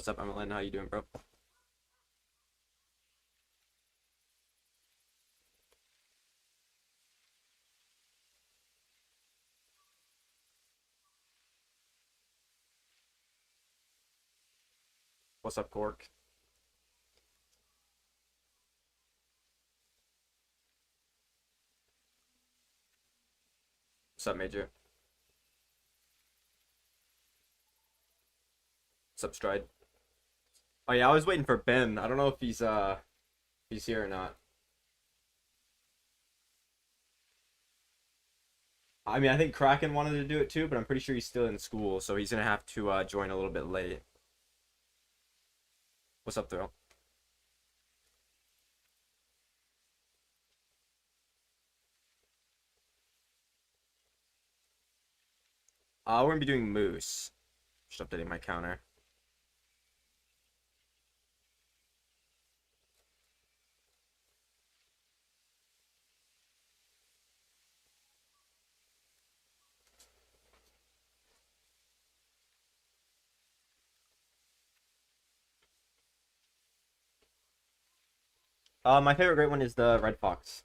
What's up, Emmeline? How you doing, bro? What's up, Cork? What's up, Major? What's up, Stride? Oh yeah, I was waiting for Ben. I don't know if he's here or not. I mean, I think Kraken wanted to do it too, but I'm pretty sure he's still in school, so he's gonna have to join a little bit late. What's up, Thrill? We're gonna be doing Moose. Just updating my counter. My favorite great one is the Red Fox.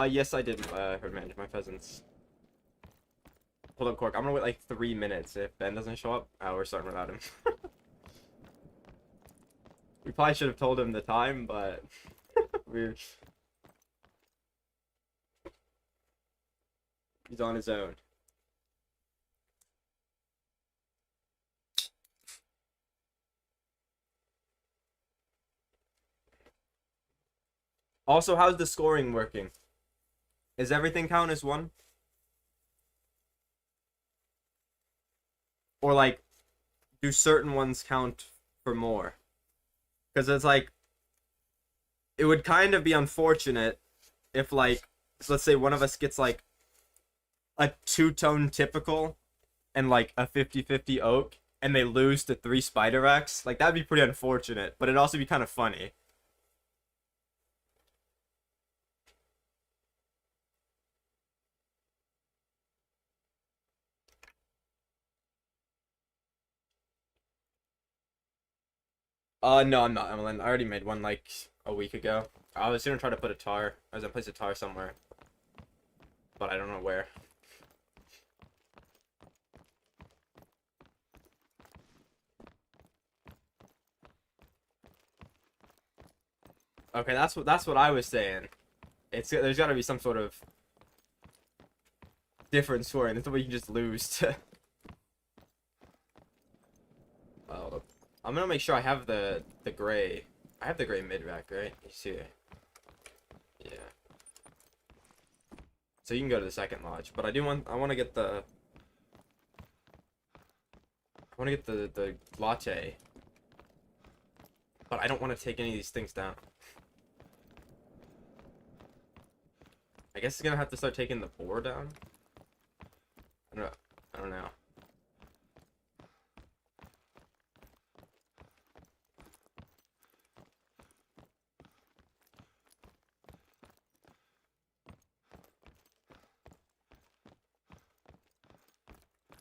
Yes, I did herd manage my pheasants. Hold up, Cork. I'm gonna wait like 3 minutes. If Ben doesn't show up, we're starting without him. We probably should have told him the time, but we're he's on his own. Also, how's the scoring working? Is everything count as one? Or like, do certain ones count for more? Because it's like, it would kind of be unfortunate if like, so let's say one of us gets like a two-tone typical and like a 50-50 oak, and they lose to three Spider X. Like, that'd be pretty unfortunate, but it'd also be kind of funny. No, I'm not, Emmeline. I already made one like a week ago. I was gonna try to put a tar. I was gonna place a tar somewhere, but I don't know where. Okay, that's what I was saying. There's got to be some sort of different scoring. That's the way you can just lose to. Well, I'm gonna make sure I have the gray. I have the gray mid rack, right? You see it? Yeah. So you can go to the second lodge, but I want to get the latte, but I don't want to take any of these things down. I guess it's gonna have to start taking the boar down. I don't know. I don't know.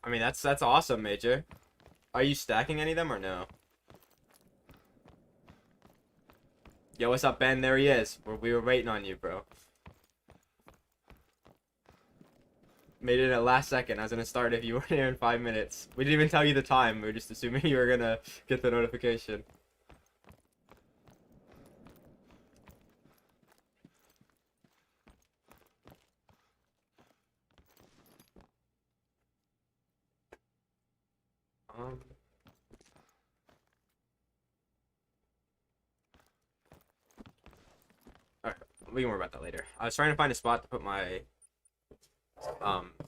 I mean, that's awesome, Major. Are you stacking any of them or no? Yo, what's up, Ben? There he is. We were waiting on you, bro. Made it at last second. I was gonna start if you weren't here in 5 minutes. We didn't even tell you the time. We were just assuming you were gonna get the notification. Um. Alright, we can worry about that later. I was trying to find a spot to put my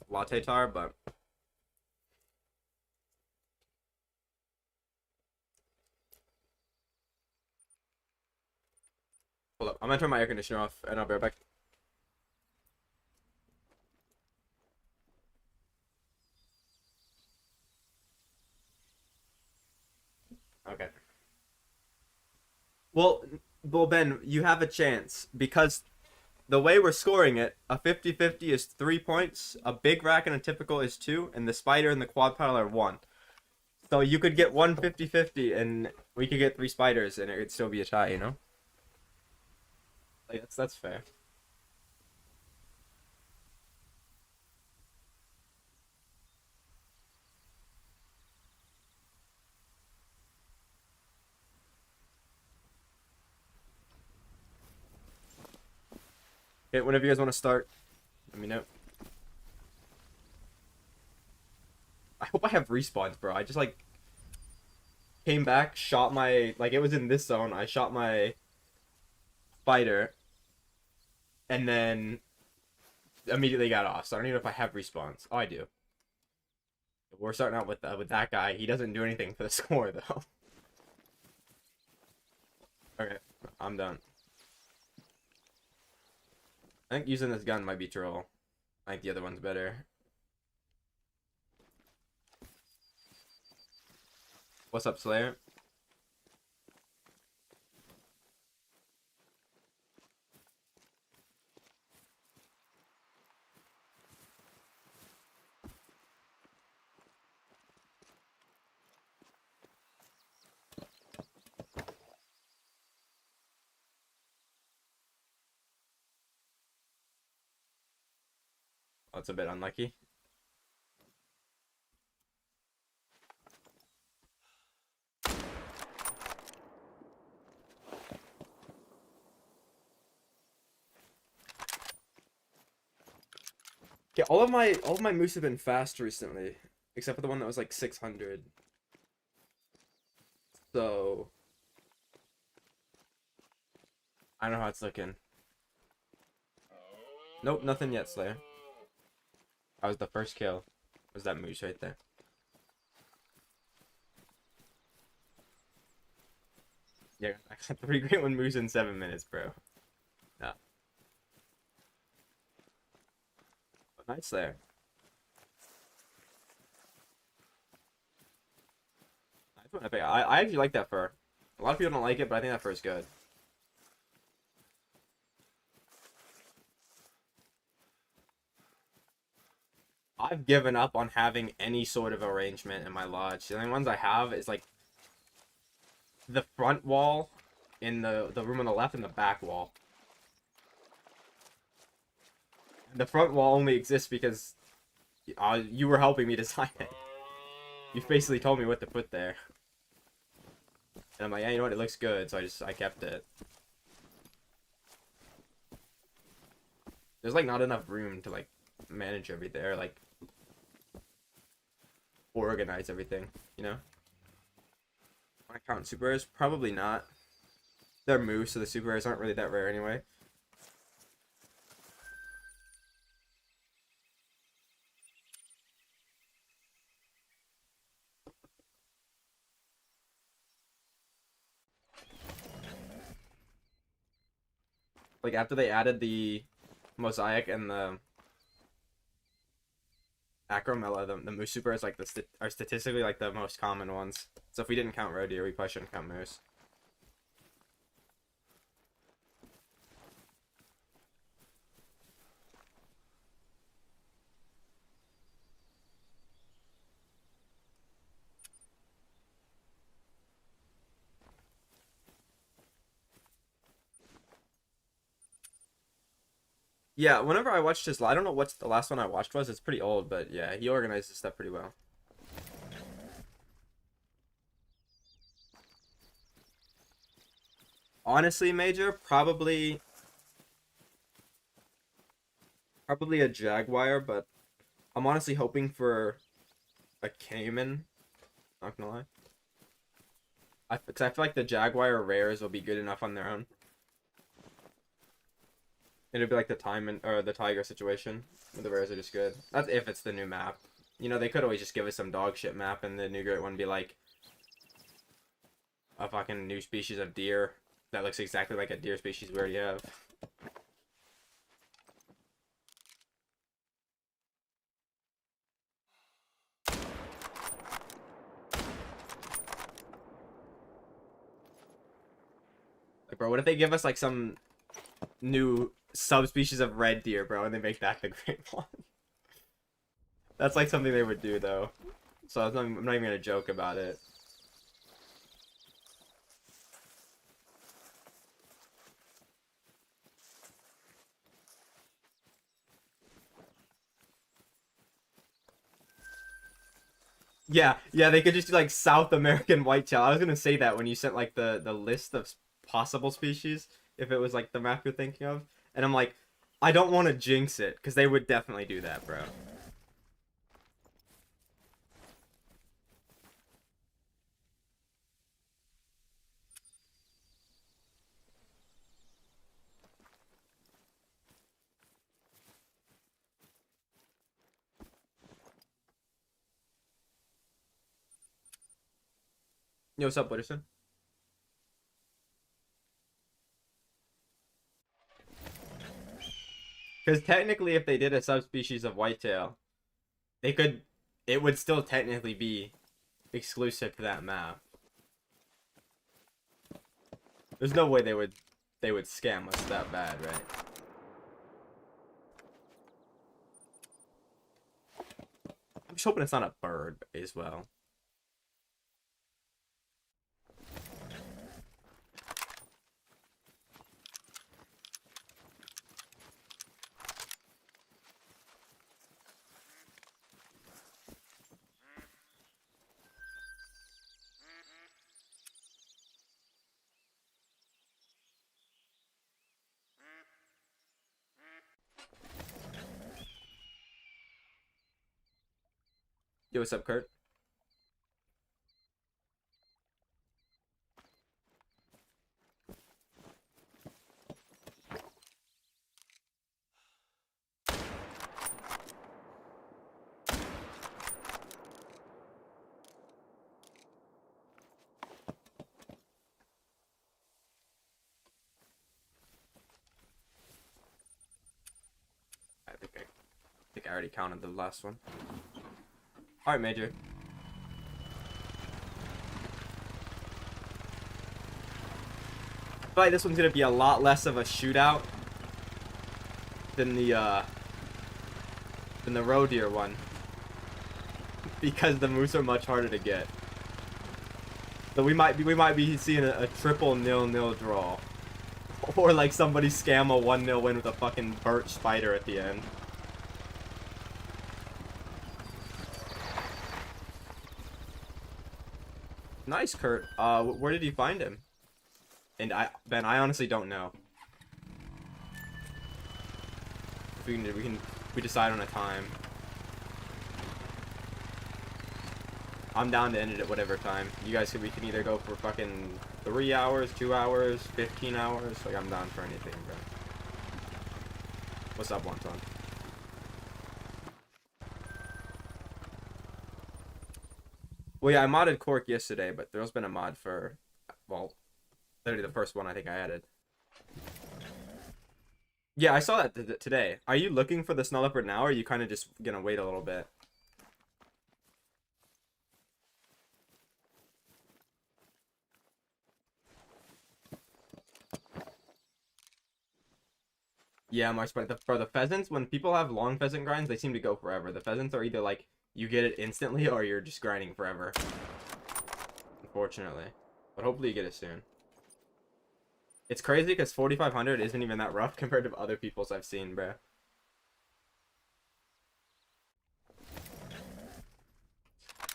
latte tar, but hold up. I'm gonna turn my air conditioner off, and I'll be right back. Okay. Well, well, Ben, you have a chance because the way we're scoring it, a 50-50 is 3 points, a big rack and a typical is two, and the spider and the quad pile are one. So you could get one 50-50 and we could get three spiders and it would still be a tie, you know? Like that's fair. Okay, whenever you guys want to start, let me know. I hope I have respawns, bro. I just like came back, shot my like it was in this zone. I shot my spider and then immediately got off. So I don't even know if I have respawns. Oh, I do. We're starting out with that guy. He doesn't do anything for the score though. Okay, I'm done. I think using this gun might be troll. I think the other one's better. What's up, Slayer? Oh, it's a bit unlucky. Yeah, all of my moose have been fast recently, except for the one that was like 600. So I don't know how it's looking. Nope, nothing yet, Slayer. That was the first kill. Was that moose right there? Yeah, I got 3 Great One moose in 7 minutes, bro. No, but nice there. Nice one, Epic. I actually like that fur. A lot of people don't like it, but I think that fur is good. I've given up on having any sort of arrangement in my lodge. The only ones I have is like the front wall in the room on the left and the back wall. The front wall only exists because you were helping me design it. You basically told me what to put there. And I'm like, yeah, you know what, it looks good, so I kept it. There's like not enough room to like manage everything or like organize everything, you know? When I count super rares, probably not. They're moose, so the super rares aren't really that rare anyway. Like after they added the mosaic and the acromella, the moose super is like are statistically like the most common ones. So if we didn't count roe deer, we probably shouldn't count moose. Yeah, whenever I watched his, I don't know what the last one I watched was. It's pretty old, but yeah, he organized his stuff pretty well. Honestly, Major, probably a jaguar, but I'm honestly hoping for a caiman. Not gonna lie, cause I feel like the jaguar rares will be good enough on their own. It'd be like the time and or the tiger situation. Where the rares are just good. That's if it's the new map. You know, they could always just give us some dog shit map, and the new great one be like a fucking new species of deer that looks exactly like a deer species we already have. bro. What if they give us like some new subspecies of red deer, bro, and they make that the great one? That's like something they would do, though. So I'm not even gonna joke about it. Yeah, yeah, they could just do like South American whitetail. I was gonna say that when you sent like the list of possible species, if it was like the map you're thinking of, and I'm like, I don't want to jinx it because they would definitely do that, bro. Yo, what's up, Wooderson? Because technically, if they did a subspecies of whitetail, they could, it would still technically be exclusive to that map. There's no way they would scam us that bad, right? I'm just hoping it's not a bird as well. Yo, what's up, Kurt? I think I already counted the last one. All right, Major. I feel like this one's gonna be a lot less of a shootout than the roe deer one, because the moose are much harder to get. So we might be seeing a triple 0-0 draw, or like somebody scam a 1-0 win with a fucking birch spider at the end. Nice, Kurt. Where did you find him? And Ben, I honestly don't know. If we decide on a time. I'm down to end it at whatever time. You guys we can either go for fucking 3 hours, 2 hours, 15 hours. Like, I'm down for anything, bro. What's up, Wonton? Well, yeah, I modded Cork yesterday, but there's been a mod for, well, literally the first one I think I added. Yeah, I saw that today. Are you looking for the snow leopard now, or are you kind of just gonna wait a little bit? Yeah, March, but for the pheasants, when people have long pheasant grinds, they seem to go forever. The pheasants are either like you get it instantly or you're just grinding forever. Unfortunately. But hopefully you get it soon. It's crazy because 4,500 isn't even that rough compared to other people's I've seen, bro.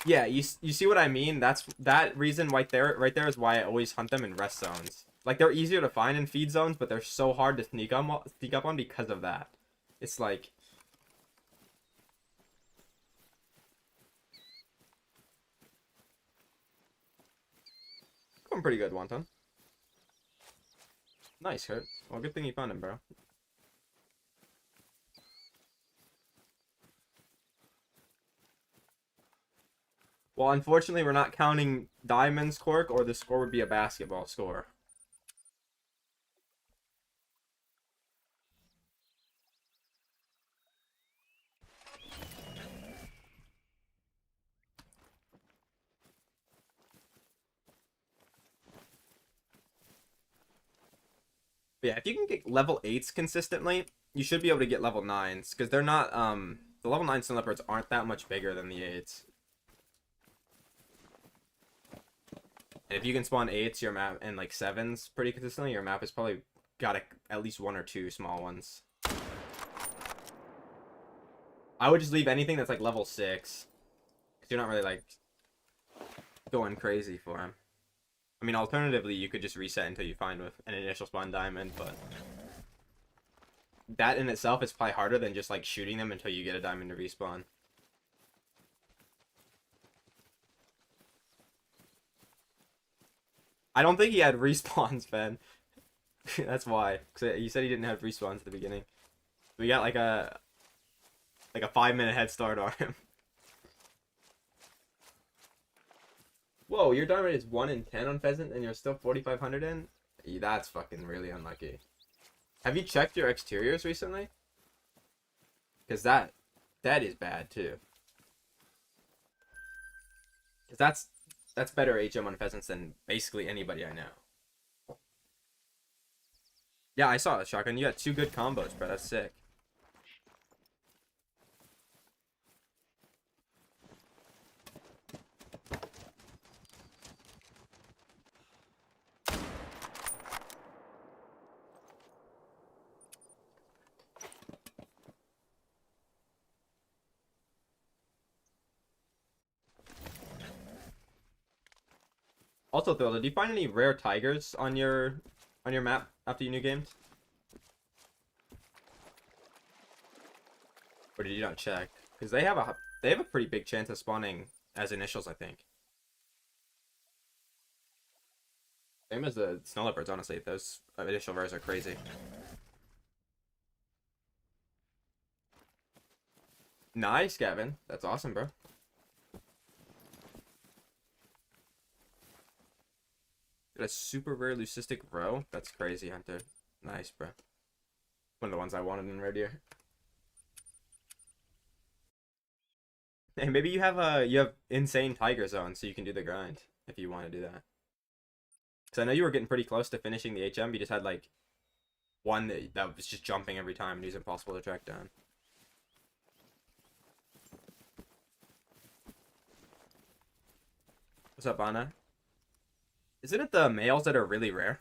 Yeah, you see what I mean? That's that reason right there is why I always hunt them in rest zones. Like, they're easier to find in feed zones, but they're so hard to sneak up on because of that. It's like, going pretty good, Wonton. Nice, Kurt. Well, good thing you found him, bro. Well, unfortunately, we're not counting diamonds, Cork, or the score would be a basketball score. But yeah, if you can get level 8s consistently, you should be able to get level 9s, because they're not, the level 9 snow leopards aren't that much bigger than the 8s. And if you can spawn 8s your map and like 7s pretty consistently, your map has probably got at least 1 or 2 small ones. I would just leave anything that's like level 6, because you're not really like going crazy for him. I mean, alternatively, you could just reset until you find with an initial spawn diamond, but that in itself is probably harder than just like shooting them until you get a diamond to respawn. I don't think he had respawns, Ben. That's why. Cause you said he didn't have respawns at the beginning. We got like a 5-minute head start on him. Whoa, your diamond is 1 in 10 on pheasant and you're still 4,500 in? That's fucking really unlucky. Have you checked your exteriors recently? Because that is bad too. Because that's better HM on pheasants than basically anybody I know. Yeah, I saw it, Shotgun. You got 2 good combos, bro. That's sick. Also, Thrill, did you find any rare tigers on your map after you new gamed? Or did you not check? Because they have a pretty big chance of spawning as initials, I think. Same as the snow leopards, honestly. Those initial rares are crazy. Nice, Gavin. That's awesome, bro. Got a super rare leucistic row. That's crazy, Hunter. Nice, bro. One of the ones I wanted in Red Deer. Hey, maybe you have insane tiger zone, so you can do the grind if you want to do that. Because I know you were getting pretty close to finishing the HM. You just had like one that was just jumping every time and he's impossible to track down. What's up, Anna? Isn't it the males that are really rare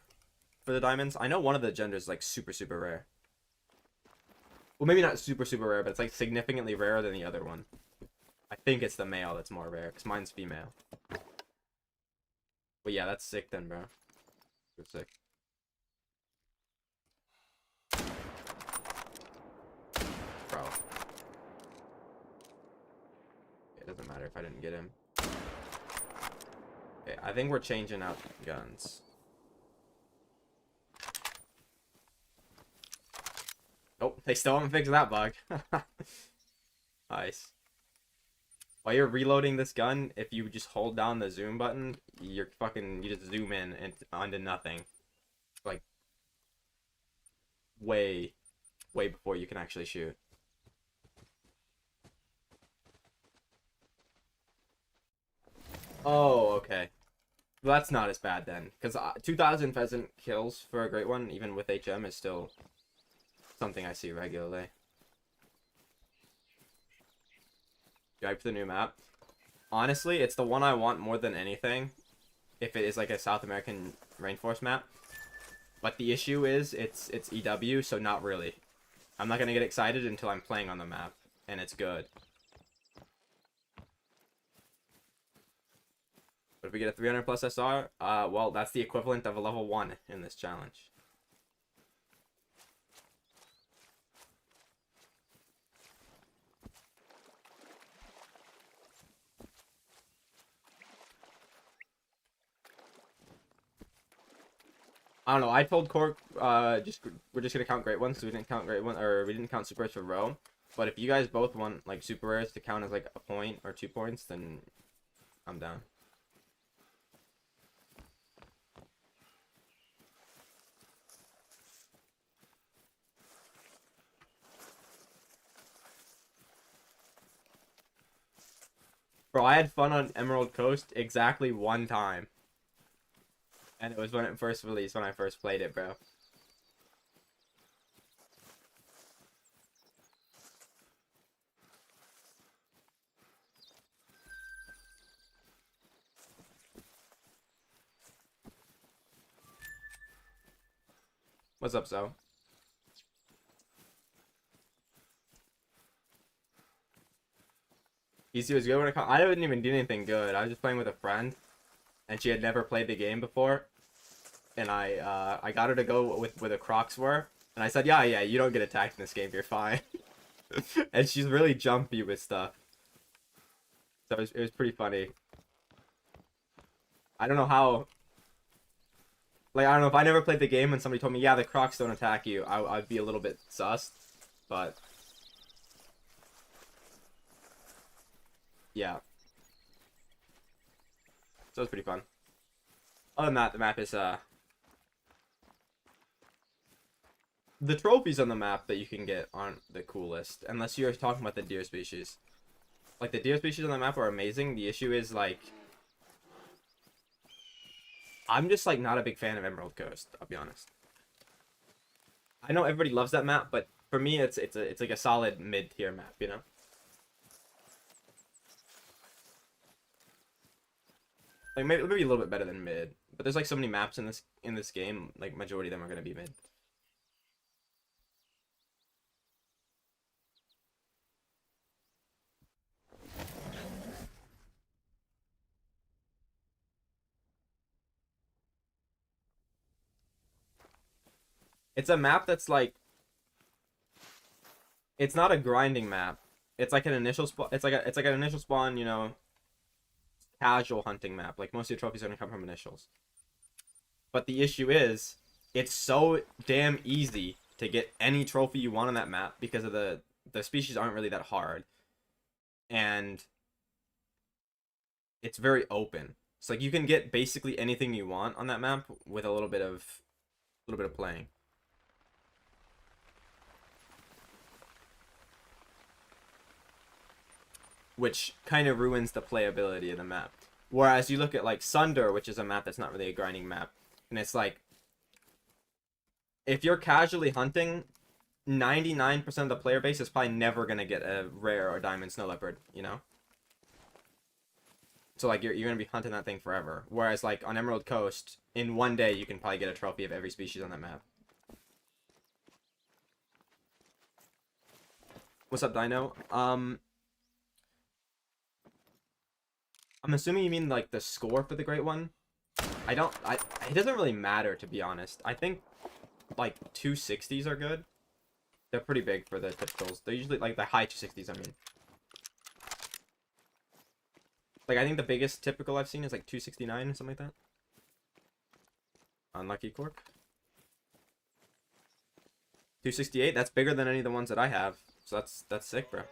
for the diamonds? I know one of the genders is like super, super rare. Well, maybe not super, super rare, but it's like significantly rarer than the other one. I think it's the male that's more rare, because mine's female. But yeah, that's sick then, bro. That's sick. Bro. It doesn't matter if I didn't get him. Okay, I think we're changing out guns. Nope, they still haven't fixed that bug. Nice. While you're reloading this gun, if you just hold down the zoom button, you just zoom in and onto nothing. Like, way before you can actually shoot. Oh, okay. Well, that's not as bad then, because 2,000 pheasant kills for a great one, even with HM, is still something I see regularly. Hype for the new map. Honestly, it's the one I want more than anything, if it is like a South American rainforest map. But the issue is, it's EW, so not really. I'm not gonna get excited until I'm playing on the map, and it's good. But if we get a 300 plus SR, well, that's the equivalent of a level 1 in this challenge. I don't know. I told Cork, we're just gonna count great ones, so we didn't count great one, or we didn't count super rares for row. But if you guys both want like super rares to count as like a point or 2 points, then I'm down. Bro, I had fun on Emerald Coast exactly 1 time. And it was when it first released, when I first played it, bro. What's up, Zo? EC was good when I didn't even do anything good. I was just playing with a friend, and she had never played the game before, and I got her to go with where the Crocs were, and I said, yeah, you don't get attacked in this game, you're fine. And she's really jumpy with stuff, so it was pretty funny. I don't know how. Like, I don't know, if I never played the game and somebody told me, yeah, the Crocs don't attack you, I'd be a little bit sus. But yeah, so it's pretty fun. Other than that, the map is the trophies on the map that you can get aren't the coolest, unless you're talking about the deer species. Like, the deer species on the map are amazing. The issue is, like, I'm just, like, not a big fan of Emerald Coast, I'll be honest. I know everybody loves that map, but for me, it's like a solid mid-tier map, you know? Like, maybe a little bit better than mid. But there's, like, so many maps in this game, like, majority of them are gonna be mid. It's a map that's, like, it's not a grinding map. It's like an initial spawn. It's like an initial spawn, you know, casual hunting map. Like, most of your trophies are gonna come from initials. But the issue is, it's so damn easy to get any trophy you want on that map because of the species aren't really that hard, and it's very open. So, like, you can get basically anything you want on that map with a little bit of playing. Which kind of ruins the playability of the map. Whereas you look at, like, Sunder, which is a map that's not really a grinding map, and it's like, if you're casually hunting, 99% of the player base is probably never gonna get a rare or diamond snow leopard, you know? So, like, you're gonna be hunting that thing forever. Whereas, like, on Emerald Coast, in one day you can probably get a trophy of every species on that map. What's up, Dino? I'm assuming you mean, like, the score for the Great One. It doesn't really matter, to be honest. I think, like, 260s are good. They're pretty big for the typicals. They're usually, like, the high 260s, I mean. Like, I think the biggest typical I've seen is, like, 269 or something like that. Unlucky Cork. 268, that's bigger than any of the ones that I have. So that's sick, bro.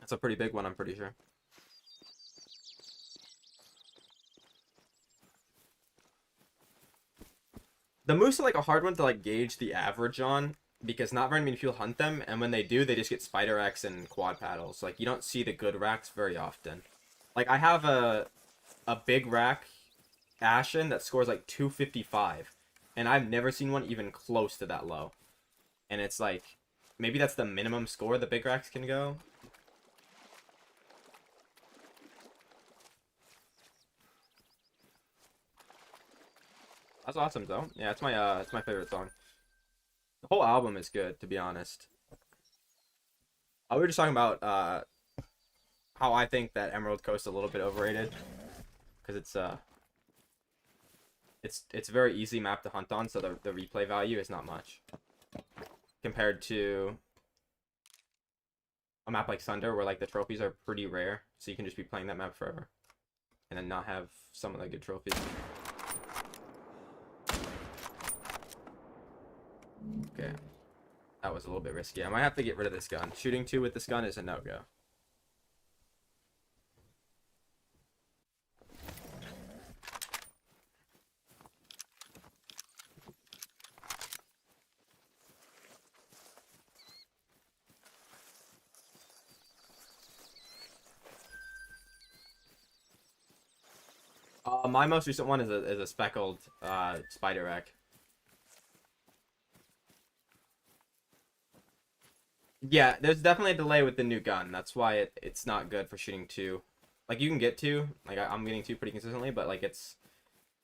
That's a pretty big one, I'm pretty sure. The moose are, like, a hard one to, like, gauge the average on, because not very many people hunt them, and when they do, they just get spider racks and quad paddles. Like, you don't see the good racks very often. Like, I have a big rack Ashen that scores, like, 255, and I've never seen one even close to that low. And it's like, maybe that's the minimum score the big racks can go. That's awesome, though. Yeah, it's my favorite song. The whole album is good, to be honest. We were just talking about how I think that Emerald Coast is a little bit overrated, because it's a very easy map to hunt on, so the replay value is not much compared to a map like Sunder, where, like, the trophies are pretty rare, so you can just be playing that map forever and then not have some of the good trophies. Okay, that was a little bit risky. I might have to get rid of this gun. Shooting 2 with this gun is a no-go. My most recent one is a speckled spider rack. Yeah, there's definitely a delay with the new gun. That's why it's not good for shooting 2. Like, you can get 2. Like, I'm getting 2 pretty consistently, but, like, it's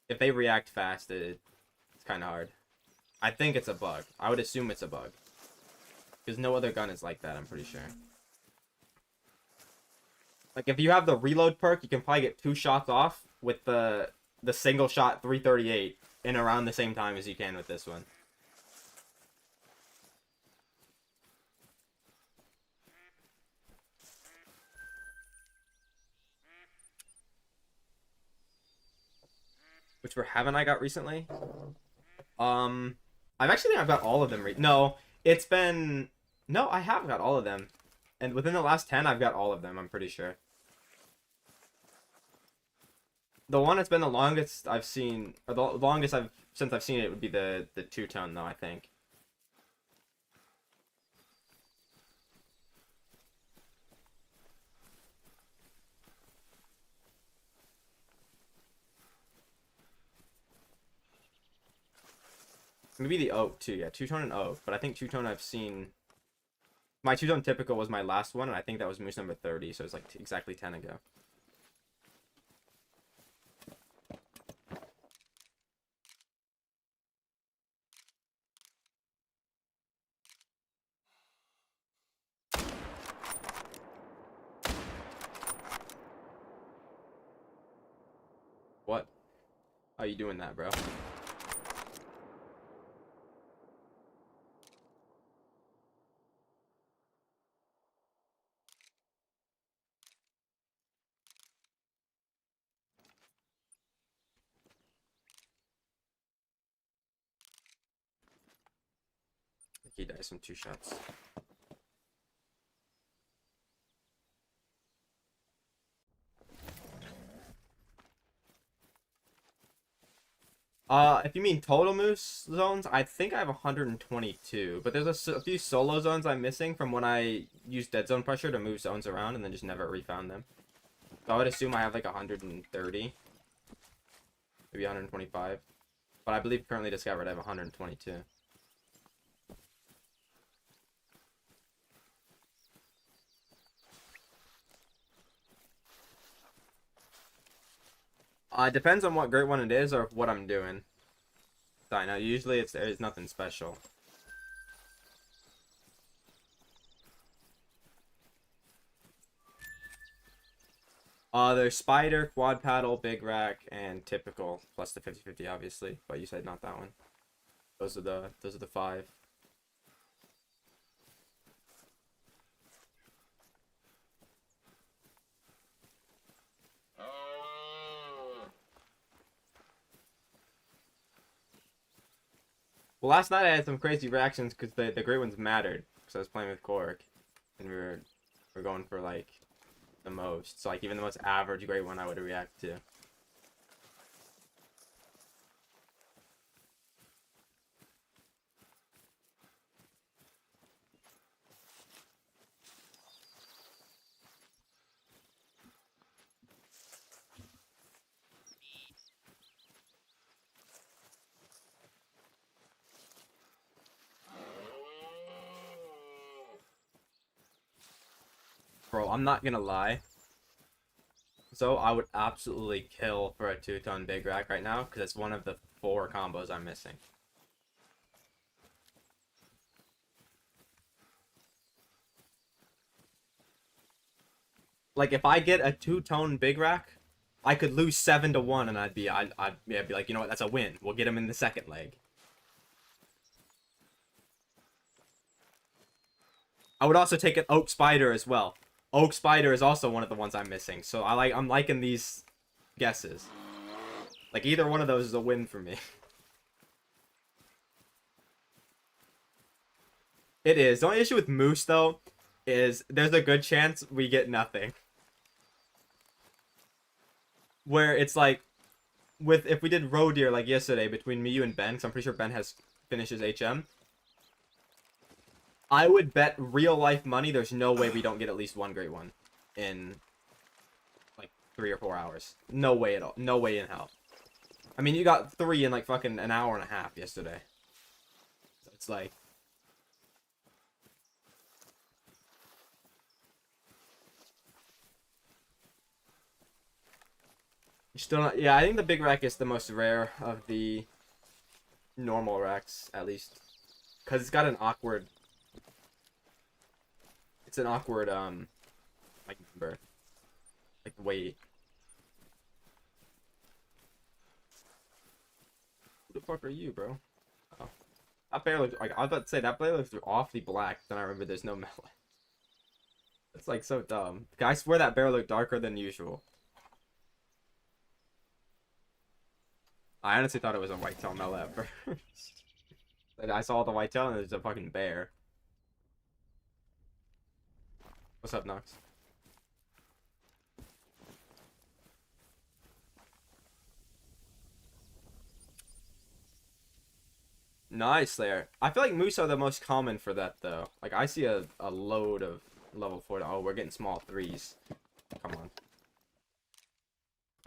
If they react fast, it's kind of hard. I think it's a bug. I would assume it's a bug. Because no other gun is like that, I'm pretty sure. Like, if you have the reload perk, you can probably get 2 shots off with the single shot 338 in around the same time as you can with this one. Which haven't I got recently? I've actually think I've got all of them. No, it's been no, I have got all of them, and within the last 10, I've got all of them. I'm pretty sure. The one that's been the longest I've seen, or the longest I've seen it would be the two-tone though. I think. Maybe the oak too. Yeah, two-tone and oak. But I think two-tone I've seen. My two-tone typical was my last one, and I think that was moose number 30. So it's like exactly 10 ago. What? How you doing that, bro? He dies from 2 shots. If you mean total moose zones, I think I have 122, but there's a few solo zones I'm missing from when I used dead zone pressure to move zones around and then just never refound them. So I would assume I have like 130, maybe 125, but I believe currently discovered I have 122. It depends on what great one it is or what I'm doing. So I know usually there's nothing special. There's spider, quad paddle, big rack, and typical plus the 50/50 obviously, but you said not that one. Those are the 5. Well, last night I had some crazy reactions because the great ones mattered. Because I was playing with Cork, and we're going for like the most. So like even the most average great one I would react to. Bro, I'm not gonna lie. So I would absolutely kill for a 2-tone big rack right now because it's one of the 4 combos I'm missing. Like if I get a 2-tone big rack, I could lose 7-1 and I'd be like, you know what, that's a win. We'll get him in the second leg. I would also take an Oak Spider as well. Oak Spider is also one of the ones I'm missing. So I'm liking these guesses. Like either one of those is a win for me. It is. The only issue with Moose though is there's a good chance we get nothing. Where it's like with if we did Roe Deer like yesterday between me, you, and Ben, because I'm pretty sure Ben has finished his HM. I would bet real life money there's no way we don't get at least one great one in like 3 or 4 hours. No way at all. No way in hell. I mean, you got 3 in like fucking an hour and a half yesterday. So it's like Still not. Yeah, I think the big rack is the most rare of the normal racks, at least, because it's got an awkward. It's an awkward like number, like weight. Who the fuck are you, bro? Oh, that bear looks like I was about to say that bear looks awfully black. Then I remember there's no melee. It's like so dumb. I swear that bear looked darker than usual. I honestly thought it was a whitetail melee at first. Like, I saw the whitetail and there's a fucking bear. What's up, Nox? Nice there. I feel like moose are the most common for that though. Like I see a load of level 4. Oh, we're getting small 3s. Come on.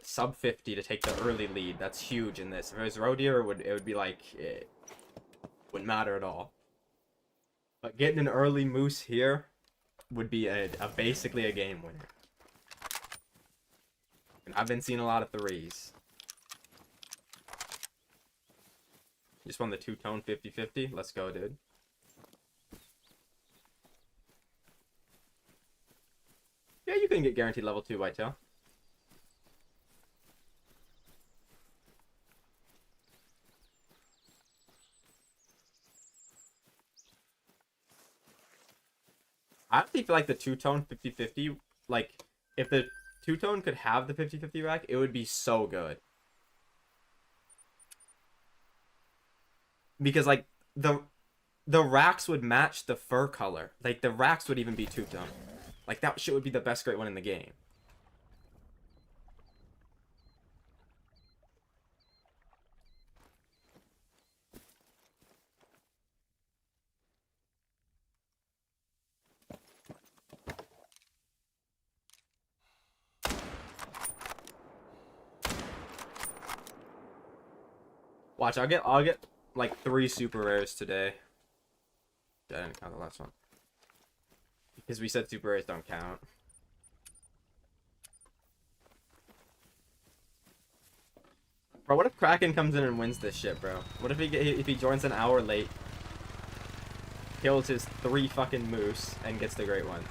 Sub 50 to take the early lead. That's huge in this. If it was roe deer, it would be like it wouldn't matter at all. But getting an early moose here would be a basically a game winner. And I've been seeing a lot of 3s. Just won the two-tone 50-50. Let's go, dude. Yeah, you can get guaranteed level 2 whitetail. I actually feel like the two-tone 50-50, like, if the two-tone could have the 50-50 rack, it would be so good. Because, like, the racks would match the fur color. Like, the racks would even be two-tone. Like, that shit would be the best great one in the game. Watch, I'll get like 3 super rares today. I didn't count the last one. Because we said super rares don't count. Bro, what if Kraken comes in and wins this shit, bro? What if he joins an hour late, kills his 3 fucking moose, and gets the great one?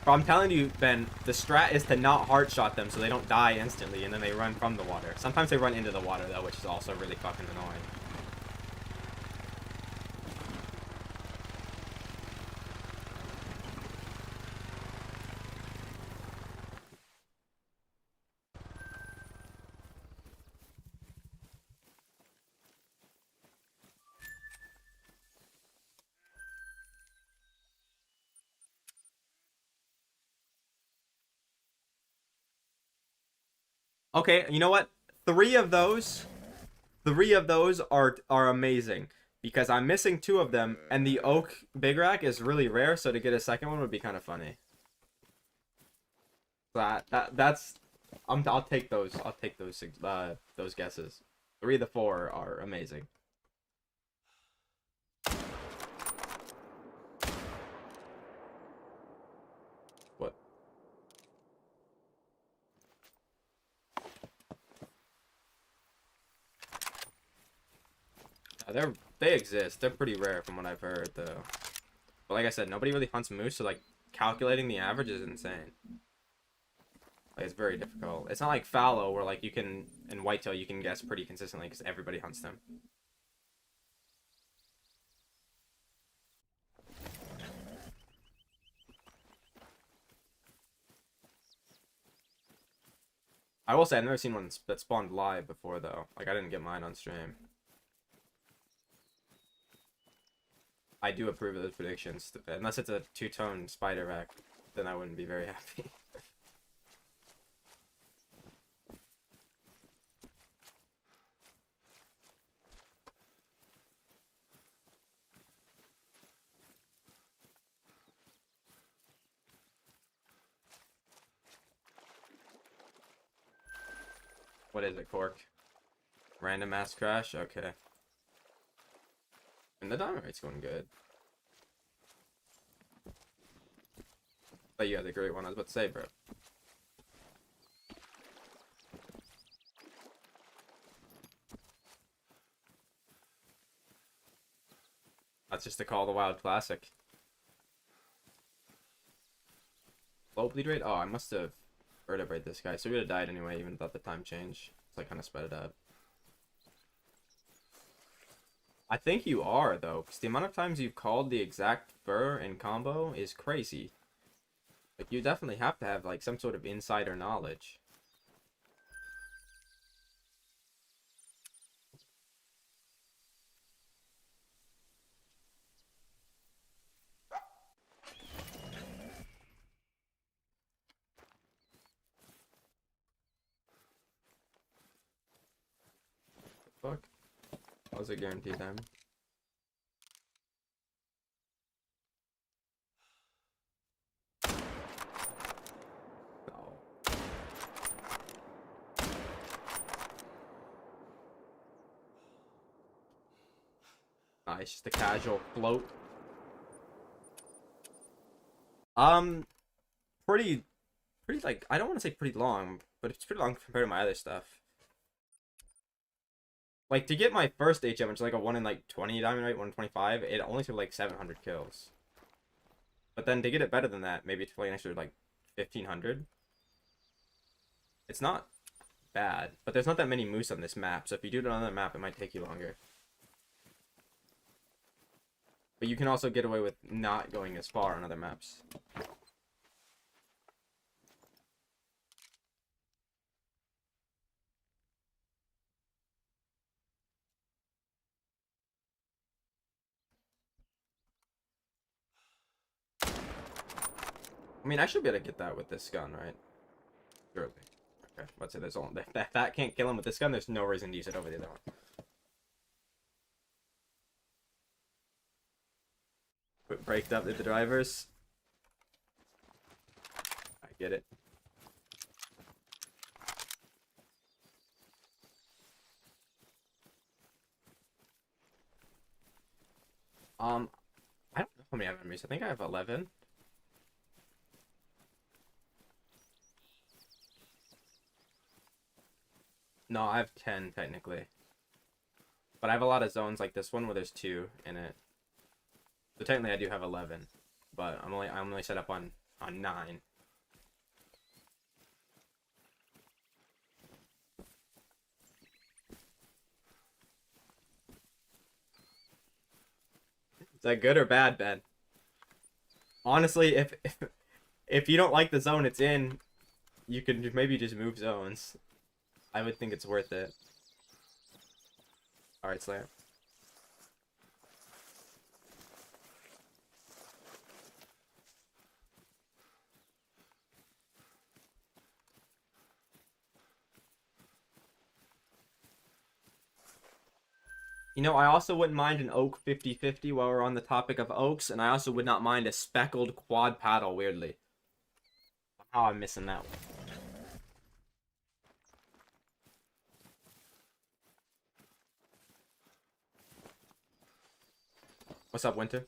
Bro, I'm telling you, Ben, the strat is to not hard shot them so they don't die instantly, and then they run from the water. Sometimes they run into the water, though, which is also really fucking annoying. Okay, you know what? Three of those, 3 of those are amazing because I'm missing 2 of them, and the oak big rack is really rare. So to get a second one would be kind of funny. That's I'll take those. I'll take those guesses. 3 of the 4 are amazing. What? They exist. They're pretty rare from what I've heard though. But like I said, nobody really hunts moose, so like calculating the average is insane. Like it's very difficult. It's not like fallow where like you can in whitetail you can guess pretty consistently because everybody hunts them. I will say I've never seen one that spawned live before though. Like I didn't get mine on stream. I do approve of those predictions. Unless it's a two-tone spider rack, then I wouldn't be very happy. What is it, Cork? Random mass crash? Okay. And the diamond rate's going good. But you had the great one, I was about to say, bro. That's just the Call of the Wild classic. Low bleed rate? Oh, I must have vertebrated this guy. So we would have died anyway, even without the time change. So I kind of sped it up. I think you are, though, because the amount of times you've called the exact fur in combo is crazy. Like, you definitely have to have, like, some sort of insider knowledge. Fuck? That was a guaranteed time. No. Nice, just a casual float. Pretty, like, I don't want to say pretty long, but it's pretty long compared to my other stuff. Like, to get my first HM, which is like a 1 in like 20 diamond rate, 125, it only took like 700 kills. But then to get it better than that, maybe to like an extra like 1500. It's not bad, but there's not that many moose on this map, so if you do it on another map, it might take you longer. But you can also get away with not going as far on other maps. I mean, I should be able to get that with this gun, right? Surely. Okay, let's say there's only if that can't kill him with this gun, there's no reason to use it over the other one. But braked up at the drivers. I get it. I don't know how many I have enemies. I think I have 11. No, I have 10 technically. But I have a lot of zones like this one where there's 2 in it. So technically I do have 11. But I'm only set up on 9. Is that good or bad, Ben? Honestly, if you don't like the zone it's in, you can maybe just move zones. I would think it's worth it. Alright, Slayer. You know, I also wouldn't mind an oak 50-50 while we're on the topic of oaks, and I also would not mind a speckled quad paddle, weirdly. How I'm missing that one. What's up, Winter?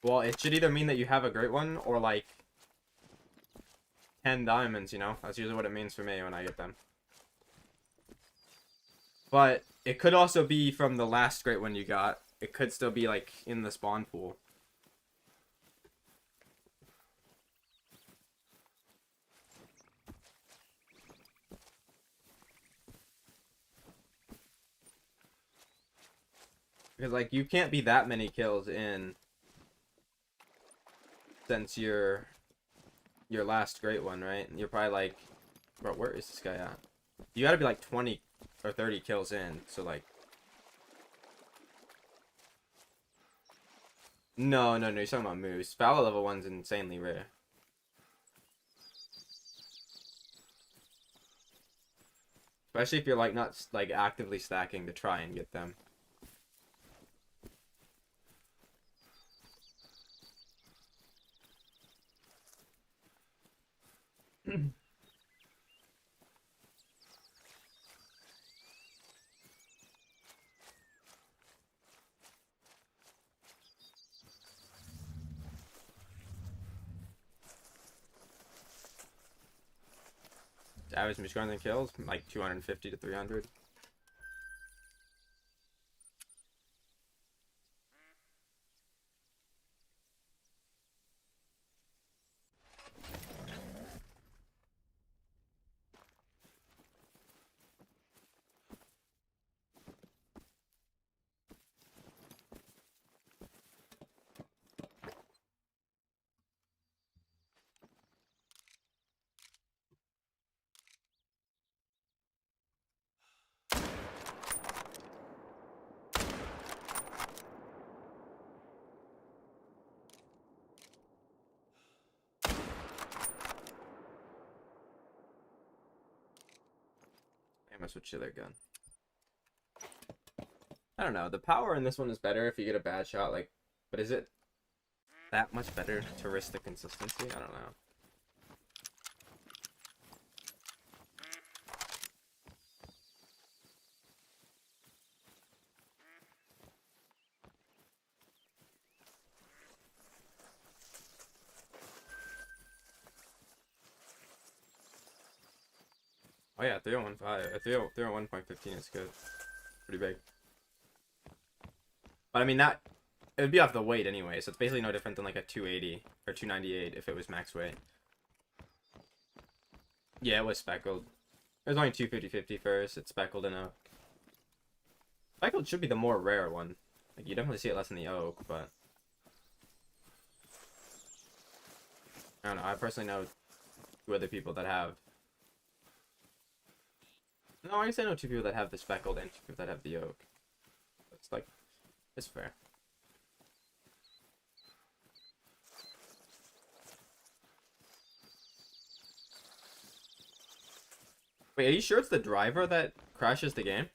Well, it should either mean that you have a great one, or like 10 diamonds, you know? That's usually what it means for me when I get them. But it could also be from the last great one you got. It could still be like in the spawn pool. Because like you can't be that many kills in since your last great one, right? You're probably like, bro, where is this guy at? You gotta be like 20 or 30 kills in, so like No, no, no. You're talking about moose. Valor level 1's insanely rare. Especially if you're like not like actively stacking to try and get them. Average Mishkan kills like 250 to 300. I must switch to their gun. I don't know. The power in this one is better if you get a bad shot, like, but is it that much better to risk the consistency? I don't know. Oh yeah, 3015, 301.15 is good. Pretty big. But I mean that it would be off the weight anyway, so it's basically no different than like a 280 or 298 if it was max weight. Yeah, it was speckled. It was only 250/50 first. It's speckled in oak. Speckled should be the more rare one. Like you definitely see it less in the oak, but I don't know. I personally know two other people that have. No, I guess I know two people that have the speckled and two people that have the oak. It's like, it's fair. Wait, are you sure it's the driver that crashes the game?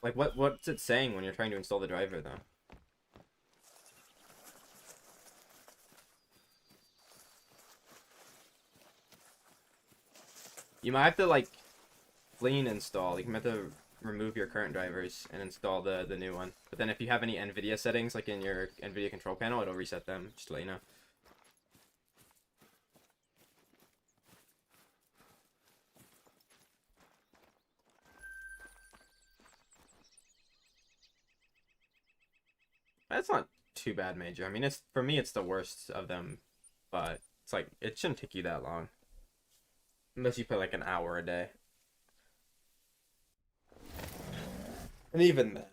Like, what's it saying when you're trying to install the driver, though? You might have to, like, clean install. You might have to remove your current drivers and install the new one. But then if you have any NVIDIA settings, like in your NVIDIA control panel, it'll reset them, just to let you know. That's not too bad, Major. I mean, it's for me, it's the worst of them, but it's like, it shouldn't take you that long. Unless you play, like, an hour a day. And even then,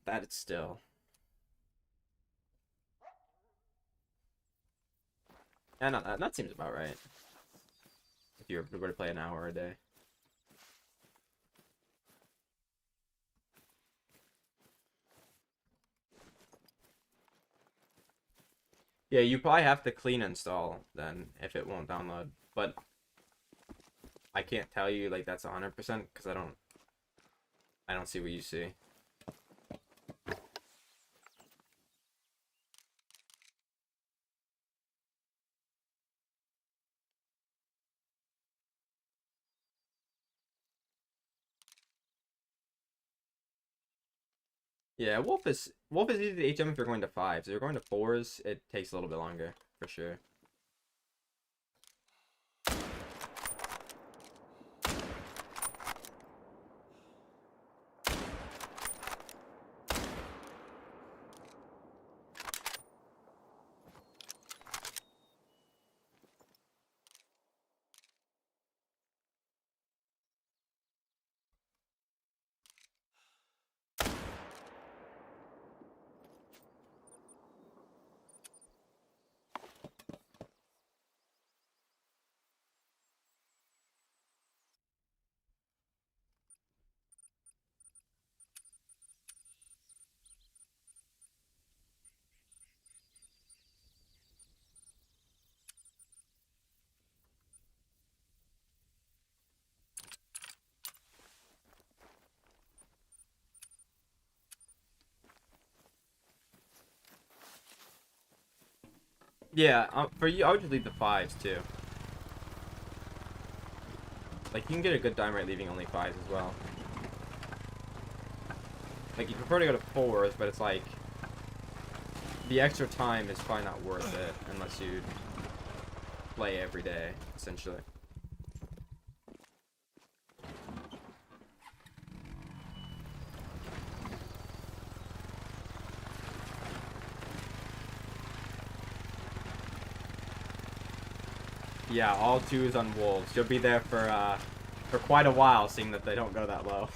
that it's still... Yeah, no, that seems about right. If you were to play an hour a day. Yeah, you probably have to clean install then if it won't download. But I can't tell you like that's 100% because I don't see what you see. Yeah, Wolf is easy to HM if you're going to 5s. If you're going to 4s, it takes a little bit longer for sure. Yeah, for you, I would just leave the 5s too. Like, you can get a good dime rate leaving only 5s as well. Like, you prefer to go to 4s, but it's like, the extra time is probably not worth it unless you play every day, essentially. Yeah, all 2s on wolves. You'll be there for quite a while, seeing that they don't go that low.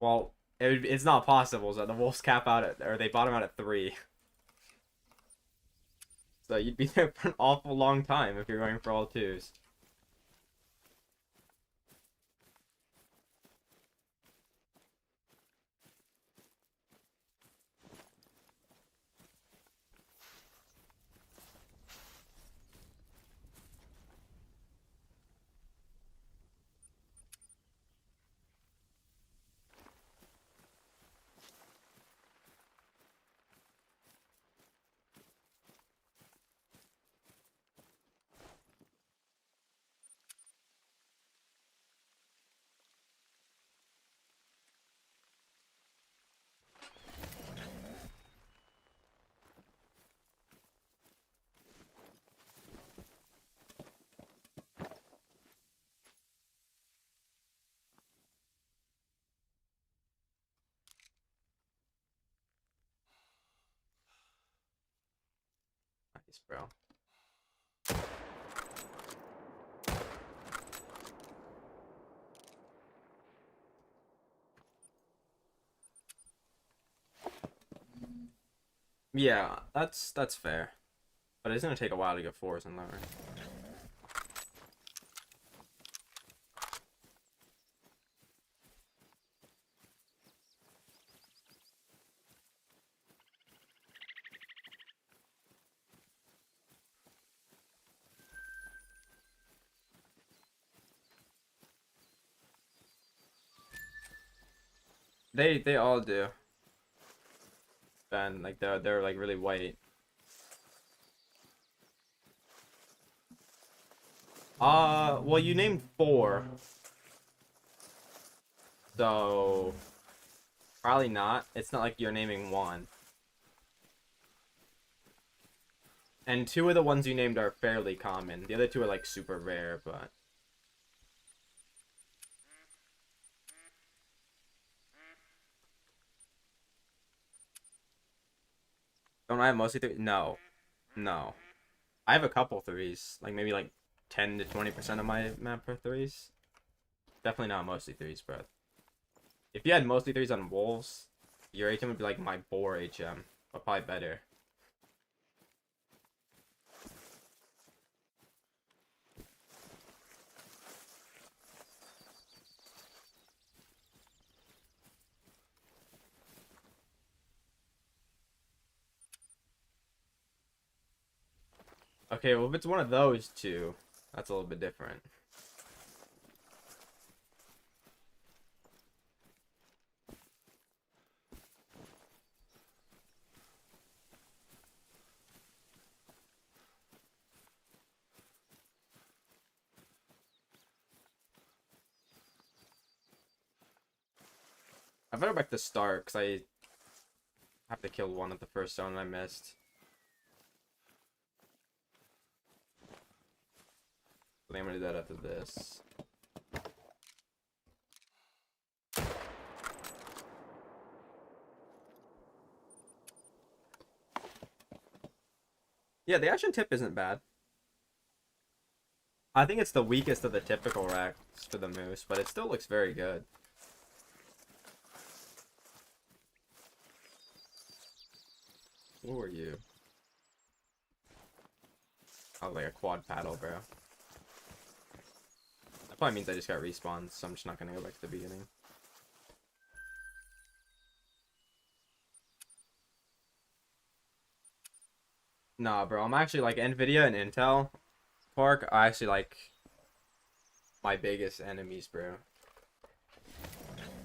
Well, it's not possible, so the wolves cap out at, or they bottom out at 3. So you'd be there for an awful long time if you're going for all 2s. Nice, bro. Yeah, that's fair. But it's gonna take a while to get 4s and lower. They all do. And like they're like really white. Well, you named 4, so probably not. It's not like you're naming 1. And 2 of the ones you named are fairly common. The other 2 are like super rare, but don't I have mostly 3? No, no. I have a couple 3s, like maybe like 10 to 20% of my map are 3s. Definitely not mostly 3s, bro. If you had mostly 3s on wolves, your HM would be like my boar HM, but probably better. Okay, well if it's one of those 2, that's a little bit different. I better back to start because I have to kill one at the first zone I missed. I think I'm gonna do that after this. Yeah, the action tip isn't bad. I think it's the weakest of the typical racks for the moose, but it still looks very good. Who are you? Oh, like a quad paddle, bro. That probably means I just got respawned, so I'm just not gonna go back to the beginning. Nah, bro. I'm actually like Nvidia and Intel Park are actually like my biggest enemies, bro.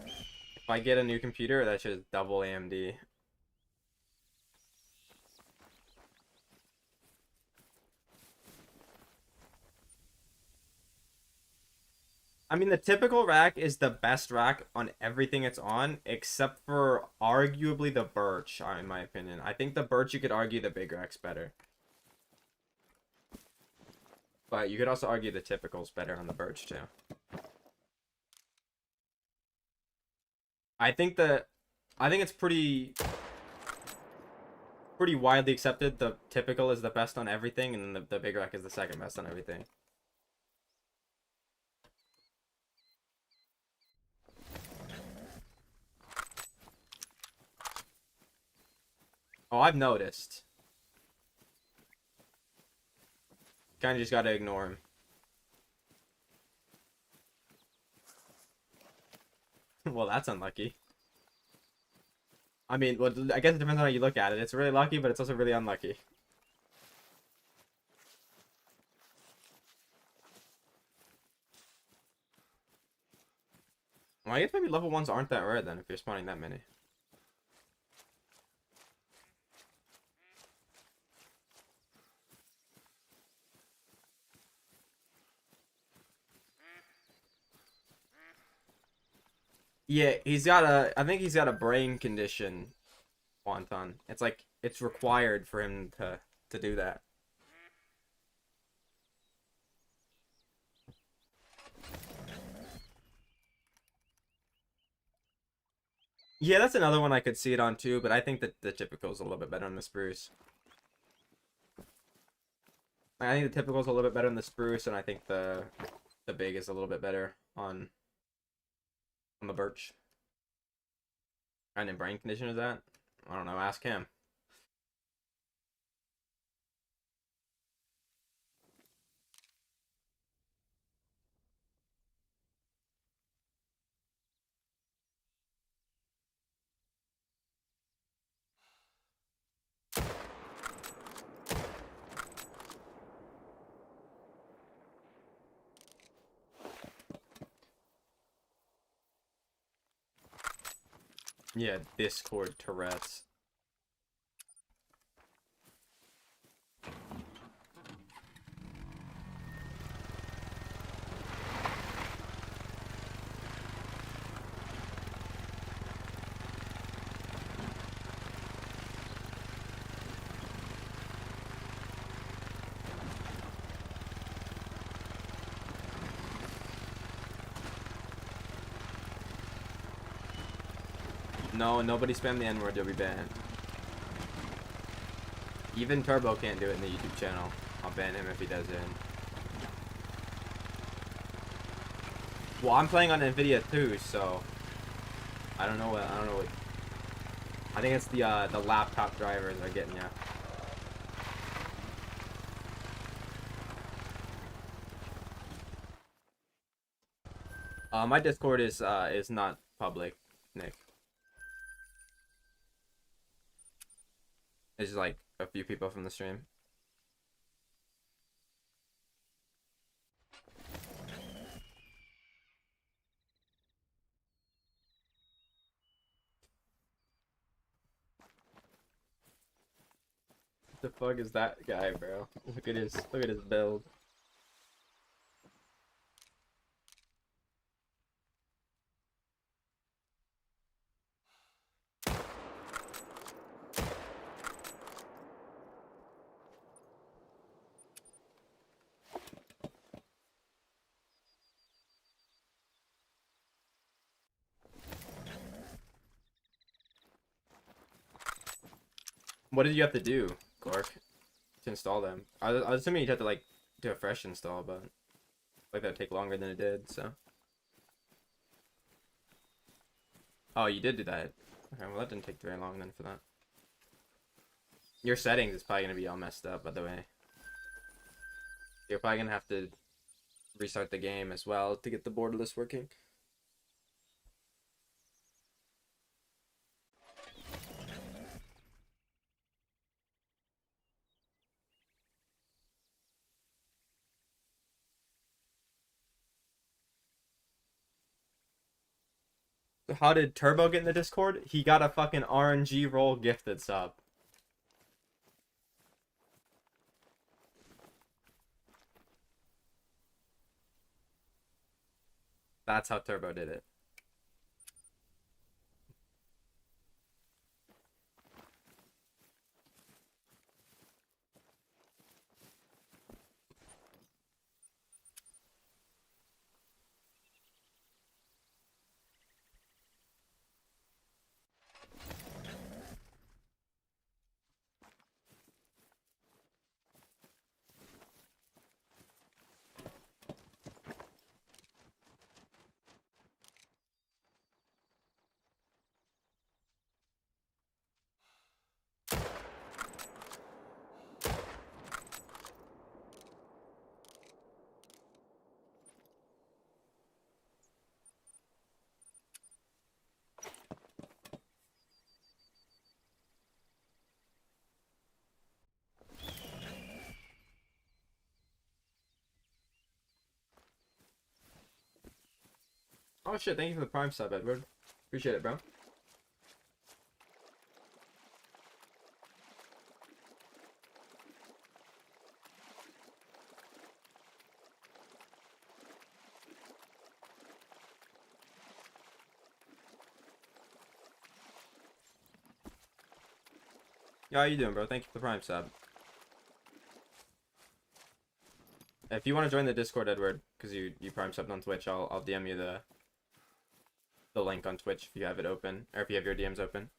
If I get a new computer, that should double AMD. I mean, the typical rack is the best rack on everything it's on, except for arguably the Birch, in my opinion. I think the Birch, you could argue the big rack's better. But you could also argue the typical's better on the Birch, too. I think the... I think it's pretty widely accepted the typical is the best on everything, and then the big rack is the second best on everything. Oh, I've noticed. Kind of just gotta ignore him. Well, that's unlucky. I mean, well, I guess it depends on how you look at it. It's really lucky, but it's also really unlucky. Well, I guess maybe level 1s aren't that rare then, if you're spawning that many. Yeah, I think he's got a brain condition, Wonton. It's like, it's required for him to do that. Yeah, that's another one I could see it on too, but I think that the typical's a little bit better on the spruce. I think the typical's a little bit better on the spruce, and I think the big is a little bit better on the birch. And in brain condition is that? I don't know, ask him. Yeah, Discord Tourette's. No, nobody spam the N-word, you'll be banned. Even Turbo can't do it in the YouTube channel. I'll ban him if he does it. Well, I'm playing on Nvidia too, so I don't know what I think it's the laptop drivers are getting ya. My Discord is not public, Nick. It's just like a few people from the stream. What the fuck is that guy, bro? Look at his build. What did you have to do, Clark, to install them? I was assuming you'd have to like do a fresh install, but like that'd take longer than it did, so. Oh, you did do that. Okay, well that didn't take very long then for that. Your settings is probably gonna be all messed up, by the way. You're probably gonna have to restart the game as well to get the borderless working. how did Turbo get in the Discord? He got a fucking RNG roll gifted sub. That's how Turbo did it. Oh shit, thank you for the Prime sub, Edward. Appreciate it, bro. Yeah, how you doing, bro? Thank you for the Prime sub. If you want to join the Discord, Edward, because you Prime subbed on Twitch, I'll DM you the link on Twitch if you have it open, or if you have your DMs open.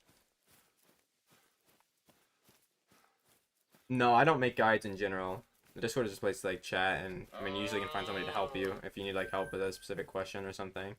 No, I don't make guides in general. The Discord is just a place to like chat, and I mean, you usually can find somebody to help you if you need like help with a specific question or something.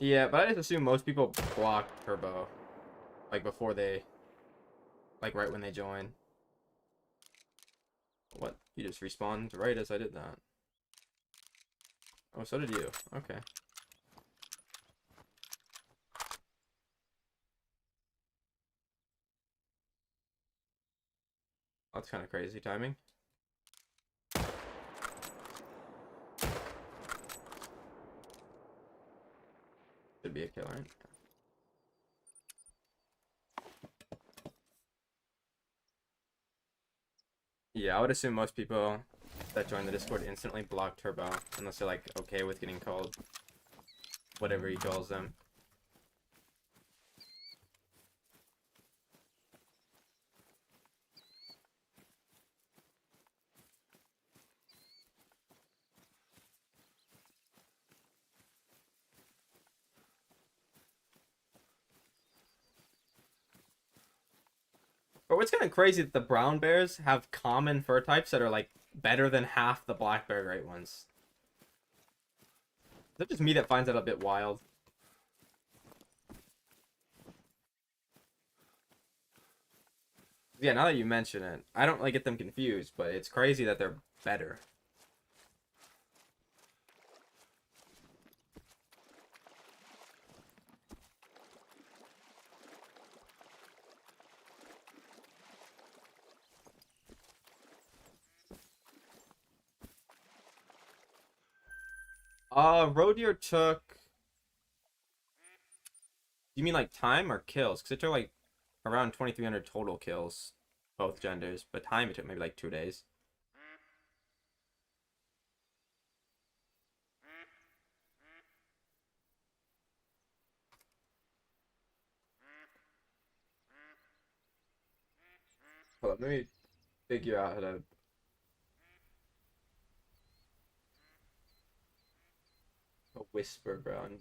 Yeah, but I just assume most people block Turbo, like before they, like right when they join. What? You just respawned right as I did that. Oh, so did you. Okay. That's kind of crazy timing. Should be a kill, right? Yeah, I would assume most people that join the Discord instantly block Turbo, unless they're like okay with getting called whatever he calls them. But what's kind of crazy that the brown bears have common fur types that are like better than half the black bear great ones. Is that just me that finds that a bit wild? Yeah, now that you mention it, I don't like get them confused, but it's crazy that they're better. Road deer took. You mean like time or kills? Because it took like around 2,300 total kills, both genders. But time it took maybe like 2 days. Hold on, let me figure out how to. A whisper brown.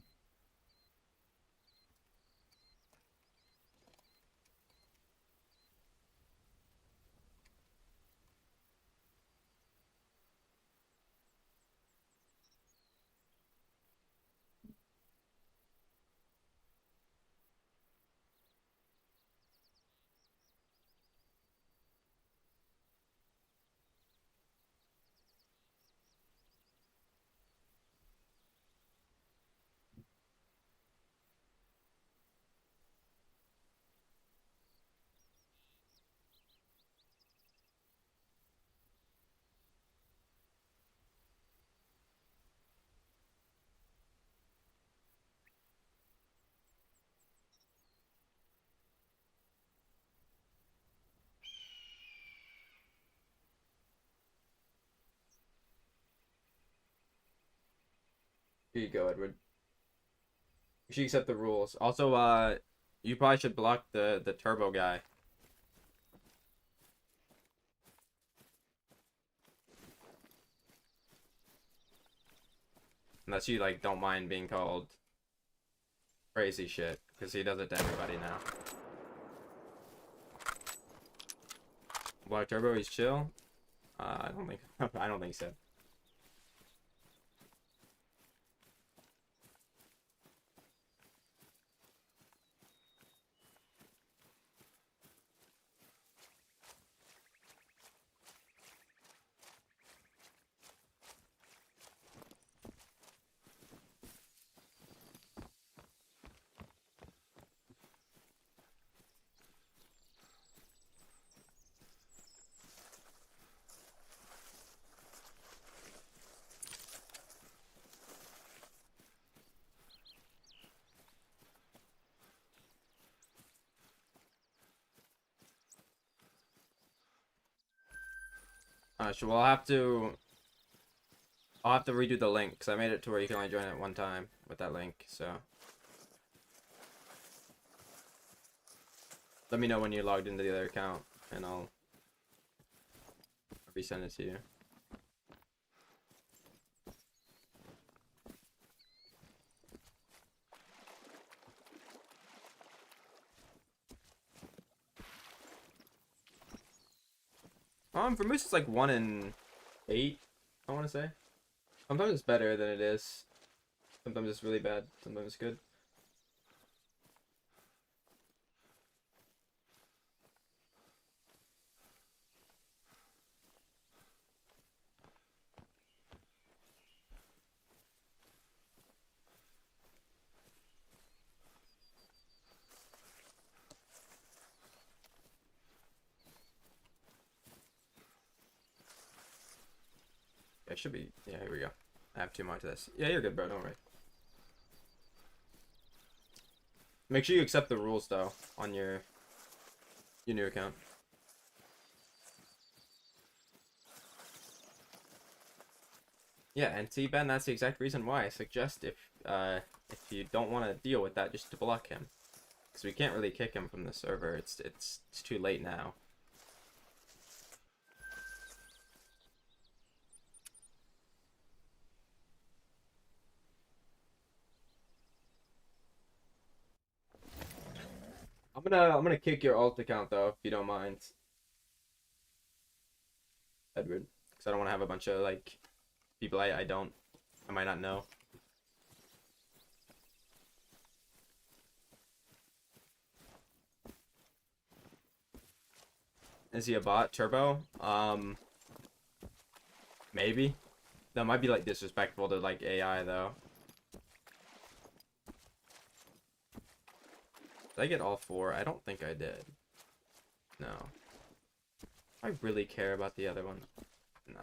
Here you go, Edward. You should accept the rules. Also, you probably should block the turbo guy. Unless you like don't mind being called crazy shit, because he does it to everybody now. Block turbo, he's chill. I don't think I don't think so. So I'll have to redo the link because I made it to where you can only join at one time with that link. So let me know when you're logged into the other account, and I'll resend it to you. For Moose it's like 1 in 8, I want to say. Sometimes it's better than it is. Sometimes it's really bad. Sometimes it's good. Yeah, it should be. Yeah, here we go. I have 2 more to this. Yeah, you're good, bro. Don't worry. Make sure you accept the rules though on your new account. Yeah, and see, Ben, that's the exact reason why I suggest if you don't want to deal with that, just to block him, because we can't really kick him from the server. It's too late now. I'm gonna kick your alt account though, if you don't mind, Edward, because I don't want to have a bunch of like people I might not know. Is he a bot, Turbo? Maybe. That might be like disrespectful to like AI though. Did I get all 4? I don't think I did. No. I really care about the other one. Nah.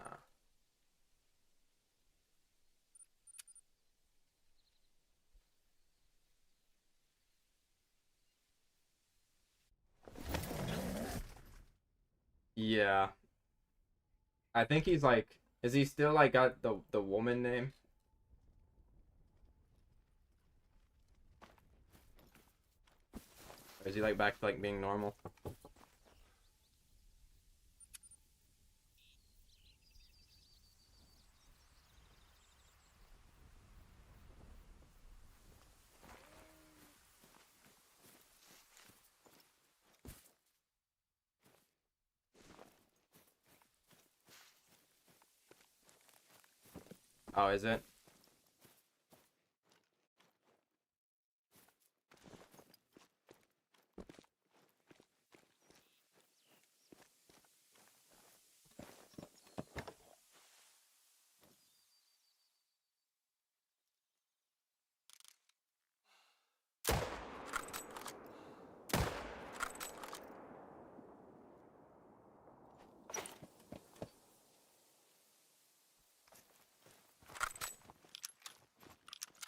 Yeah. I think he's like, is he still like got the woman name? Or is he like back to like being normal? Oh, is it?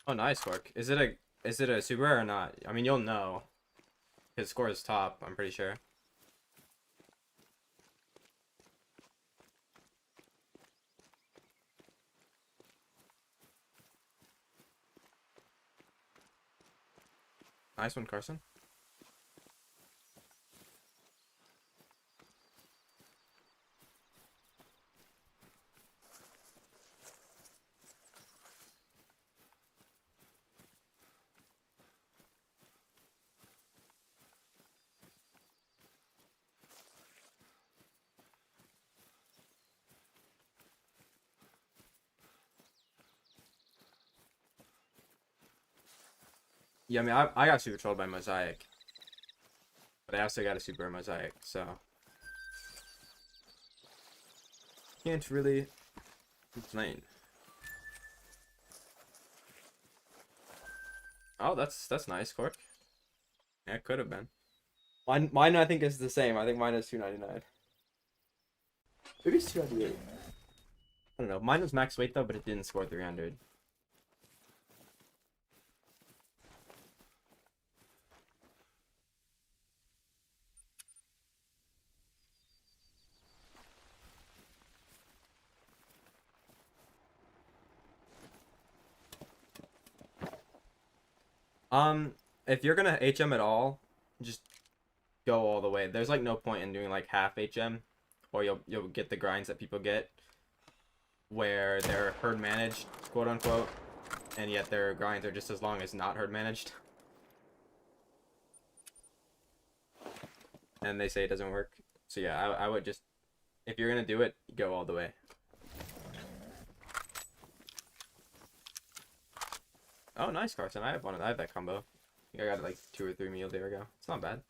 Oh, nice work. Is it a super rare or not? I mean, you'll know. His score is top, I'm pretty sure. Nice one, Carson. Yeah, I mean, I got super trolled by Mosaic. But I also got a super Mosaic, so... Can't really complain. Oh, that's nice, Cork. Yeah, it could have been. Mine I think is the same. I think mine is 299. Maybe it's 298. I don't know. Mine was max weight though, but it didn't score 300. If you're gonna HM at all, just go all the way. There's like no point in doing like half HM, or you'll get the grinds that people get, where they're herd managed, quote unquote, and yet their grinds are just as long as not herd managed. And they say it doesn't work. So yeah, I would just, if you're gonna do it, go all the way. Oh, nice, Carson. I have that combo. I think I got it like 2 or 3 meal there ago. It's not bad.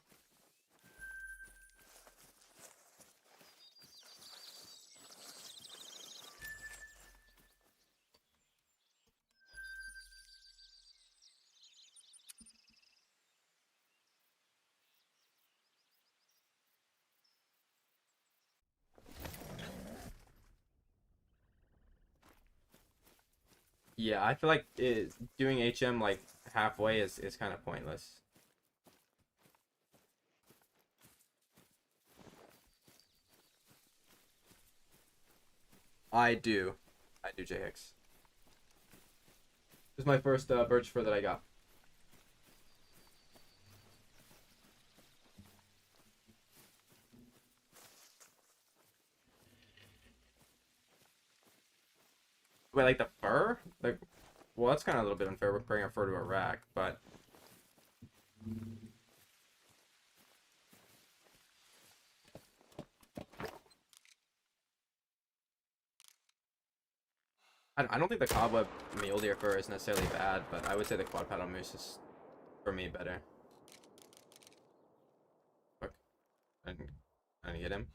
Yeah, I feel like doing HM like halfway is kind of pointless. I do. I do, J Hicks. This is my first birch fur that I got. Wait, like the fur? Like, well, that's kind of a little bit unfair. We're bringing a fur to a rack, but I don't think the cobweb mule deer fur is necessarily bad, but I would say the quad paddle moose is for me better. Fuck. I didn't get him.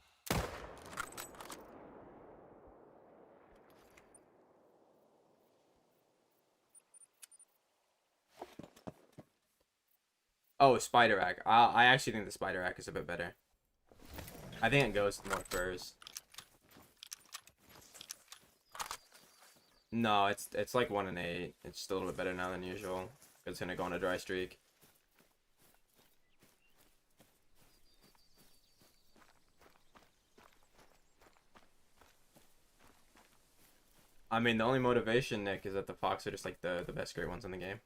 Oh, spider rack. I actually think the spider rack is a bit better. I think it goes to more furs. No, it's like 1 in 8. It's just a little bit better now than usual. It's gonna go on a dry streak. I mean, the only motivation, Nick, is that the fox are just like the best great ones in the game.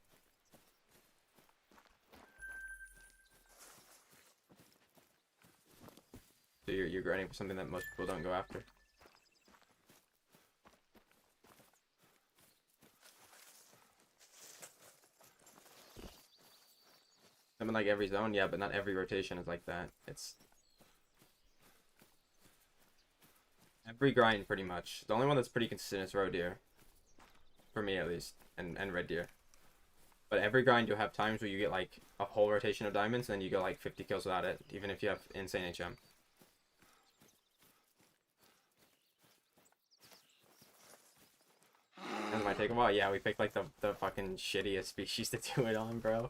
So you're grinding for something that most people don't go after. I mean, like every zone, yeah, but not every rotation is like that. It's every grind pretty much. The only one that's pretty consistent is roe deer, for me at least, and red deer. But every grind you'll have times where you get like a whole rotation of diamonds, and then you go like 50 kills without it, even if you have insane HM. That might take a while. Yeah, we picked like the fucking shittiest species to do it on, bro.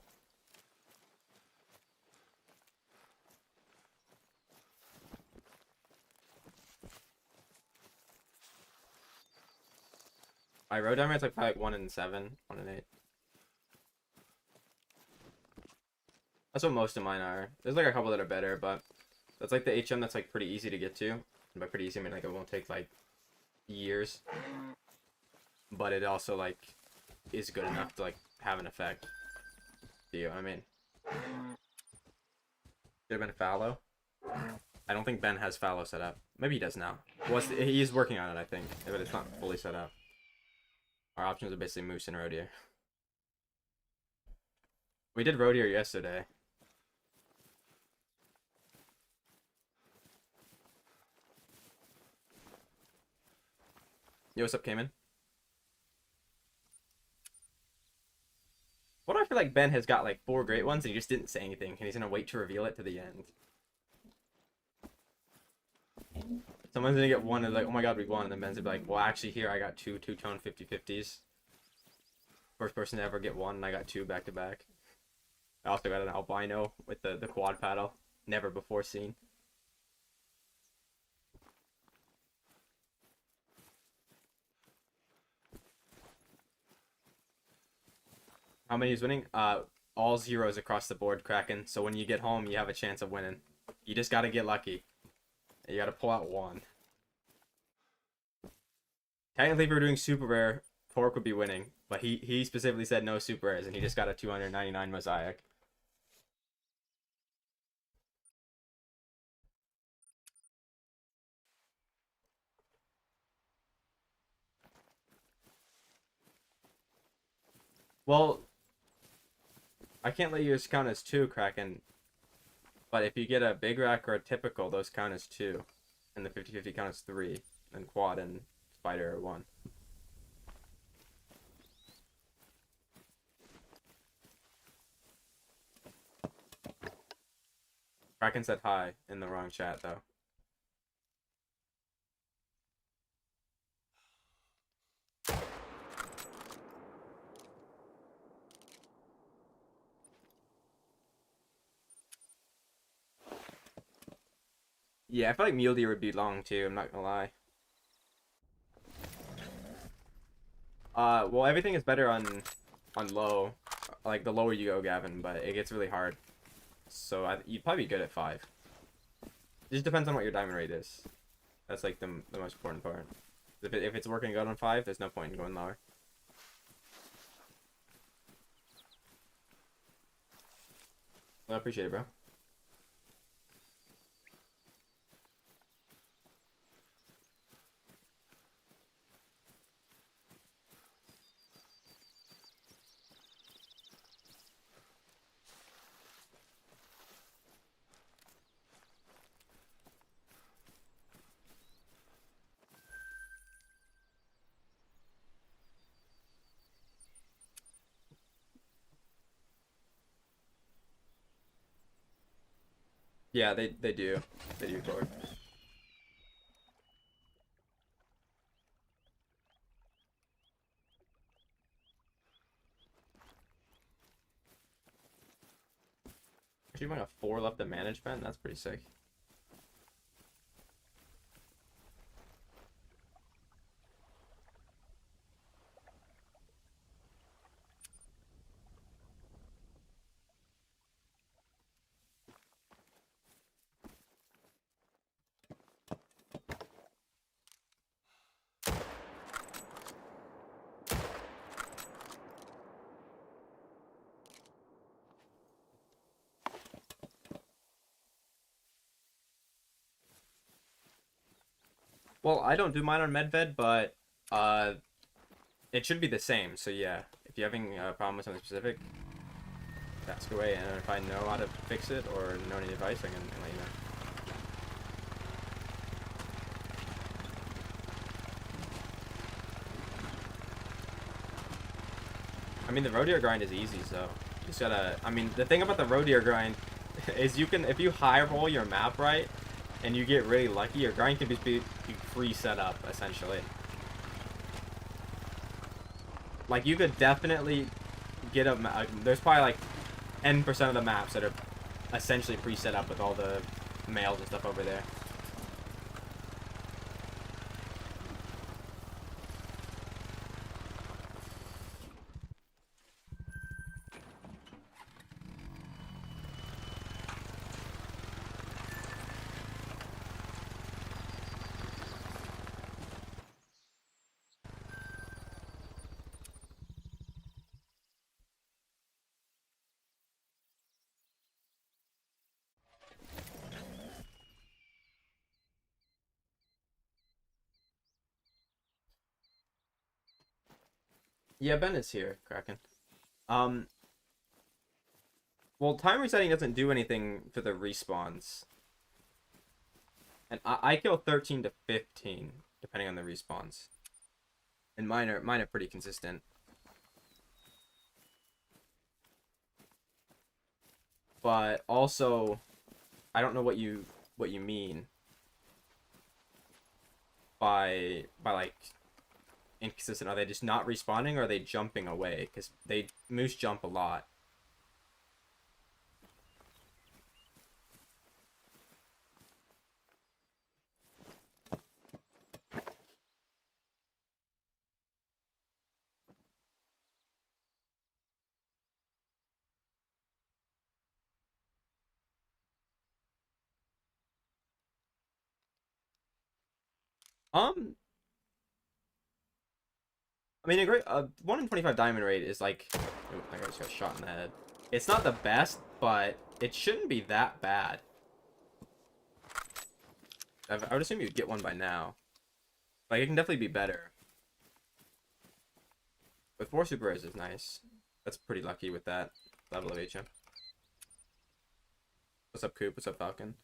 My road diamond's like probably like 1 in 7, 1 in 8. That's what most of mine are. There's like a couple that are better, but that's like the HM that's like pretty easy to get to. And by pretty easy, I mean like it won't take like years. But it also like is good enough to like have an effect. Do you know what I mean? Should have been fallow. I don't think Ben has fallow set up. Maybe he does now. Well, he's working on it, I think, but it's not fully set up. Our options are basically moose and roe deer. We did roe deer yesterday. Yo, what's up, Cayman? What do I feel like Ben has got like 4 great ones and he just didn't say anything and he's gonna wait to reveal it to the end. Someone's gonna get one and like, oh my god, we won, and then Ben's gonna be like, well, actually here I got 2 two-tone 50-50s. First person to ever get one, and I got 2 back-to-back. I also got an albino with the quad paddle. Never before seen. How many is winning? All zeros across the board, Kraken. So when you get home, you have a chance of winning. You just gotta get lucky. You gotta pull out 1. Technically, if we were doing super rare, Pork would be winning. But he specifically said no super rares, and he just got a 299 mosaic. Well, I can't let yours count as 2, Kraken. But if you get a big rack or a typical, those count as 2. And the 50-50 count as 3. And quad and spider are 1. Kraken said hi in the wrong chat, though. Yeah, I feel like mule deer would be long, too. I'm not gonna lie. Well, everything is better on low. Like, the lower you go, Gavin, but it gets really hard. So you'd probably be good at 5. It just depends on what your diamond rate is. That's, like, the most important part. If it's working good on 5, there's no point in going lower. Well, I appreciate it, bro. Yeah, they do. They do, Torque. Actually, might have 4 left in management. That's pretty sick. Well, I don't do mine on Medved, but it should be the same. So yeah, if you're having a problem with something specific, ask away, and if I know how to fix it or know any advice, I can let you know. I mean, the roe deer grind is easy, so you just gotta. I mean, the thing about the roe deer grind is you can, if you high roll your map right, and you get really lucky, your grind can just be free setup essentially. Like you could definitely get there's probably like 10% of the maps that are essentially pre-set up with all the males and stuff over there. Yeah, Ben is here, Kraken. Um, well, time resetting doesn't do anything to the respawns. And I kill 13 to 15, depending on the respawns. And mine are pretty consistent. But also, I don't know what you mean by like inconsistent. Are they just not respawning, or are they jumping away? Because they moose jump a lot. Um, I mean, a great 1 in 25 diamond rate is like, oh, I just got shot in the head. It's not the best, but it shouldn't be that bad. I would assume you'd get one by now. Like, it can definitely be better. With 4 super rares is nice. That's pretty lucky with that level of HM. What's up, Coop? What's up, Falcon?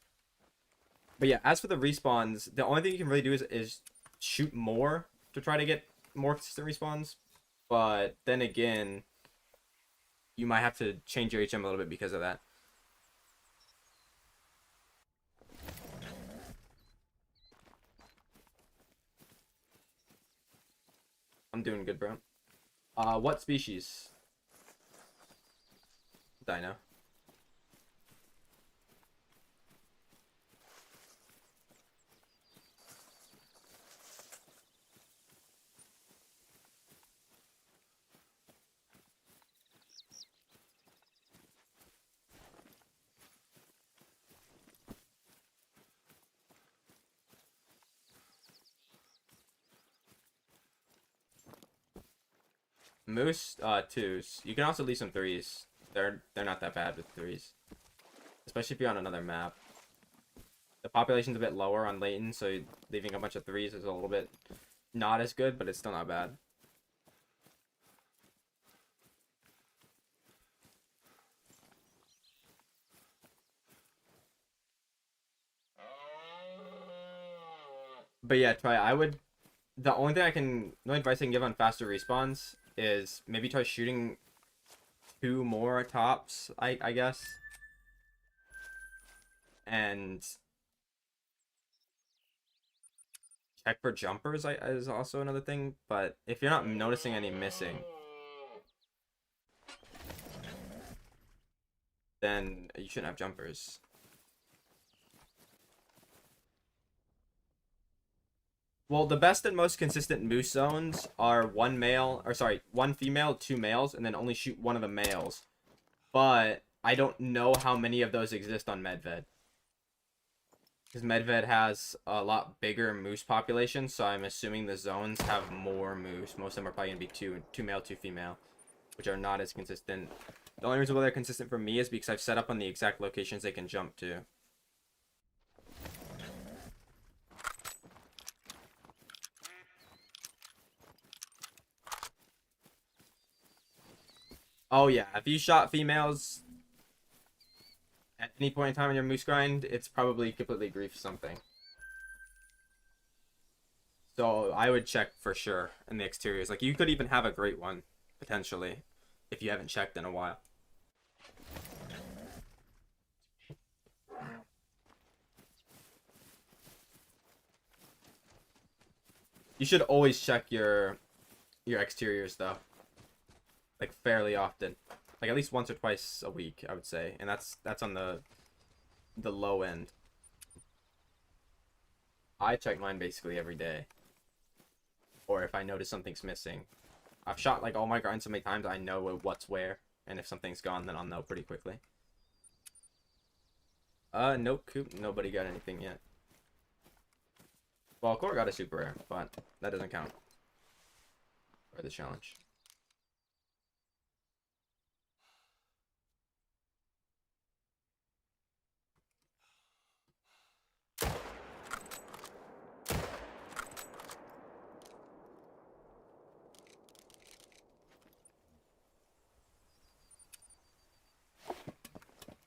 But yeah, as for the respawns, the only thing you can really do is shoot more to try to get more consistent respawns. But then again, you might have to change your HM a little bit because of that. I'm doing good, bro. What species? Dino. Moose, twos. You can also leave some threes. They're not that bad with threes. Especially if you're on another map. The population's a bit lower on Layton, so leaving a bunch of threes is a little bit not as good, but it's still not bad. But yeah, try. The only thing the only advice I can give on faster respawns is maybe try shooting 2 more tops, I guess. And check for jumpers is also another thing. But if you're not noticing any missing, then you shouldn't have jumpers. Well, the best and most consistent moose zones are 1 female, 2 males, and then only shoot one of the males. But I don't know how many of those exist on Medved. Because Medved has a lot bigger moose population, so I'm assuming the zones have more moose. Most of them are probably going to be two male, 2 female, which are not as consistent. The only reason why they're consistent for me is because I've set up on the exact locations they can jump to. Oh yeah, if you shot females at any point in time in your moose grind, it's probably completely grief something. So I would check for sure in the exteriors. Like, you could even have a great one, potentially, if you haven't checked in a while. You should always check your exteriors though, like fairly often, like at least once or twice a week, I would say, and that's on the low end. I check mine basically every day, or if I notice something's missing. I've shot like all my grinds so many times I know what's where, and if something's gone, then I'll know pretty quickly. Nope, Coop, nobody got anything yet. Well, Core got a super rare, but that doesn't count for the challenge.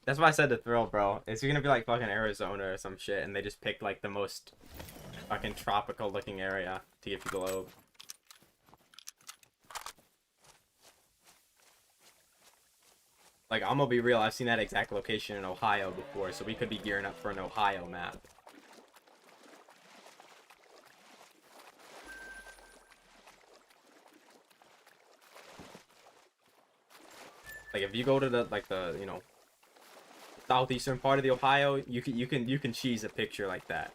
That's why I said the thrill, bro. It's gonna be like fucking Arizona or some shit, and they just picked like the most fucking tropical looking area to give you globe. Like, I'm gonna be real, I've seen that exact location in Ohio before, so we could be gearing up for an Ohio map. Like, if you go to the, like, the, you know, southeastern part of the Ohio, you can cheese a picture like that.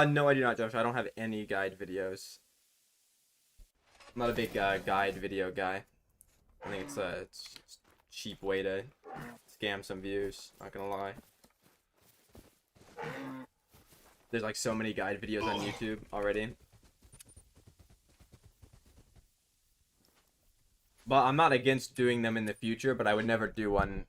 No, I do not, Josh. I don't have any guide videos. I'm not a big guide video guy. I think it's a cheap way to scam some views. Not gonna lie. There's like so many guide videos on YouTube already. But I'm not against doing them in the future, but I would never do one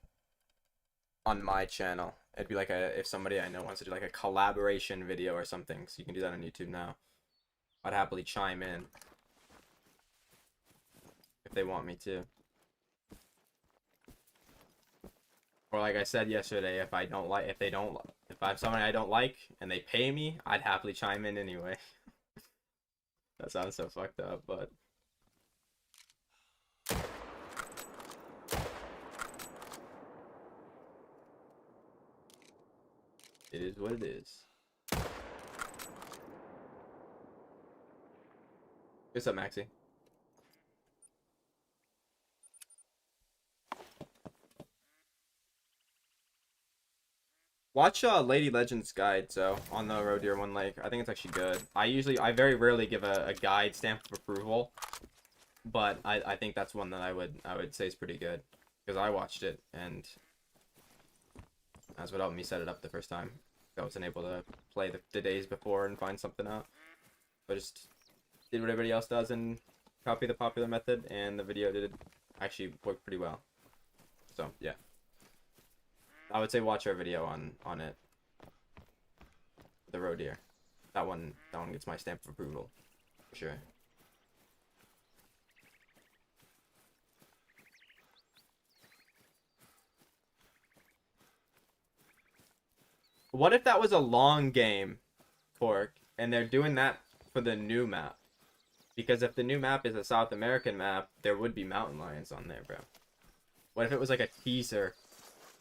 on my channel. It'd be like if somebody I know wants to do like a collaboration video or something, so you can do that on YouTube now. I'd happily chime in if they want me to. Or like I said yesterday, if I have somebody I don't like and they pay me, I'd happily chime in anyway. That sounds so fucked up, but it is what it is. What's up, Maxie? Watch Lady Legends guide, so on the Road Deer One Lake. I think it's actually good. I very rarely give a guide stamp of approval, but I think that's one that I would say is pretty good because I watched it and that's what helped me set it up the first time. I wasn't able to play the days before and find something out. I just did what everybody else does and copy the popular method, and the video did actually work pretty well. So yeah. I would say watch our video on it. The Road Deer. That one gets my stamp of approval. For sure. What if that was a long game, Cork, and they're doing that for the new map? Because if the new map is a South American map, there would be mountain lions on there, bro. What if it was like a teaser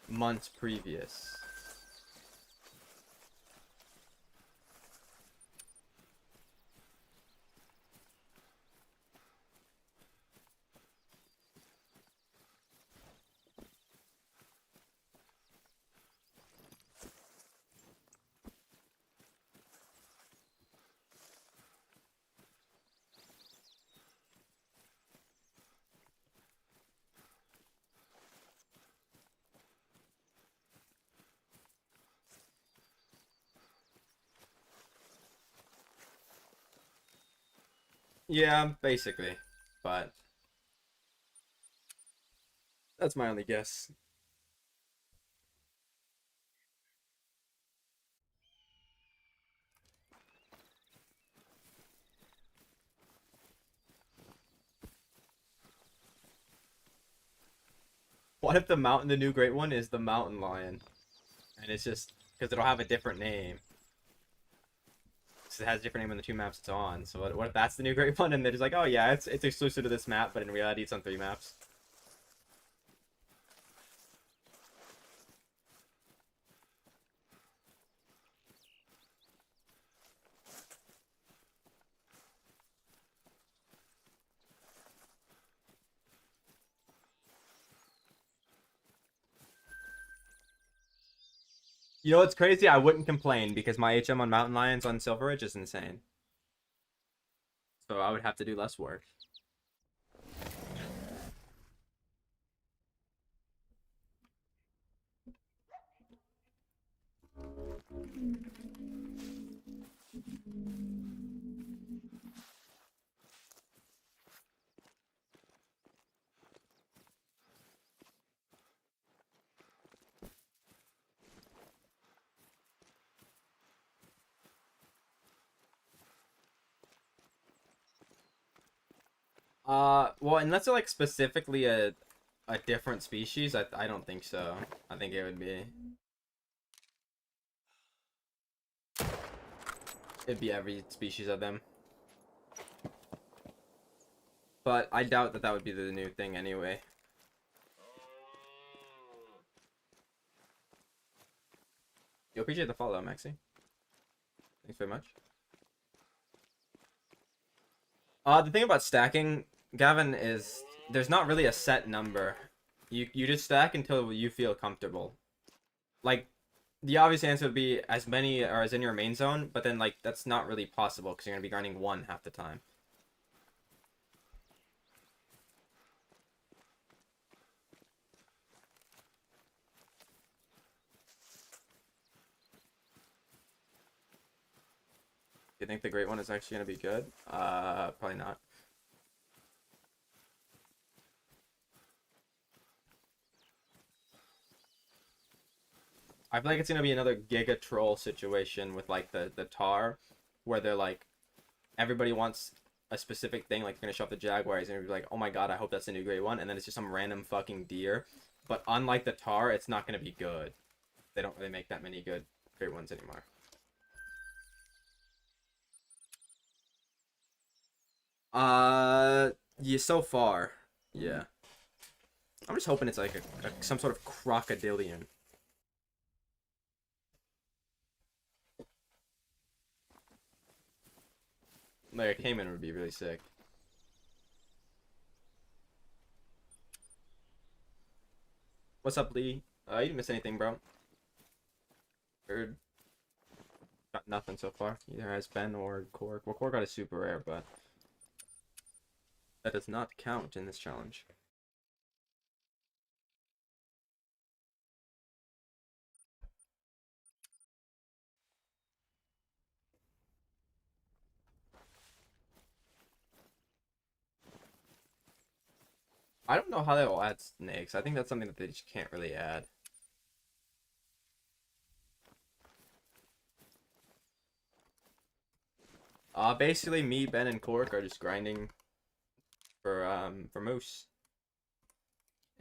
months previous? Yeah, basically. But that's my only guess. What if the new great one is the mountain lion? And it's just because it'll have a different name. So it has a different name on the two maps it's on. So what if that's the new great one and they're just like, oh yeah, it's exclusive to this map, but in reality it's on 3 maps. You know what's crazy? I wouldn't complain because my HM on Mountain Lions on Silver Ridge is insane. So I would have to do less work. Well, unless they're like specifically a different species, I don't think so. I think it would be it'd be every species of them. But I doubt that that would be the new thing anyway. You appreciate the follow, Maxi. Thanks very much. The thing about stacking, Gavin, is there's not really a set number. You just stack until you feel comfortable. Like, the obvious answer would be as many are as in your main zone, but then like that's not really possible because you're gonna be grinding one half the time. You think the great one is actually gonna be good? Probably not. I feel like it's gonna be another Giga Troll situation with like the tar, where they're like everybody wants a specific thing, like they're gonna show up the Jaguars and you're like, oh my god, I hope that's a new great one, and then it's just some random fucking deer. But unlike the tar, it's not gonna be good. They don't really make that many good great ones anymore. Yeah, so far, yeah. I'm just hoping it's like some sort of crocodilian. Like a caiman would be really sick. What's up, Lee? You didn't miss anything, bro. Heard got nothing so far. Either has Ben or Korg. Well, Korg got a super rare, but that does not count in this challenge. I don't know how they will add snakes. I think that's something that they just can't really add. Basically, me, Ben, and Kork are just grinding for moose,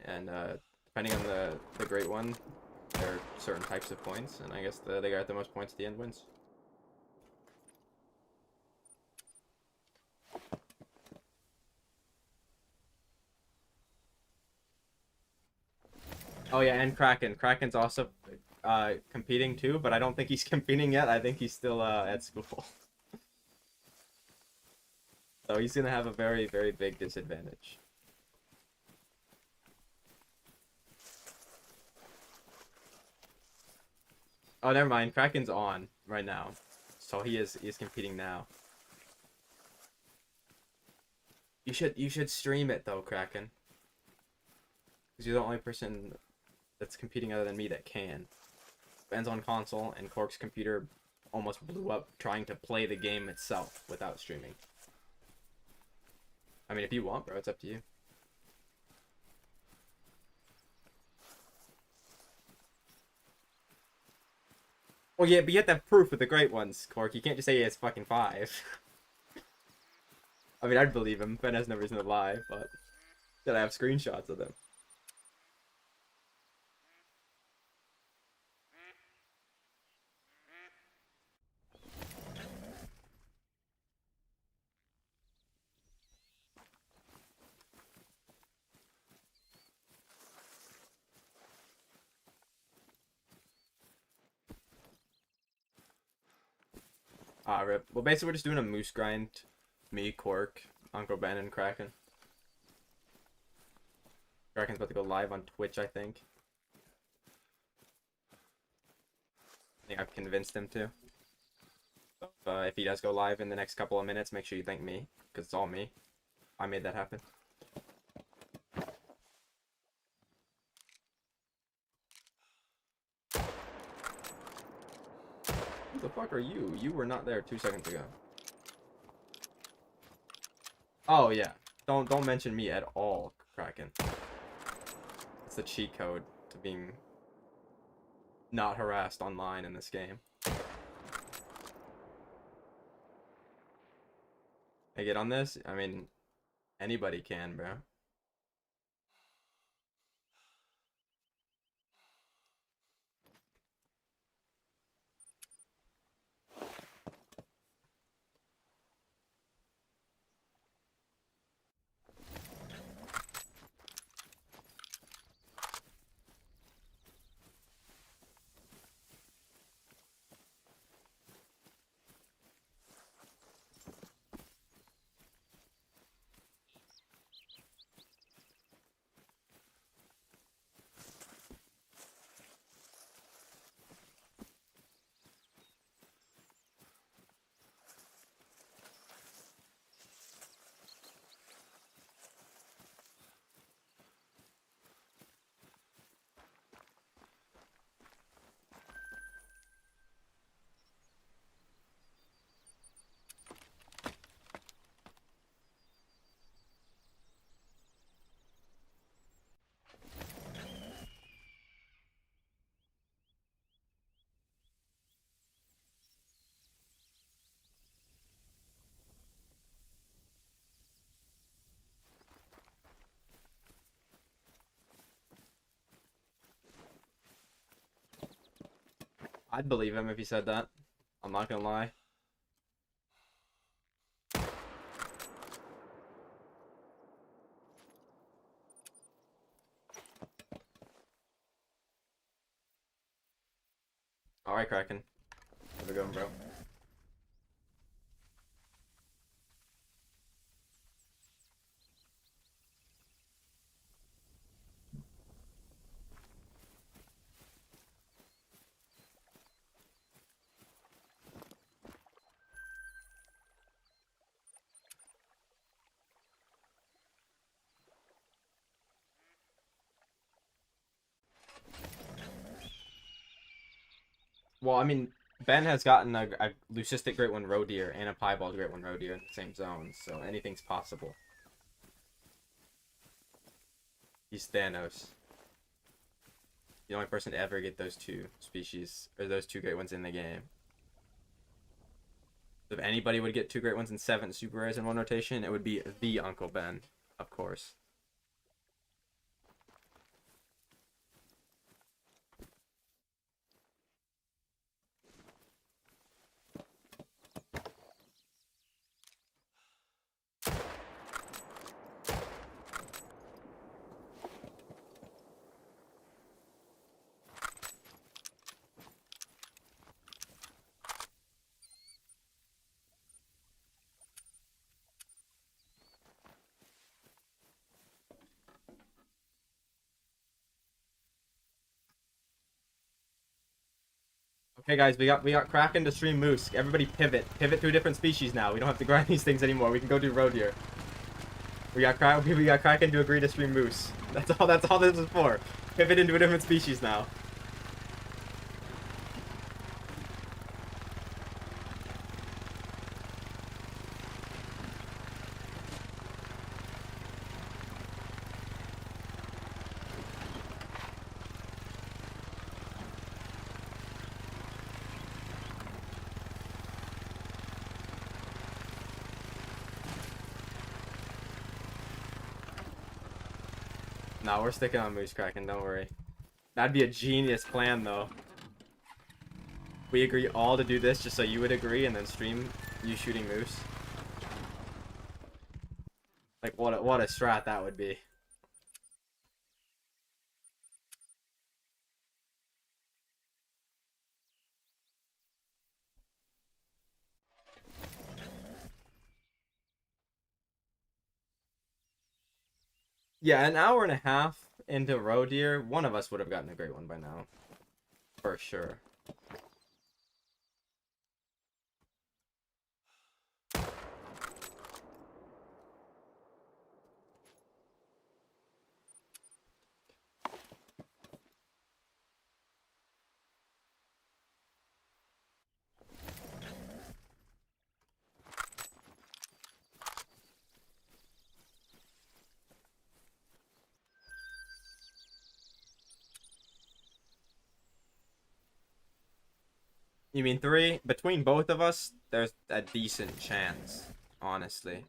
and depending on the great one, there are certain types of points, and I guess they got the most points at the end wins. Oh yeah, and Kraken. Kraken's also competing too, but I don't think he's competing yet. I think he's still at school. So he's gonna have a very, very big disadvantage. Oh, never mind. Kraken's on right now, so he is competing now. You should stream it though, Kraken, because you're the only person that's competing other than me that can. Ben's on console, and Cork's computer almost blew up trying to play the game itself without streaming. I mean, if you want, bro, it's up to you. Well, yeah, but you have to have proof with the great ones, Cork. You can't just say it's fucking 5. I mean, I'd believe him. Ben has no reason to lie, but that I have screenshots of them. Rip. Well, basically, we're just doing a moose grind. Me, Cork, Uncle Ben, and Kraken. Kraken's about to go live on Twitch, I think. I think I've convinced him to. If he does go live in the next couple of minutes, make sure you thank me, because it's all me. I made that happen. Who the fuck are you? You were not there 2 seconds ago. Oh yeah. Don't mention me at all, Kraken. It's the cheat code to being not harassed online in this game. I get on this? I mean, anybody can, bro. I'd believe him if he said that. I'm not gonna lie. Alright, Kraken. How's it going, bro? Well, I mean, Ben has gotten a Leucistic Great One Roe Deer and a Piebald Great One Roe Deer in the same zones, so anything's possible. He's Thanos. The only person to ever get those two species, or those two Great Ones in the game. If anybody would get two Great Ones and 7 super rares in one rotation, it would be the Uncle Ben, of course. Okay, guys, we got Kraken to stream Moose. Everybody pivot to a different species now. We don't have to grind these things anymore. We can go do Roe Deer. We got Kraken to agree to stream Moose. That's all. That's all this is for. Pivot into a different species now. No, we're sticking on Moose, Kraken. Don't worry. That'd be a genius plan, though. We agree all to do this just so you would agree, and then stream you shooting Moose. Like what a strat that would be. Yeah, an hour and a half into Roe Deer, one of us would have gotten a great one by now. For sure. You mean 3? Between both of us, there's a decent chance, honestly.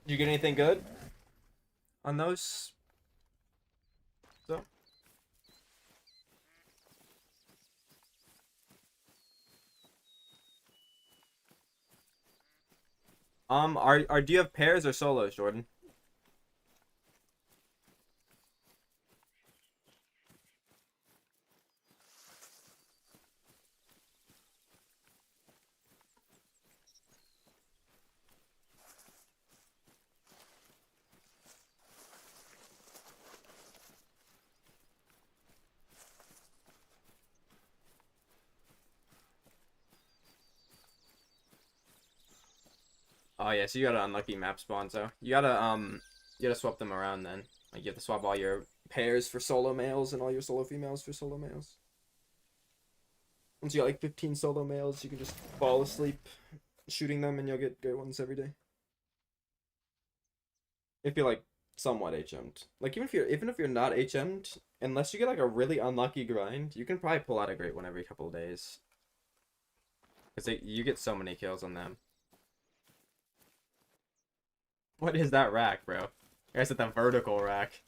You get anything good on those? So, are do you have pairs or solos, Jordan? Oh yeah, so you got an unlucky map spawn, so you gotta swap them around then. Like you have to swap all your pairs for solo males and all your solo females for solo males. Once you got like 15 solo males, you can just fall asleep shooting them and you'll get good ones every day. If you're like somewhat HM'd. Like even if you're not HM'd, unless you get like a really unlucky grind, you can probably pull out a great one every couple of days. Because you get so many kills on them. What is that rack, bro? I guess it's the vertical rack.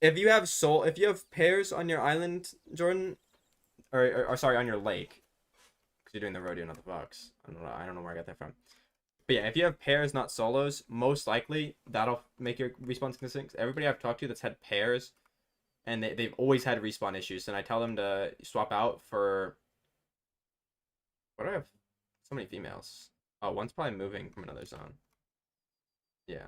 If you have pairs on your island, Jordan, or sorry, on your lake, because you're doing the rodeo, not the fox. I don't know where I got that from. But yeah, if you have pairs, not solos, most likely that'll make your respawn consistent. Everybody I've talked to that's had pairs, and they've always had respawn issues, and I tell them to swap out for. What do I have? So many females. Oh, one's probably moving from another zone. Yeah.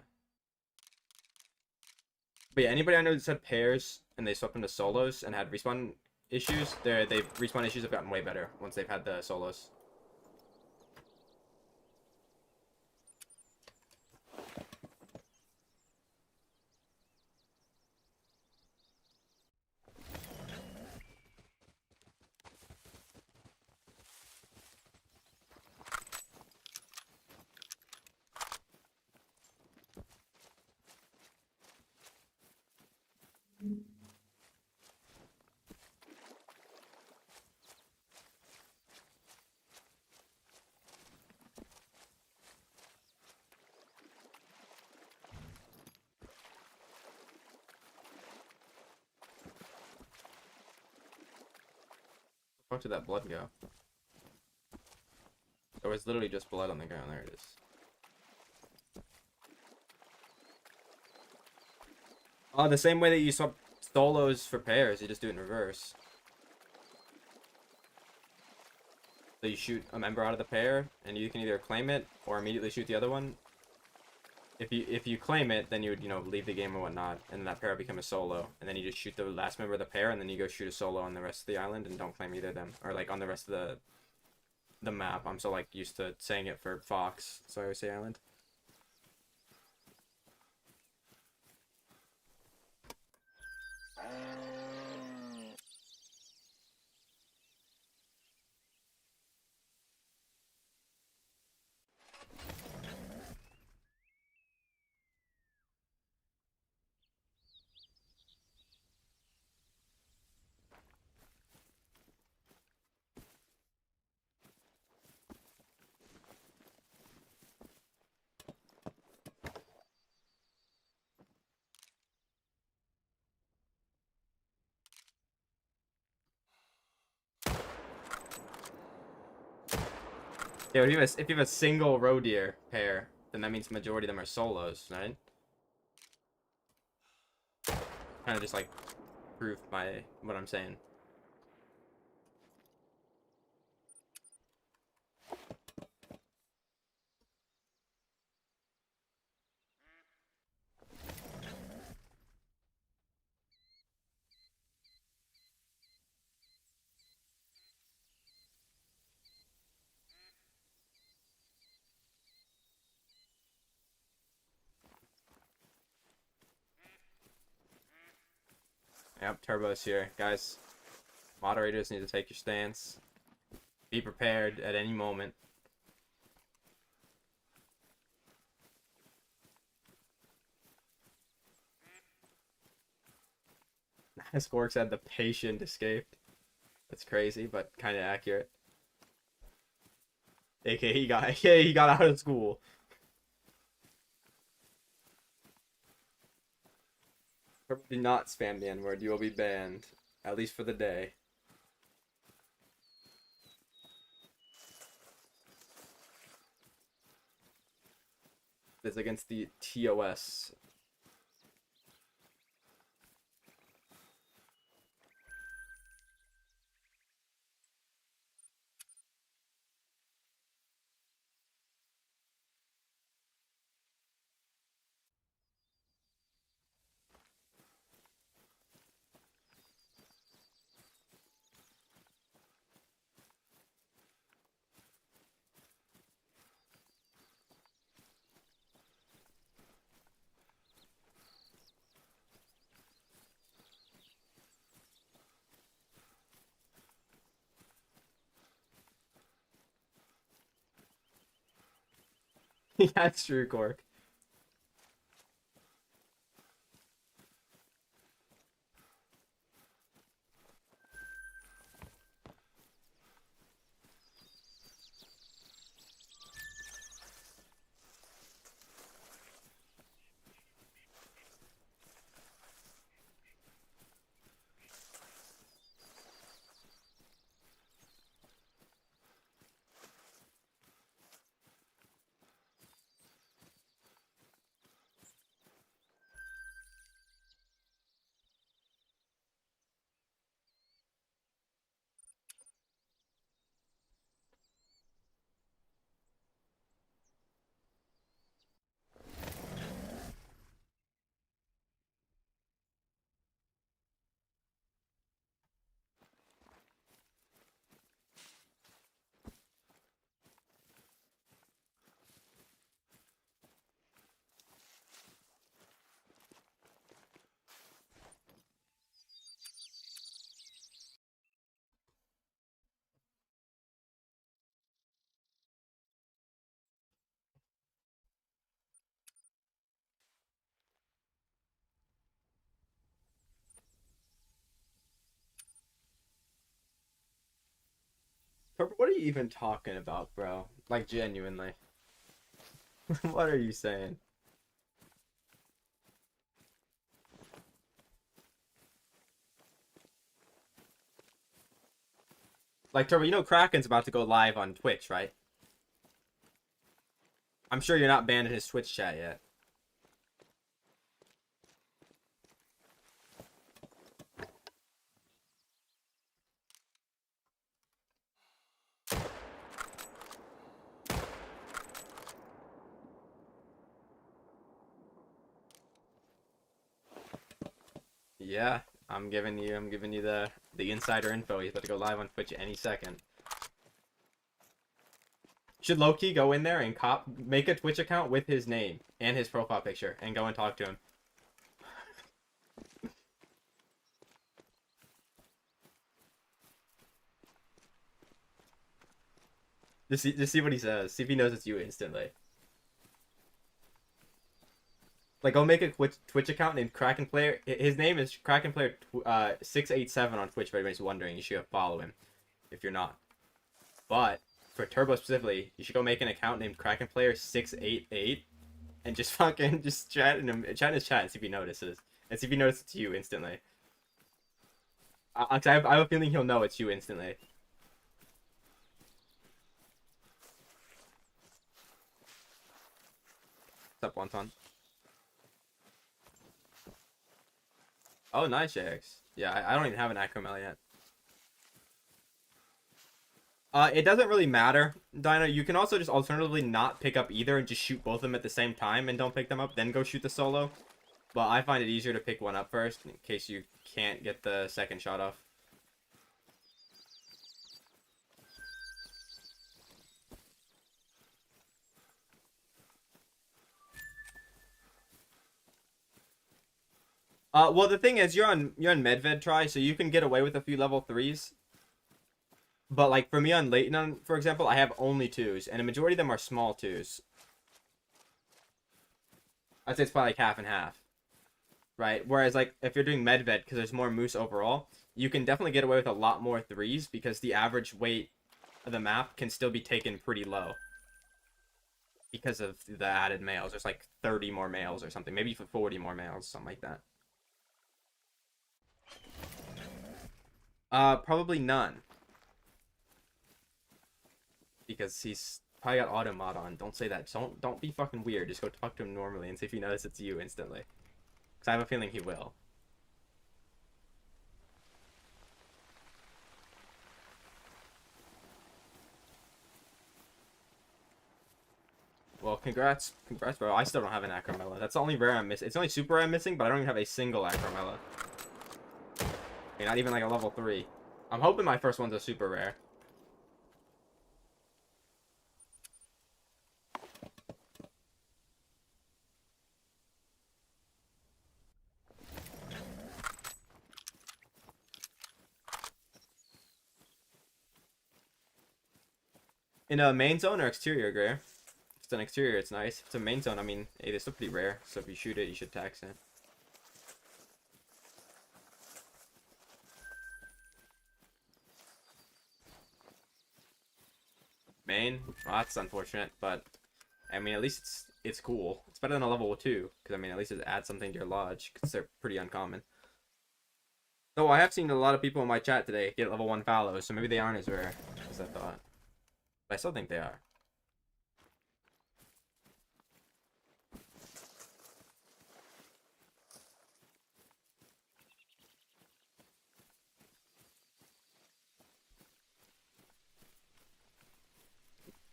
But yeah, anybody I know that's had pairs and they swapped into solos and had respawn issues, they've respawn issues have gotten way better once they've had the solos. Where did that blood go? There was literally just blood on the ground. There it is. Oh, the same way that you swap solos for pairs, you just do it in reverse. So you shoot a member out of the pair, and you can either claim it or immediately shoot the other one. If you claim it, then you would leave the game or whatnot, and that pair will become a solo, and then you just shoot the last member of the pair, and then you go shoot a solo on the rest of the island, and don't claim either of them, or like on the rest of the map. I'm so like used to saying it for Fox, so I always say island. Yeah, if you have a single roe deer pair, then that means the majority of them are solos, right? Kind of just like proof by what I'm saying. Yep, Turbo's here. Guys, moderators need to take your stance. Be prepared at any moment. Scork said the patient escaped. That's crazy, but kind of accurate. AKA he got out of school. Do not spam the N-word. You will be banned. At least for the day. It's against the TOS. That's true, Cork. What are you even talking about, bro? Like, genuinely. What are you saying? Like, Turbo, you know Kraken's about to go live on Twitch, right? I'm sure you're not banned in his Twitch chat yet. Yeah, I'm giving you the insider info. He's about to go live on Twitch any second. Should Loki go in there and make a Twitch account with his name and his profile picture and go and talk to him? Just see what he says. See if he knows it's you instantly. Like, go make a Twitch account named Kraken Player. His name is Kraken Player 687 on Twitch. If anybody's wondering, you should follow him. If you're not, but for Turbo specifically, you should go make an account named Kraken Player 688 and just fucking just chat in his chat and see if he notices. And see if he notices it's you instantly. I have a feeling he'll know it's you instantly. What's up, Wonton? Oh, nice, JX. Yeah, I don't even have an Acromel yet. It doesn't really matter, Dino. You can also just alternatively not pick up either and just shoot both of them at the same time and don't pick them up, then go shoot the solo. But I find it easier to pick one up first in case you can't get the second shot off. Well, the thing is, you're on Medved try, so you can get away with a few level 3s. But like for me on Leighton, for example, I have only 2s, and a majority of them are small 2s. I'd say it's probably like half and half, right? Whereas like if you're doing Medved, because there's more moose overall, you can definitely get away with a lot more 3s because the average weight of the map can still be taken pretty low because of the added males. There's like 30 more males or something, maybe 40 more males, something like that. Probably none. Because he's probably got auto mod on. Don't say that. Don't be fucking weird. Just go talk to him normally and see if he knows it's you instantly. Because I have a feeling he will. Well, congrats, bro. I still don't have an Acromella. That's the only rare I'm missing. It's only super rare I'm missing, but I don't even have a single Acromella. Okay, not even like a level 3. I'm hoping my first one's a super rare. In a main zone or exterior, Gray? If it's an exterior, it's nice. If it's a main zone, I mean, hey, they're still pretty rare. So if you shoot it, you should tax it. Main? Well, that's unfortunate, but I mean, at least it's cool. It's better than a level 2, because I mean, at least it adds something to your lodge, because they're pretty uncommon. Though I have seen a lot of people in my chat today get level 1 fallows, so maybe they aren't as rare as I thought. But I still think they are.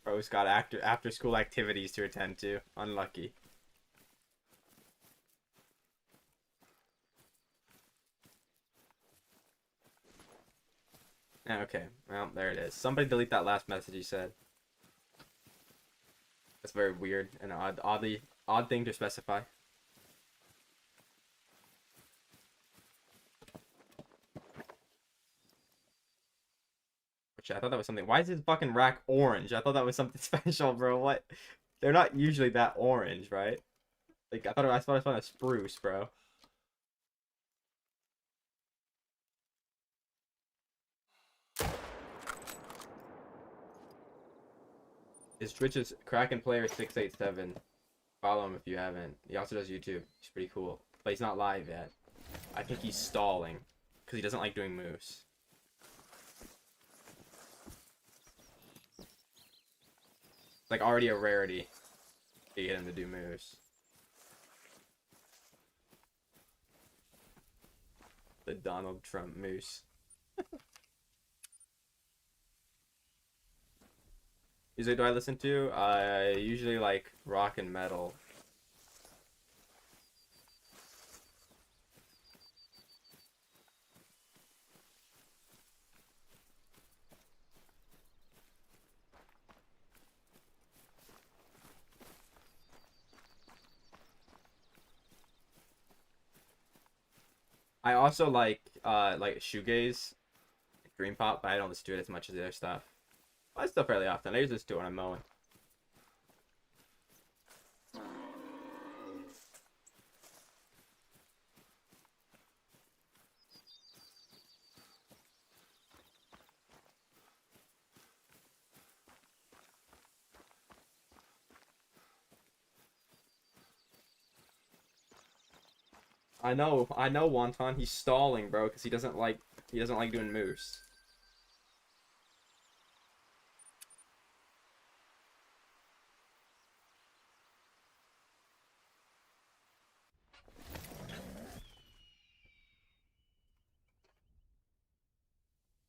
Bro's got after school activities to attend to. Unlucky. Okay, well, there it is. Somebody delete that last message he said. That's very weird and odd thing to specify. Which I thought that was something. Why is his fucking rack orange? I thought that was something special, bro. What? They're not usually that orange, right? Like I thought I found a spruce, bro. His Twitch is Kraken Player 687. Follow him if you haven't. He also does YouTube. He's pretty cool, but he's not live yet. I think he's stalling because he doesn't like doing moves. It's like already a rarity to get him to do moves. The Donald Trump moose. Usually, do I listen to? I usually like rock and metal. I also like shoegaze, dream pop, but I don't listen to it as much as the other stuff. I still fairly often. I usually just do it when I'm mowing. I know, Wonton. He's stalling, bro, because he doesn't like doing moves.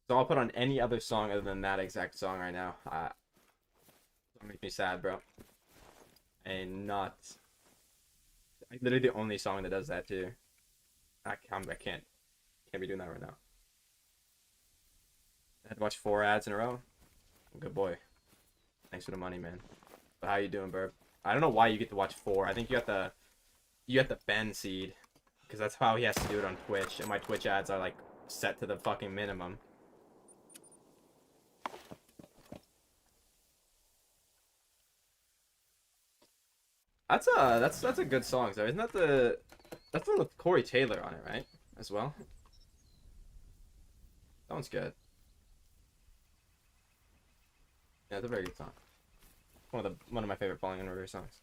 So I'll put on any other song other than that exact song right now. That makes me sad, bro. And not literally the only song that does that too. I can't be doing that right now. I had to watch 4 ads in a row. Good boy. Thanks for the money, man. But how you doing, Burb? I don't know why you get to watch 4. I think you got the Ben seed. because that's how he has to do it on Twitch, and my Twitch ads are like set to the fucking minimum. That's a good song though. Isn't that that's the one with Corey Taylor on it, right? As well. That one's good. Yeah, it's a very good song. One of my favorite Falling in Reverse songs.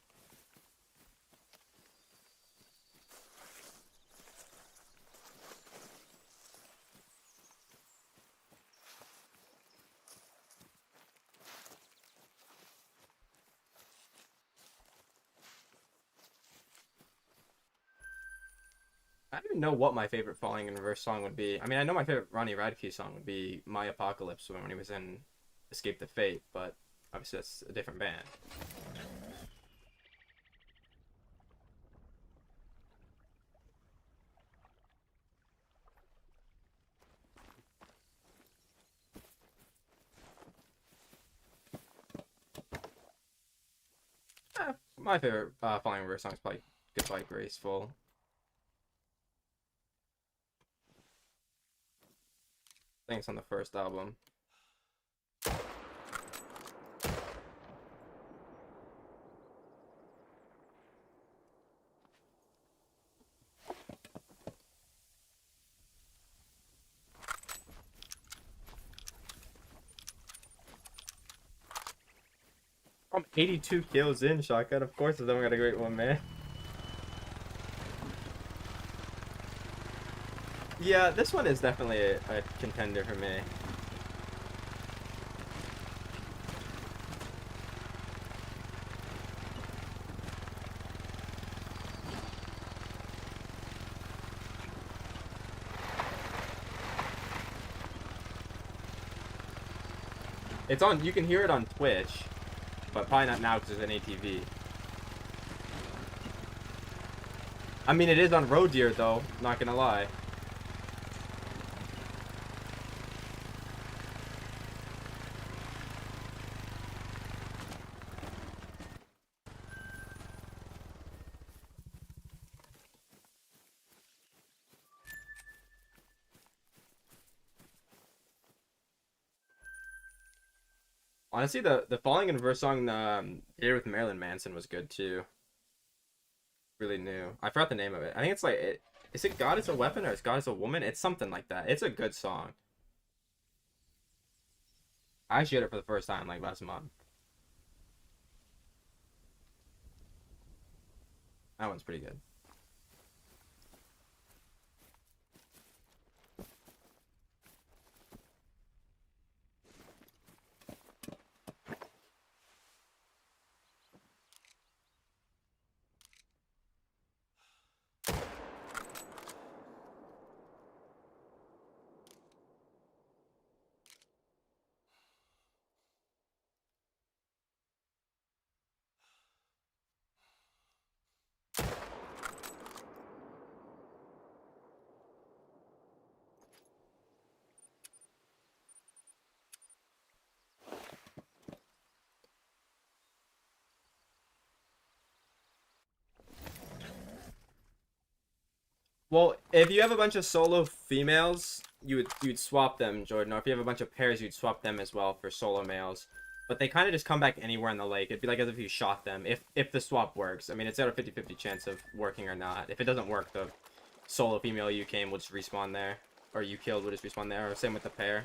I don't even know what my favorite Falling in Reverse song would be. I mean, I know my favorite Ronnie Radke song would be My Apocalypse when he was in Escape the Fate, but obviously that's a different band. My favorite Falling in Reverse song is probably Goodbye Graceful. I think it's on the first album. I'm 82 kills in, Shotgun. Of course, then we got a great one, man. Yeah, this one is definitely a contender for me. It's on. You can hear it on Twitch, but probably not now because it's an ATV. I mean, it is on Road Deer though. Not gonna lie. Honestly, the Falling in Reverse song here with Marilyn Manson was good too. Really new. I forgot the name of it. I think it's like is it God is a Weapon or is God is a Woman? It's something like that. It's a good song. I actually heard it for the first time like last month. That one's pretty good. Well, if you have a bunch of solo females, you'd swap them, Jordan. Or if you have a bunch of pairs, you'd swap them as well for solo males. But they kind of just come back anywhere in the lake. It'd be like as if you shot them, if the swap works. I mean, it's got a 50-50 chance of working or not. If it doesn't work, the solo female you came will just respawn there. Or you killed will just respawn there. Or same with the pair.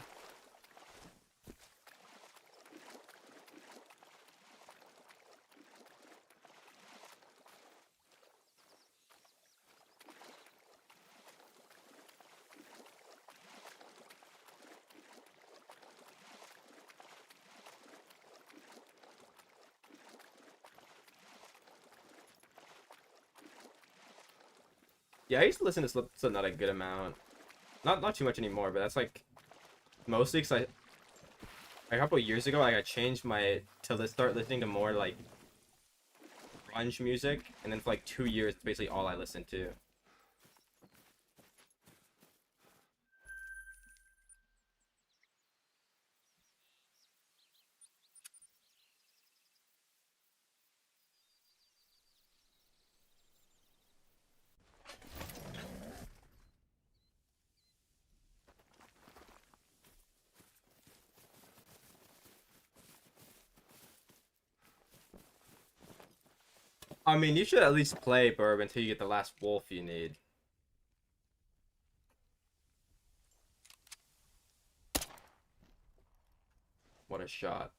Yeah, I used to listen to Slipknot a good amount. Not too much anymore, but that's like mostly because a couple of years ago, like I changed my start listening to more like grunge music, and then for like 2 years, it's basically all I listened to. I mean, you should at least play Burb until you get the last wolf you need. What a shot.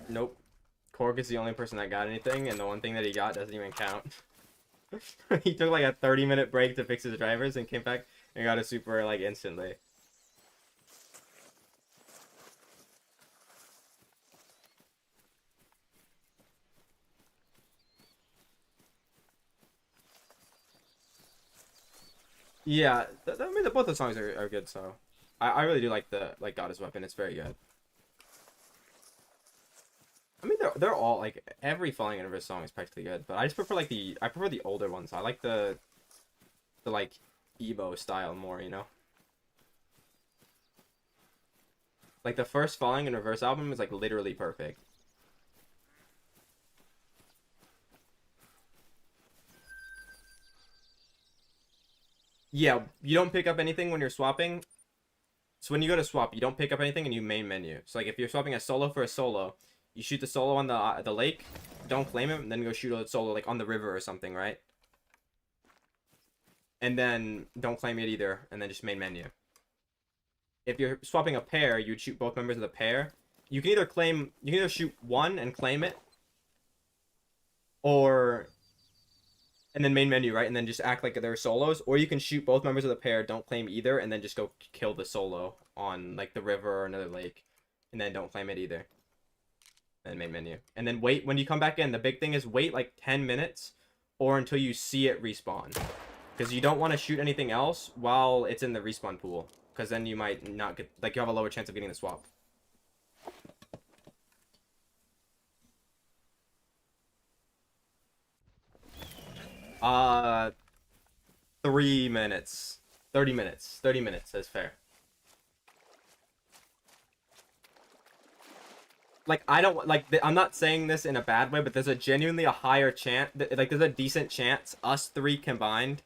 Nope. Korg is the only person that got anything, and the one thing that he got doesn't even count. He took like a 30-minute break to fix his drivers and came back and got a super like instantly. Yeah, I mean, both the songs are good, so I really do like the Goddess Weapon. It's very good. I mean, they're all like every Falling Universe song is practically good, but I just prefer like I prefer the older ones. I like the like Ebo style more, you know. Like the first Falling in Reverse album is like literally perfect. Yeah, you don't pick up anything when you're swapping. So when you go to swap, you don't pick up anything and you main menu. So like if you're swapping a solo for a solo, you shoot the solo on the lake, don't claim him, and then go shoot a solo like on the river or something, right? And then don't claim it either, and then just main menu. If you're swapping a pair, you'd shoot both members of the pair. You can either shoot one and claim it, or and then main menu, right? And then just act like they're solos, or you can shoot both members of the pair, don't claim either, and then just go kill the solo on like the river or another lake, and then don't claim it either. And main menu, and then wait when you come back in. The big thing is wait like 10 minutes, or until you see it respawn, because you don't want to shoot anything else while it's in the respawn pool, because then you might not get like you have a lower chance of getting the swap. 3 minutes. 30 minutes. 30 minutes is fair. Like, I don't, like, I'm not saying this in a bad way, but there's a genuinely a higher chance, like, there's a decent chance us three combined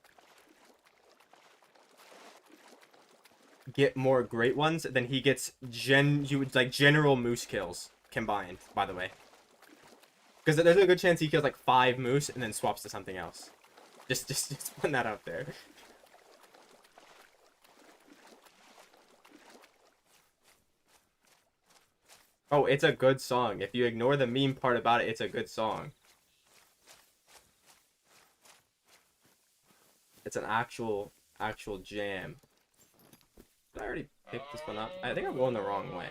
get more great ones than he gets general moose kills combined, by the way. Because there's a good chance he kills, like, 5 moose and then swaps to something else. Just putting that out there. Oh, it's a good song. If you ignore the meme part about it, it's a good song. It's an actual jam. Did I already pick this one up? I think I'm going the wrong way.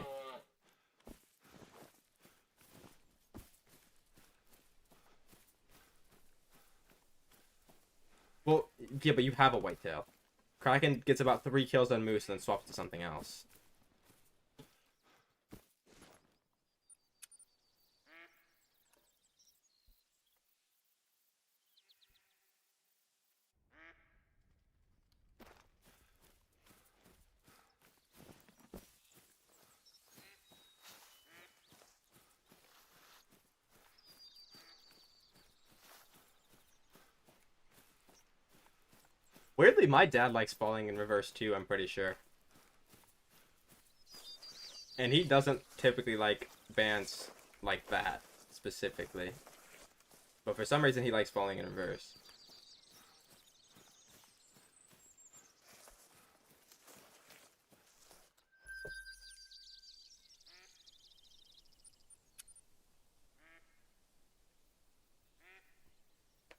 Well, yeah, but you have a whitetail. Kraken gets about 3 kills on moose and then swaps to something else. Weirdly, my dad likes Falling in Reverse too, I'm pretty sure. And he doesn't typically like bands like that, specifically. But for some reason, he likes Falling in Reverse.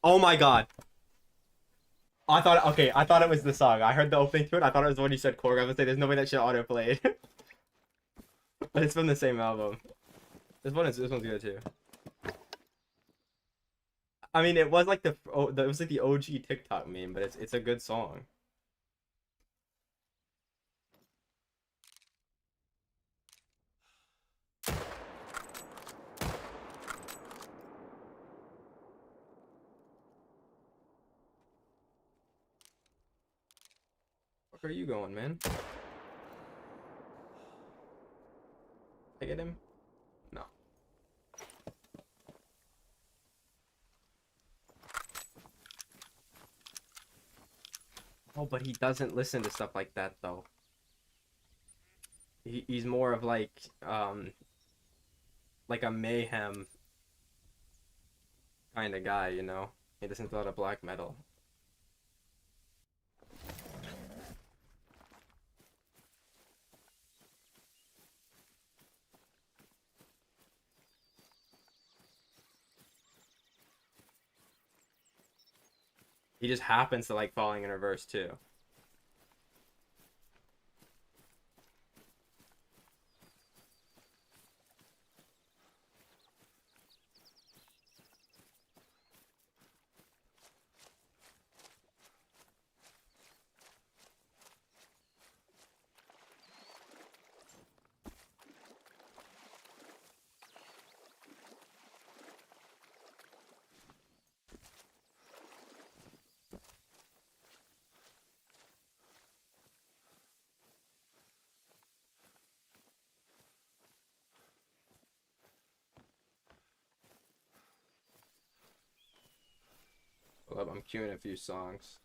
Oh my god. I thought it was the song. I heard the opening to it. I thought it was when you said Korg. I was gonna say there's no way that shit auto-played. But it's from the same album. This one's good too. I mean, it was like it was like the OG TikTok meme, but it's a good song. Where are you going, man? I get him? No. Oh, but he doesn't listen to stuff like that though. He's more of like a mayhem kind of guy, you know. He listens to a lot of black metal. He just happens to like falling in reverse too. Hold up, I'm queuing a few songs.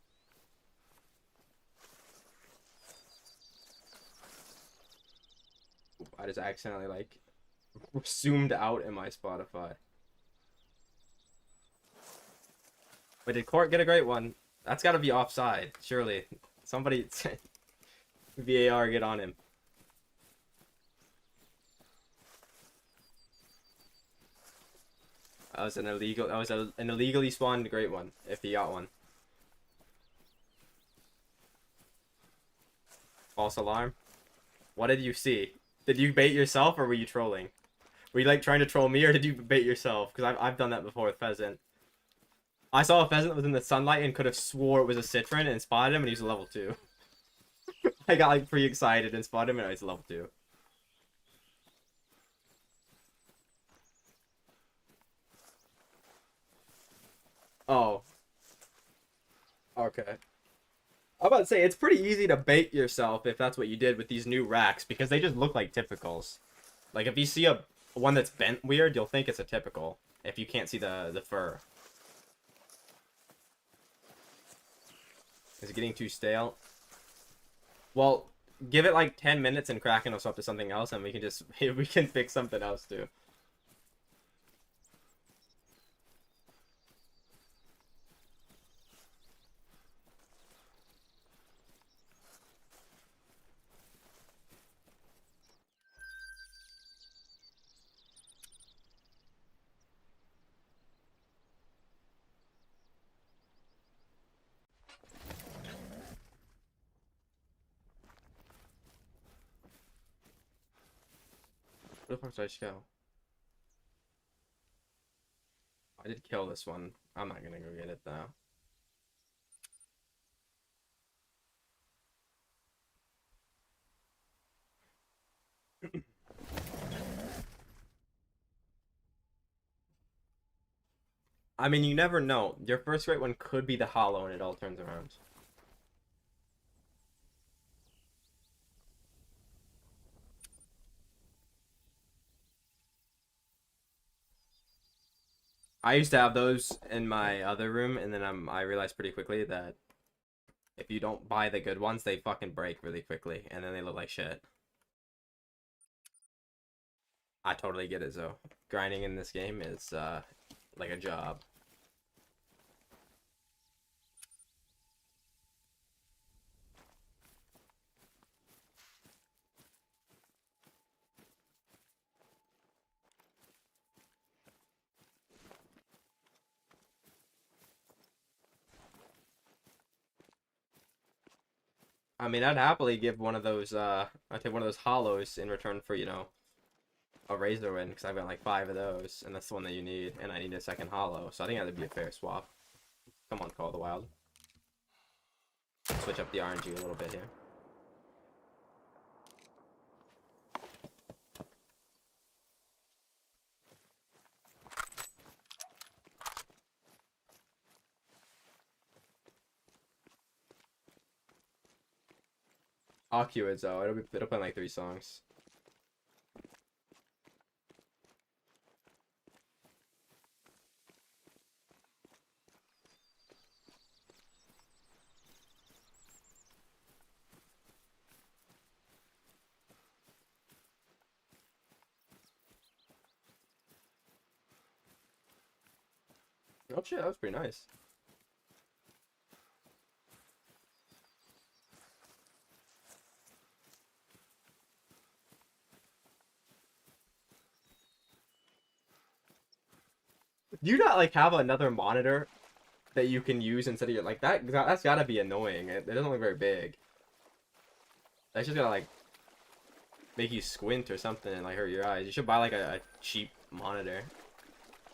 I just accidentally like zoomed out in my Spotify. But did Court get a great one? That's got to be offside, surely. Somebody VAR get on him. That was an illegal. That was an illegally spawned great one. If he got one. False alarm. What did you see? Did you bait yourself or were you trolling? Were you like trying to troll me or did you bait yourself? Because I've done that before with pheasant. I saw a pheasant that was in the sunlight and could have swore it was a citron and spotted him and he was a level 2. I got like pretty excited and spotted him and he's a level 2. Oh. Okay. I'm about to say, it's pretty easy to bait yourself if that's what you did with these new racks, because they just look like typicals. Like, if you see a one that's bent weird, you'll think it's a typical, if you can't see the fur. Is it getting too stale? Well, give it like 10 minutes and Kraken will swap to something else, and we can just, we can fix something else too. Where the fuck did I just go? I did kill this one. I'm not gonna go get it though. I mean, you never know. Your first great one could be the hollow and it all turns around. I used to have those in my other room, and then I realized pretty quickly that if you don't buy the good ones, they fucking break really quickly, and then they look like shit. I totally get it, though. Grinding in this game is, like a job. I mean, I'd happily give one of those, I'd take one of those hollows in return for, you know, a Razor win, because I've got like 5 of those, and that's the one that you need, and I need a second hollow, so I think that'd be a fair swap. Come on, Call of the Wild. Switch up the RNG a little bit here. I'll queue it, though. It'll play like 3 songs. Oh shit, that was pretty nice. Do you not like have another monitor that you can use instead of your like that? That's gotta be annoying. It doesn't look very big. That's just gotta like make you squint or something and like hurt your eyes. You should buy like a cheap monitor.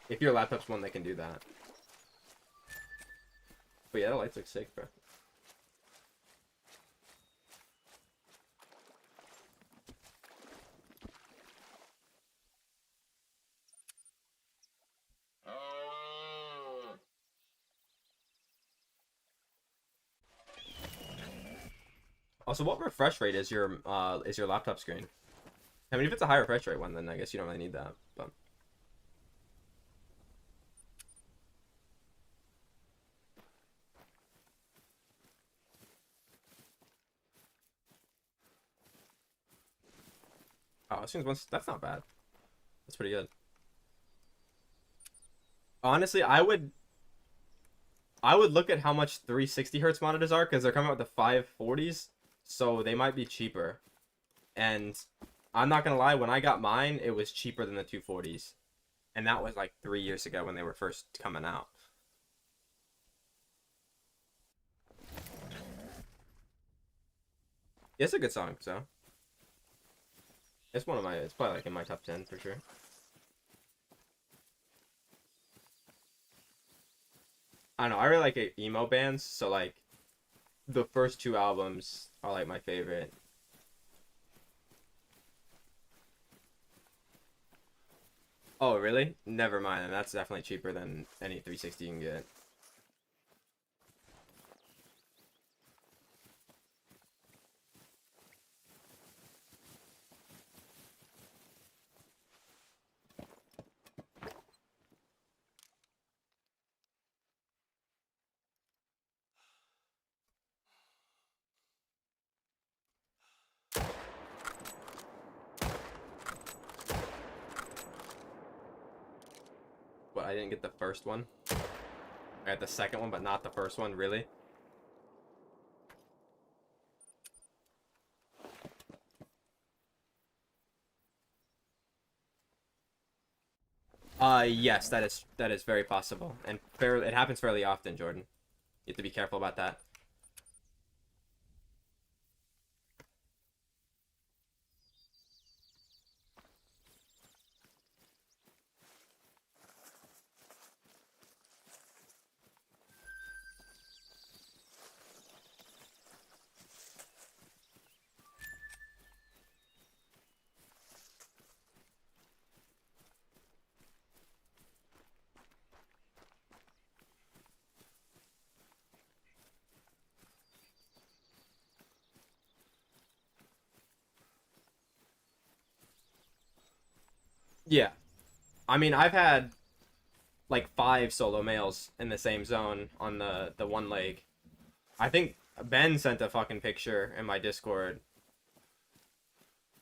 If your laptop's one that can do that. But yeah, the lights look sick, bro. Also, what refresh rate is your laptop screen? I mean, if it's a high refresh rate one, then I guess you don't really need that. But oh, as soon as once that's not bad. That's pretty good. Honestly, I would look at how much 360 hertz monitors are because they're coming out with the 540s, so they might be cheaper. And I'm not gonna lie, when I got mine, it was cheaper than the 240s, and that was like 3 years ago when they were first coming out. It's a good song, so it's one of my. It's probably like in my top 10 for sure. I don't know. I really like emo bands, so like the first two albums are like my favorite. Oh, really? Never mind. And that's definitely cheaper than any 360 you can get. But I didn't get the first one. I got the second one, but not the first one, really. Yes, that is very possible, and it happens fairly often, Jordan. You have to be careful about that. Yeah, I mean, I've had like 5 solo males in the same zone on the one leg. I think Ben sent a fucking picture in my Discord.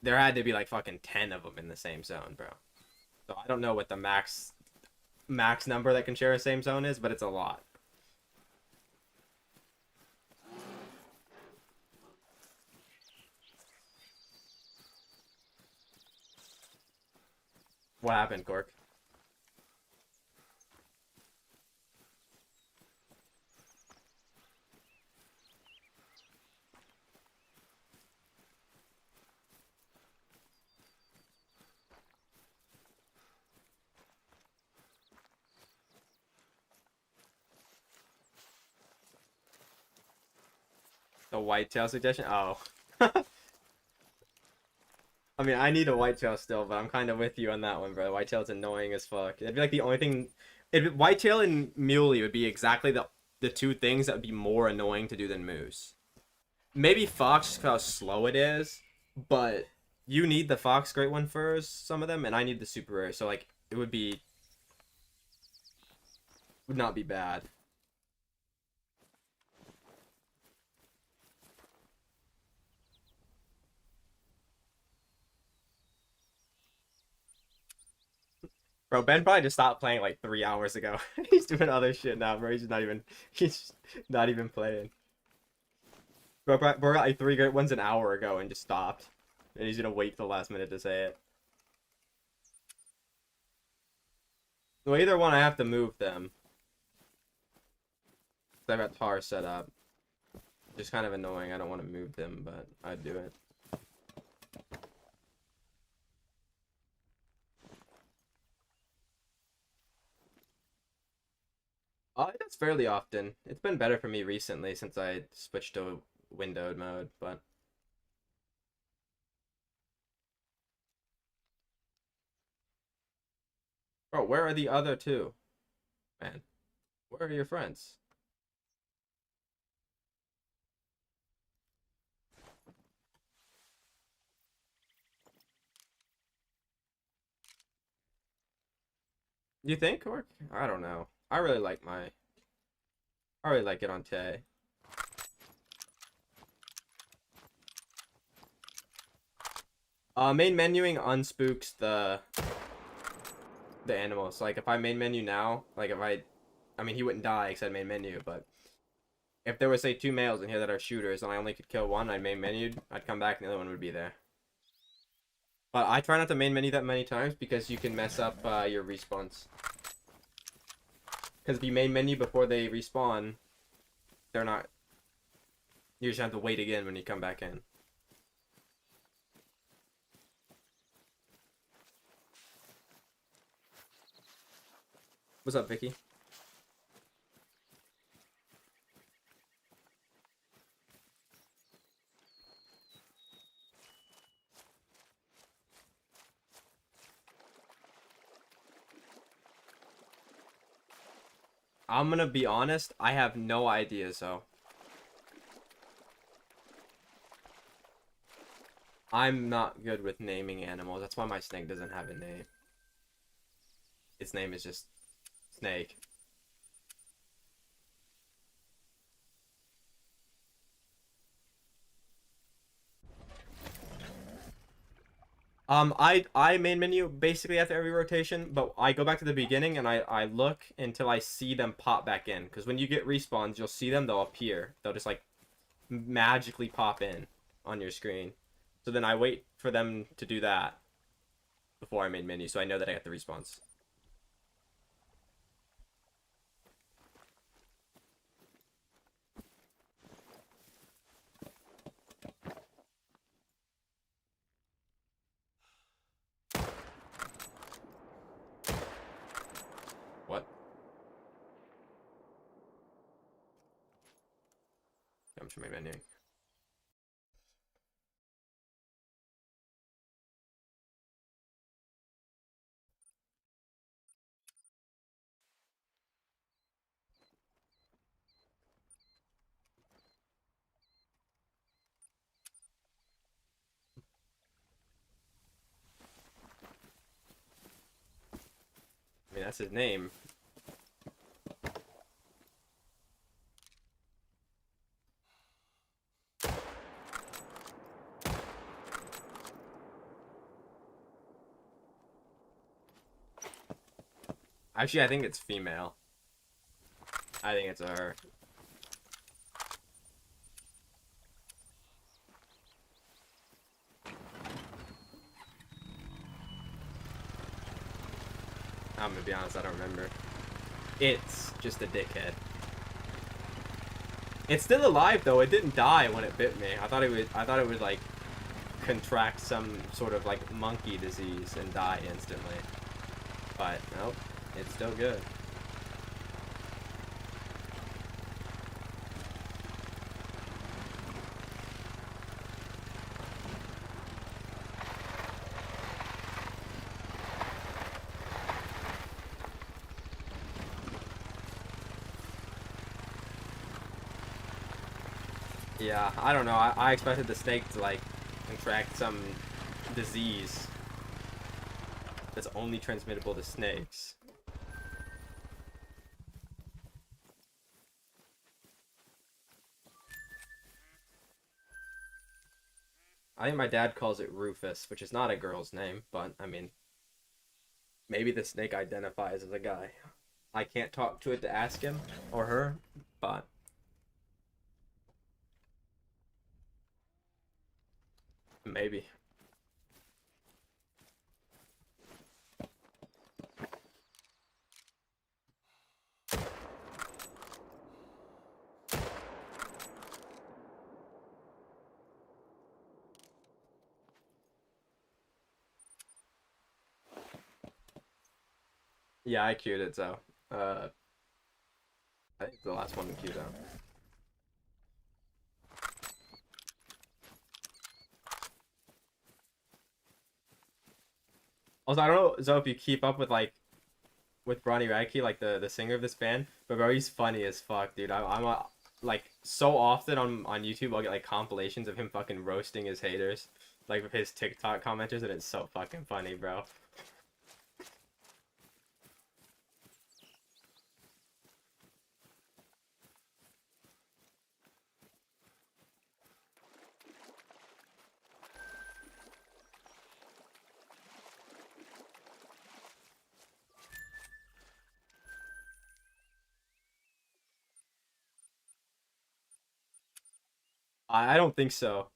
There had to be like fucking 10 of them in the same zone, bro. So I don't know what the max number that can share a same zone is, but it's a lot. What happened, Cork? The whitetail suggestion? Oh. I mean, I need a whitetail still, but I'm kind of with you on that one, bro. Whitetail's annoying as fuck. It'd be like the only thing. Whitetail and muley would be exactly the two things that would be more annoying to do than moose. Maybe fox just 'cause how slow it is, but you need the fox great one for some of them, and I need the super rare. So like, it would not be bad. Bro, Ben probably just stopped playing like 3 hours ago. He's doing other shit now, bro. He's not even playing. Bro got like three great ones an hour ago and just stopped. And he's gonna wait till the last minute to say it. So either one, I have to move them. I've got tar set up. Just kind of annoying. I don't want to move them, but I'd do it. It does fairly often. It's been better for me recently since I switched to windowed mode, but bro, where are the other two? Man, where are your friends? You think? Or I don't know. I really like it on Tay. Main menuing unspooks the animals. Like if I main menu now, like if I mean he wouldn't die because I main menu, but if there was say two males in here that are shooters and I only could kill one, I main menued, I'd come back and the other one would be there. But I try not to main menu that many times because you can mess up your respawns. Because if you main menu before they respawn, they're not. You just have to wait again when you come back in. What's up, Vicky? I'm gonna be honest, I have no idea, so. I'm not good with naming animals. That's why my snake doesn't have a name. Its name is just Snake. I main menu basically after every rotation, but I go back to the beginning and I look until I see them pop back in. Because when you get respawns, you'll see them, they'll appear. They'll just like magically pop in on your screen. So then I wait for them to do that before I main menu, so I know that I got the respawns. What? I'm sure main menu. I mean, that's his name. Actually, I think it's female. I think it's a her. I'm gonna be honest, I don't remember. It's just a dickhead. It's still alive though. It didn't die when it bit me. I thought it would like contract some sort of like monkey disease and die instantly. But nope, it's still good. Yeah, I don't know. I expected the snake to like contract some disease that's only transmittable to snakes. I think my dad calls it Rufus, which is not a girl's name, but I mean, Maybe the snake identifies as a guy. I can't talk to it to ask him or her, but maybe. Yeah, I queued it, so I think it's the last one to queue down. Also, I don't know, Zoe, if you keep up with with Ronnie Radke, like the singer of this band, but bro, he's funny as fuck, dude. Like so often on YouTube, I'll get like compilations of him fucking roasting his haters, like with his TikTok commenters, and it's so fucking funny, bro. I don't think so,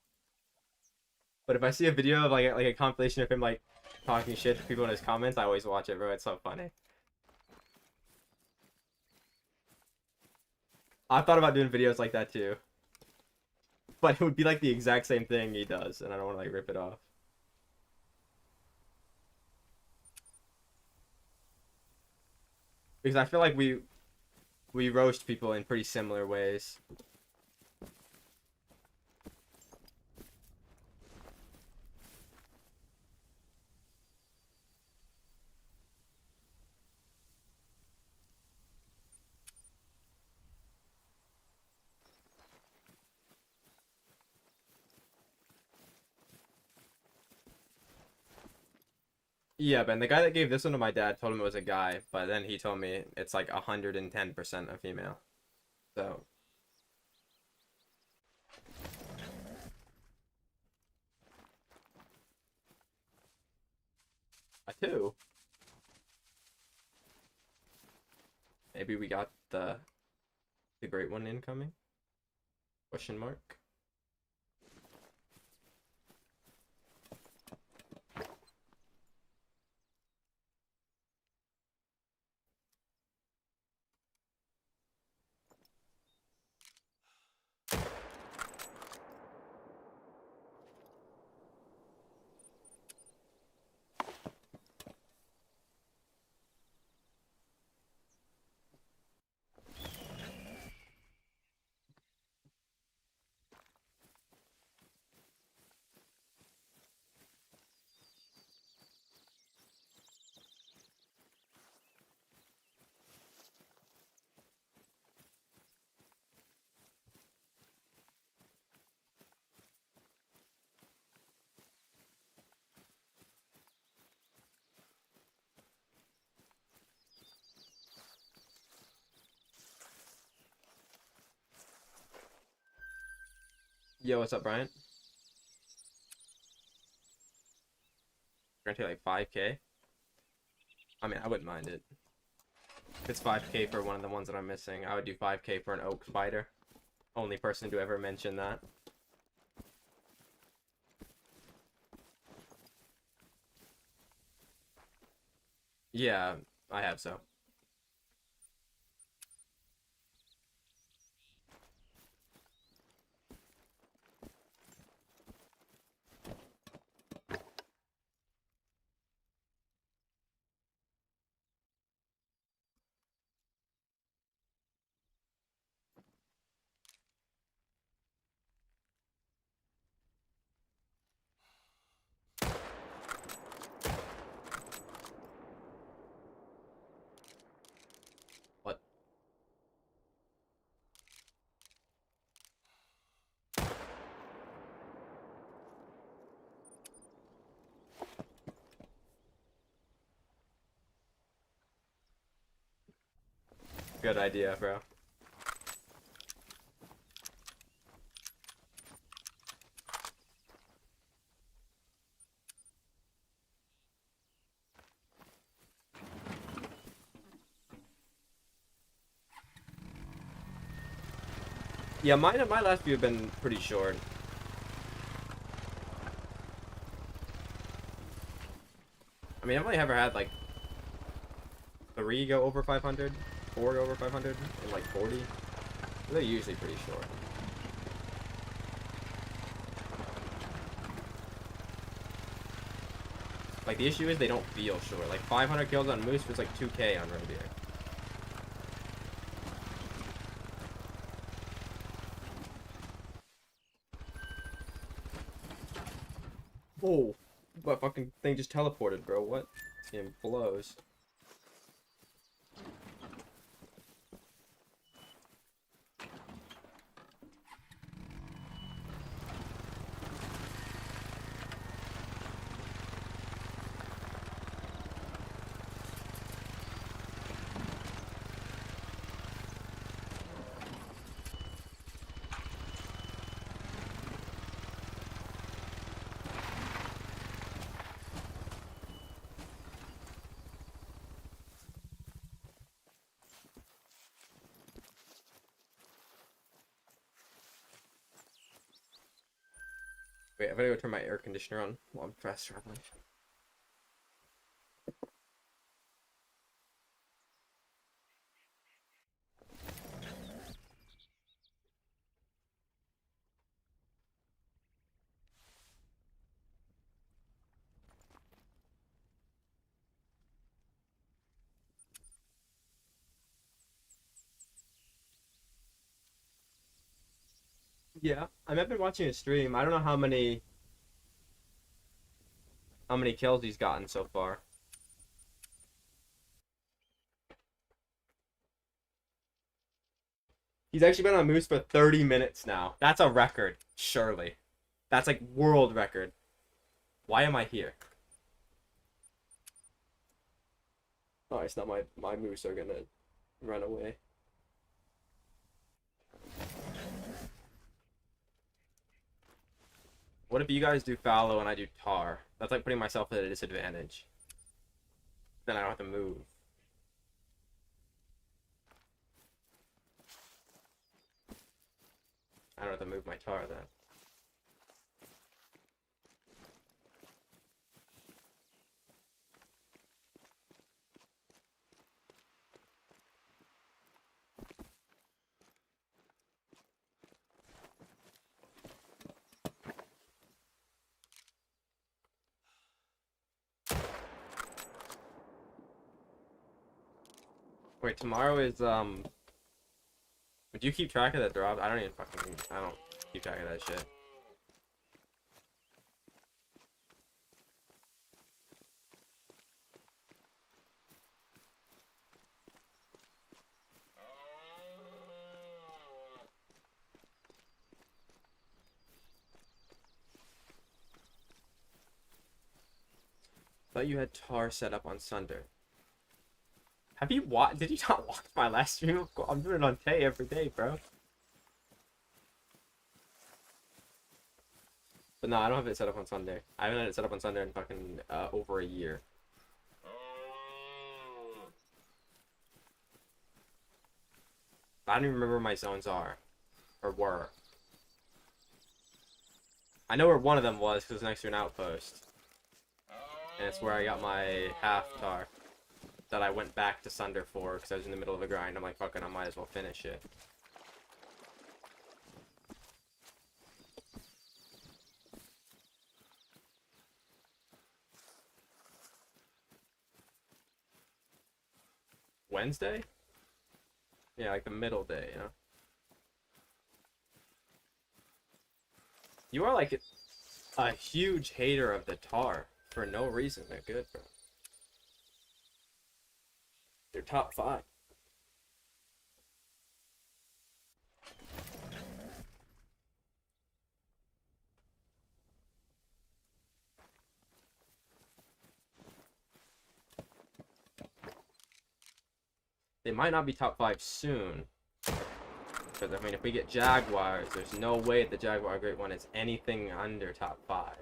but if I see a video of like a compilation of him like talking shit to people in his comments, I always watch it, bro. It's so funny. I thought about doing videos like that too, but it would be like the exact same thing he does, and I don't want to like rip it off because I feel like we roast people in pretty similar ways. Yeah, Ben, the guy that gave this one to my dad told him it was a guy, but then he told me it's like 110% a female. So, a two. Maybe we got the great one incoming? Question mark. Yo, what's up, Brian? We're gonna take like 5K. I mean, I wouldn't mind it. If it's 5K for one of the ones that I'm missing, I would do 5K for an oak spider. Only person to ever mention that. Yeah, I have so. What? Good idea, bro. Yeah, my last few have been pretty short. I mean, I've only ever had like 3 go over 500, 4 go over 500, and like 40. They're usually pretty short. Like, the issue is they don't feel short. Like, 500 kills on Moose was like 2K on Roe Deer. Whoa. What fucking thing just teleported, bro? What? This game blows. Wait, I better go turn my air conditioner on while I'm fast traveling. Yeah, I've been watching a stream. I don't know how many kills he's gotten so far. He's actually been on Moose for 30 minutes now. That's a record, surely. That's like world record. Why am I here? Oh, it's not my Moose are gonna run away. What if you guys do fallow and I do tar? That's like putting myself at a disadvantage. Then I don't have to move. I don't have to move my tar then. Wait, tomorrow is would you keep track of the drop? I don't keep track of that shit. Thought you had tar set up on Sunder. Have you watched? Did you not watch my last stream? I'm doing it on Tay every day, bro. But no, I don't have it set up on Sunday. I haven't had it set up on Sunday in fucking over a year. I don't even remember where my zones are. Or were. I know where one of them was because it's next to an outpost. And it's where I got my half tar. That I went back to Sunder for because I was in the middle of a grind. I'm like, fucking, I might as well finish it. Wednesday? Yeah, like the middle day, you know? You are like a huge hater of the tar for no reason. They're good, bro. They're top 5. They might not be top 5 soon. Because, I mean, if we get Jaguars, there's no way the Jaguar Great One is anything under top 5.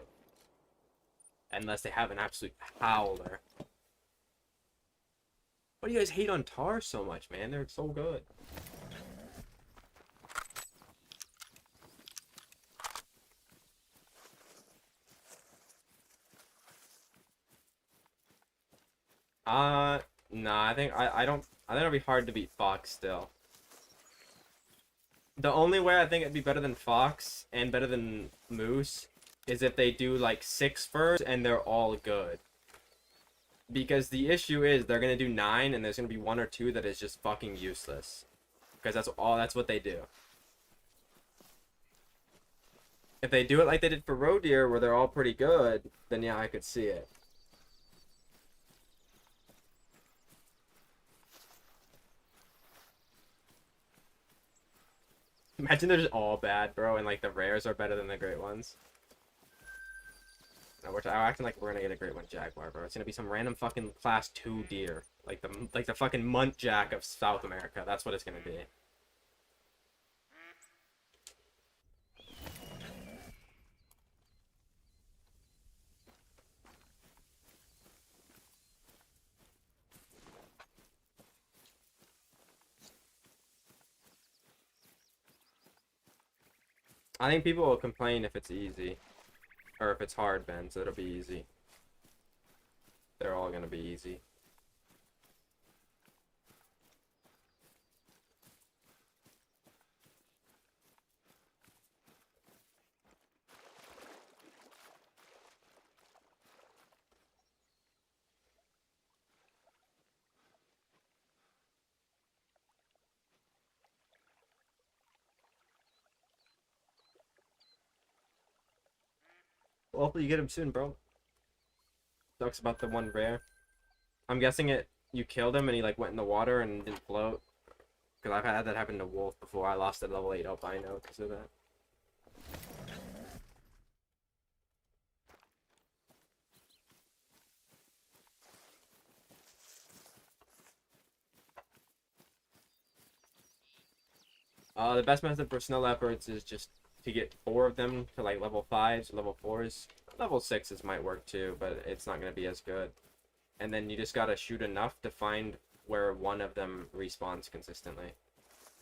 Unless they have an absolute howler. Why do you guys hate on tar so much, man? They're so good. Nah, I think it'll be hard to beat Fox still. The only way I think it'd be better than Fox and better than Moose is if they do like 6 furs and they're all good. Because the issue is they're gonna do 9 and there's gonna be 1 or 2 that is just fucking useless. Because that's what they do. If they do it like they did for Roe Deer, where they're all pretty good, then yeah, I could see it. Imagine they're just all bad, bro, and like the rares are better than the great ones. No, we're acting like we're gonna get a great one Jaguar, bro. It's gonna be some random fucking class 2 deer, like the fucking Muntjac of South America. That's what it's gonna be. I think people will complain if it's easy, or if it's hard, Ben. So it'll be easy. They're all gonna be easy. Well, hopefully you get him soon, bro. Sucks about the one rare. I'm guessing you killed him and he like went in the water and didn't float. Because I've had that happen to Wolf before. I lost at level 8 albino because of that. The best method for snow leopards is just to get 4 of them to like level 5s or level 4s. Level 6s might work too, but it's not going to be as good. And then you just gotta shoot enough to find where one of them respawns consistently.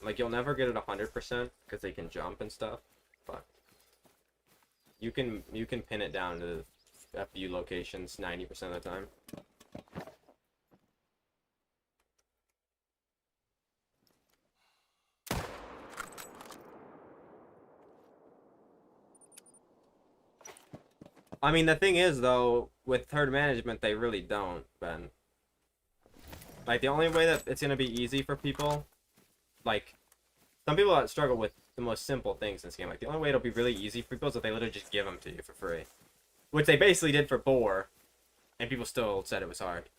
Like, you'll never get it 100% because they can jump and stuff, but you can pin it down to a few locations 90% of the time. I mean, the thing is, though, with herd management, they really don't, Ben. Like, the only way that it's gonna be easy for people, like, some people that struggle with the most simple things in this game, like, the only way it'll be really easy for people is if they literally just give them to you for free. Which they basically did for Boar, and people still said it was hard.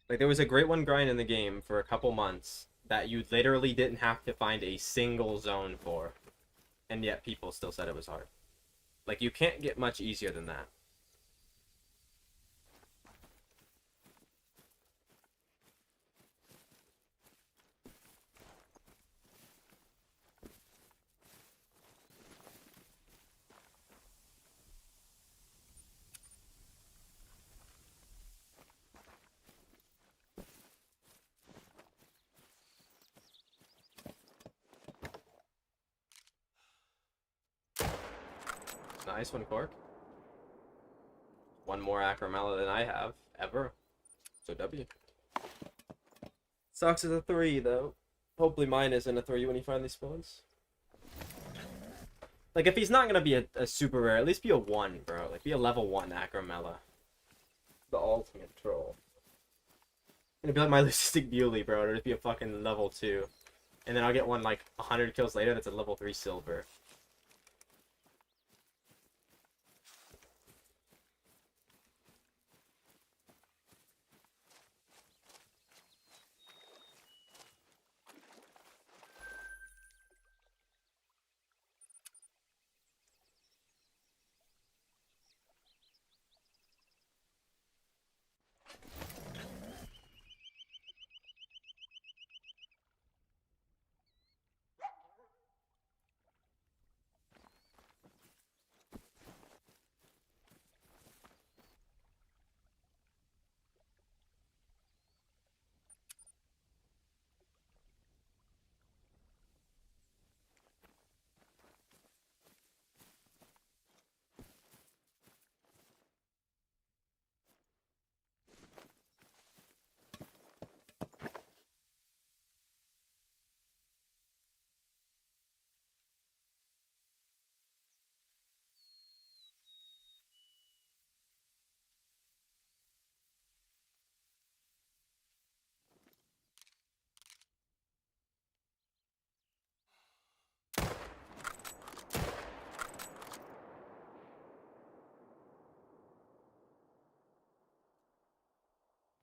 Like, there was a great one grind in the game for a couple months that you literally didn't have to find a single zone for, and yet people still said it was hard. Like, you can't get much easier than that. Nice one, Cork. One more Acromella than I have, ever. So W. Sucks is a 3, though. Hopefully mine isn't a 3 when he finally spawns. Like, if he's not gonna be a super rare, at least be a 1, bro. Like, be a level 1 Acromella. The ultimate troll. It'd be like my Leucistic Bewley, bro. It'd just be a fucking level 2. And then I'll get one, like, 100 kills later that's a level 3 silver.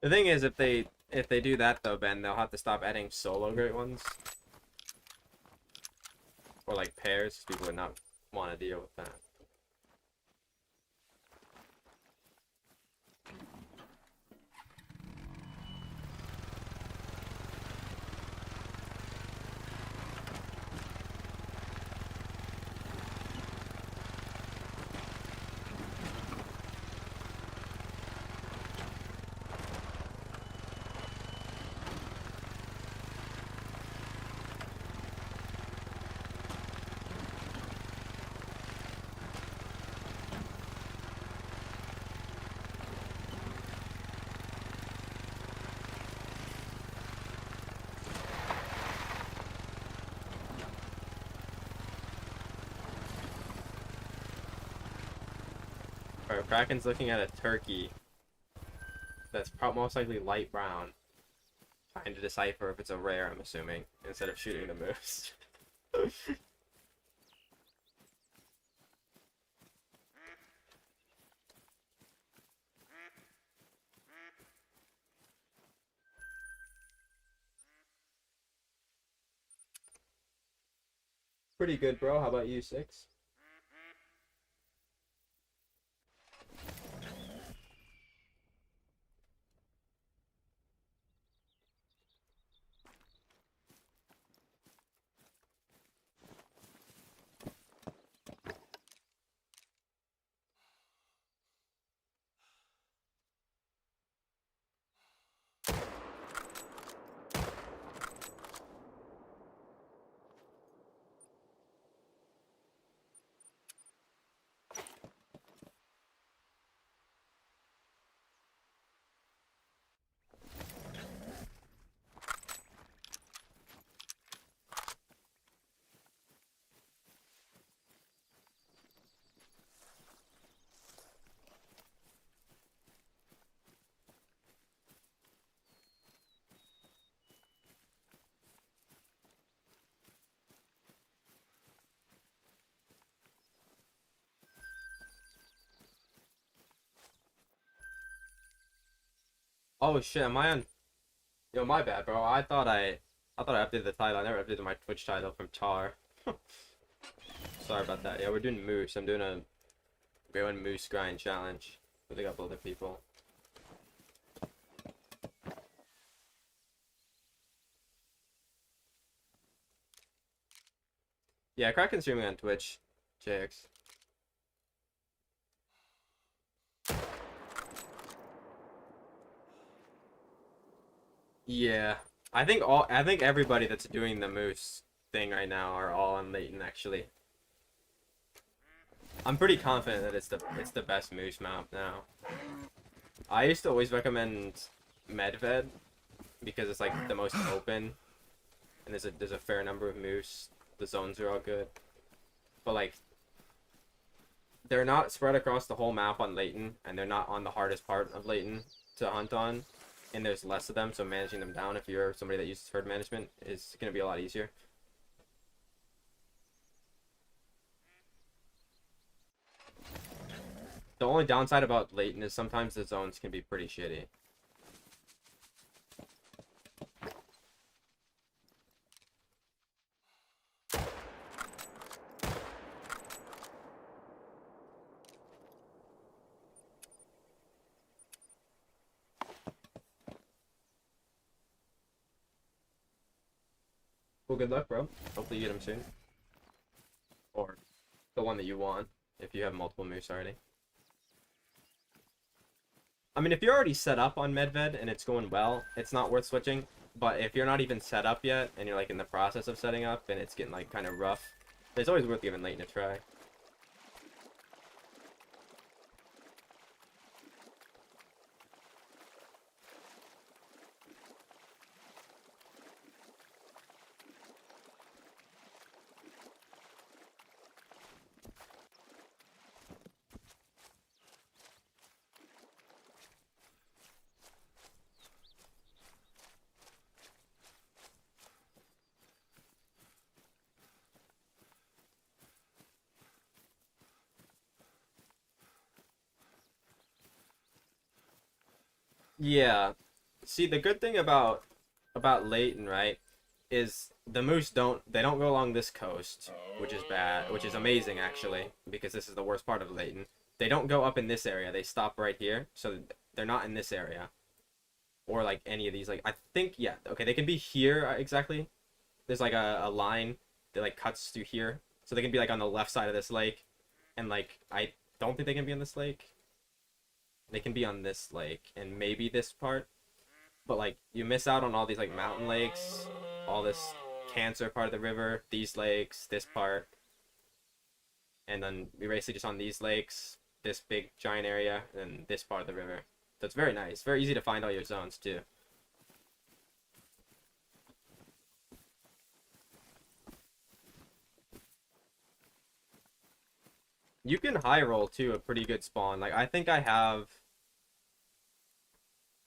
The thing is, if they do that though, Ben, they'll have to stop adding solo great ones or like pairs. People would not want to deal with that. Alright, Kraken's looking at a turkey that's most likely light brown, trying to decipher if it's a rare, I'm assuming, instead of shooting the moose. Pretty good, bro. How about you, Six? Oh shit, am I on? Yo, my bad, bro. I thought I updated the title. I never updated my Twitch title from Tar. Sorry about that. Yeah, we're doing Moose. I'm doing a going Moose grind challenge with a couple other people. Yeah, Kraken's streaming on Twitch, JX. Yeah, I think everybody that's doing the Moose thing right now are all on Leighton actually. I'm pretty confident that it's the best Moose map now. I used to always recommend Medved because it's like the most open and there's a fair number of Moose. The zones are all good. But like they're not spread across the whole map on Leighton, and they're not on the hardest part of Leighton to hunt on, and there's less of them, so managing them down if you're somebody that uses herd management is going to be a lot easier. The only downside about Leighton is sometimes the zones can be pretty shitty. Well, good luck, bro. Hopefully you get them soon. Or the one that you want, if you have multiple moose already. I mean, if you're already set up on Medved and it's going well, it's not worth switching. But if you're not even set up yet, and you're like in the process of setting up, and it's getting like kind of rough, it's always worth giving Leighton a try. Yeah, See, the good thing about Layton, right, is the moose don't go along this coast, which is bad, which is amazing actually, because this is the worst part of Layton. They don't go up in this area. They stop right here, so they're not in this area or like any of these. Like I think yeah, okay, they can be here exactly. There's like a line that like cuts through here, so they can be like on the left side of this lake, and like I don't think they can be on this lake. They can be on this lake and maybe this part, but like you miss out on all these like mountain lakes, all this cancer part of the river, these lakes, this part, and then we basically just on these lakes, this big giant area, and this part of the river. So it's very nice, very easy to find all your zones too. You can high roll too a pretty good spawn. Like I think I have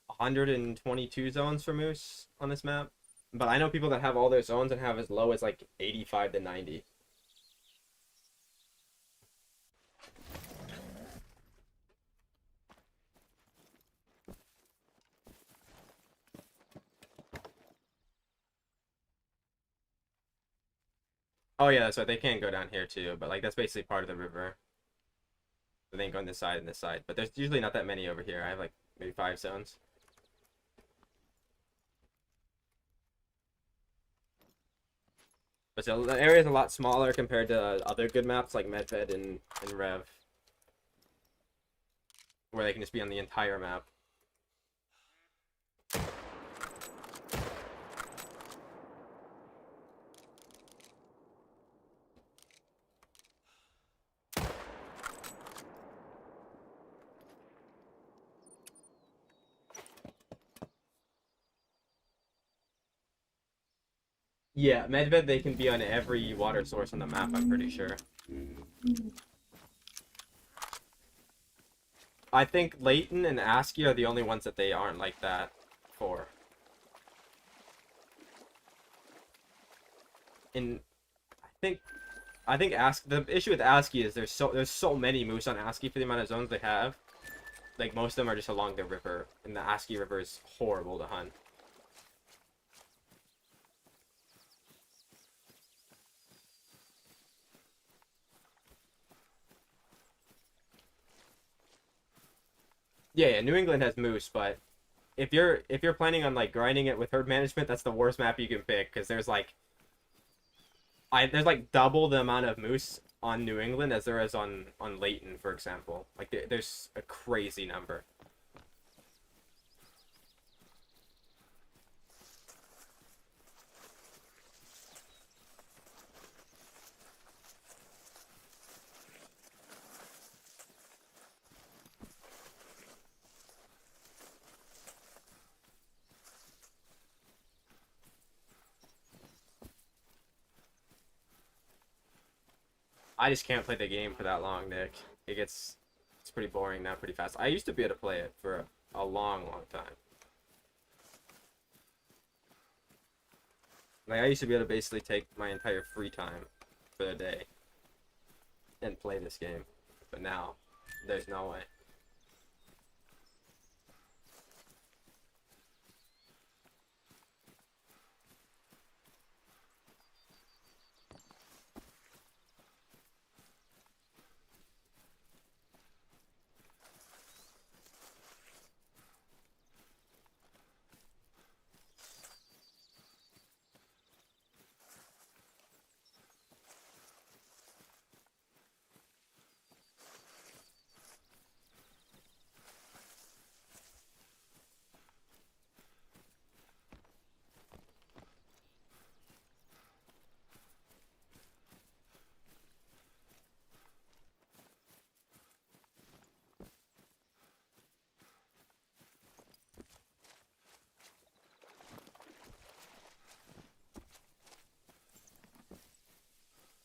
122 zones for moose on this map, but I know people that have all their zones and have as low as like 85 to 90. Oh yeah, that's right. They can go down here too, but like that's basically part of the river. So they can go on this side and this side, but there's usually not that many over here. I have like maybe 5 zones. But so the area is a lot smaller compared to other good maps like Medved and Rev, where they can just be on the entire map. Yeah, Medved they can be on every water source on the map, I'm pretty sure. I think Layton and ASCII are the only ones that they aren't like that for. And I think ASCII the issue with ASCII is there's so many moose on ASCII for the amount of zones they have. Like most of them are just along the river, and the ASCII river is horrible to hunt. Yeah, yeah, New England has moose, but if you're planning on like grinding it with herd management, that's the worst map you can pick because there's like double the amount of moose on New England as there is on Layton, for example. Like there's a crazy number. I just can't play the game for that long, Nick. It's pretty boring now, pretty fast. I used to be able to play it for a long, long time. Like I used to be able to basically take my entire free time for the day and play this game, but now there's no way.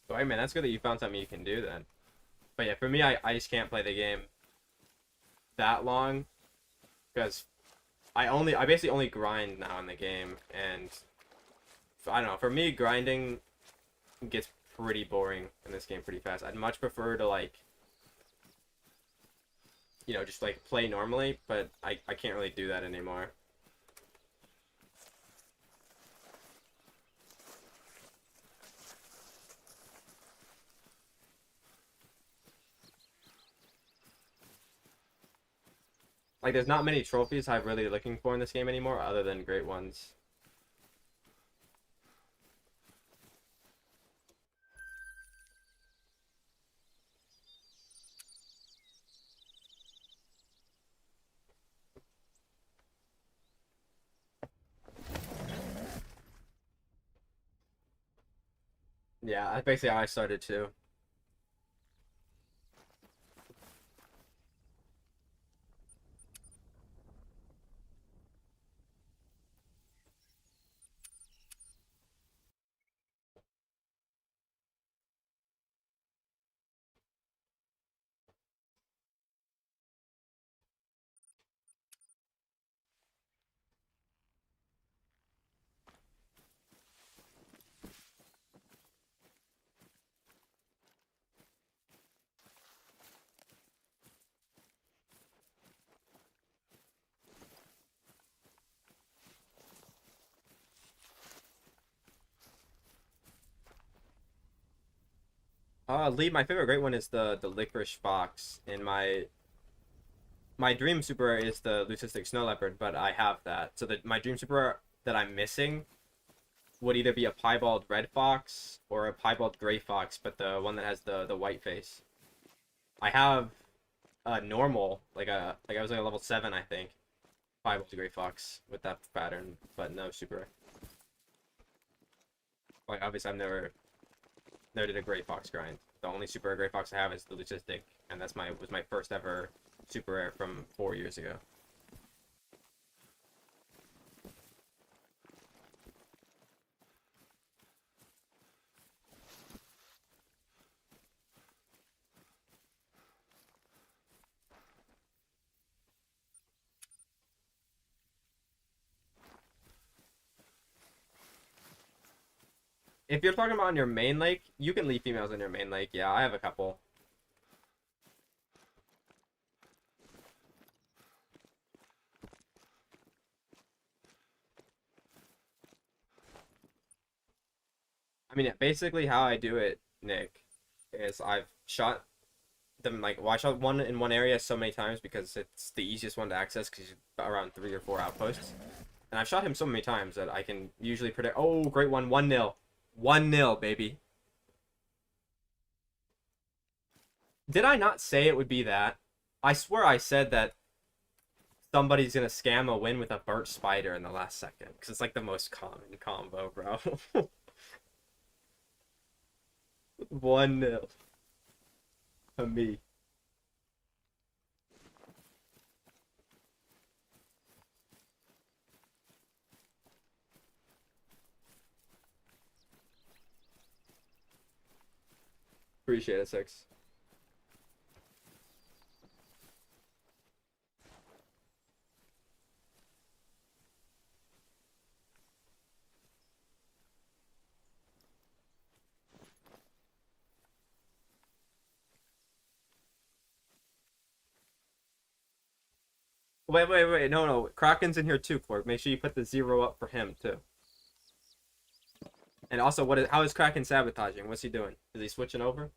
So hey man, that's good that you found something you can do then. But yeah, for me, I just can't play the game that long because I basically only grind now in the game, and I don't know. For me, grinding gets pretty boring in this game pretty fast. I'd much prefer to like just like play normally, but I can't really do that anymore. Like, there's not many trophies I'm really looking for in this game anymore, other than great ones. Yeah, that's basically how I started too. Lee, my favorite great one is the licorice fox. And my dream super rare is the leucistic snow leopard, but I have that. So my dream super rare that I'm missing would either be a piebald red fox or a piebald gray fox, but the one that has the white face. I have a normal, like I was like a level 7, I think, piebald gray fox with that pattern, but no super rare. Like obviously I've never did a gray fox grind. The only super rare gray fox I have is the leucistic, and was my first ever super rare from 4 years ago. If you're talking about on your main lake, you can leave females on your main lake. Yeah, I have a couple. I mean, basically how I do it, Nick, is I've shot them like, well, I shot one in one area so many times because it's the easiest one to access because he's around 3 or 4 outposts. And I've shot him so many times that I can usually predict. Oh, great one, 1-0, 1-0, baby. Did I not say it would be that? I swear I said that somebody's gonna scam a win with a burnt spider in the last second because it's like the most common combo, bro. 1-0 to me. Appreciate it, Six. Wait. No. Kraken's in here too, Clark. Make sure you put the 0 up for him too. And also, how is Kraken sabotaging? What's he doing? Is he switching over?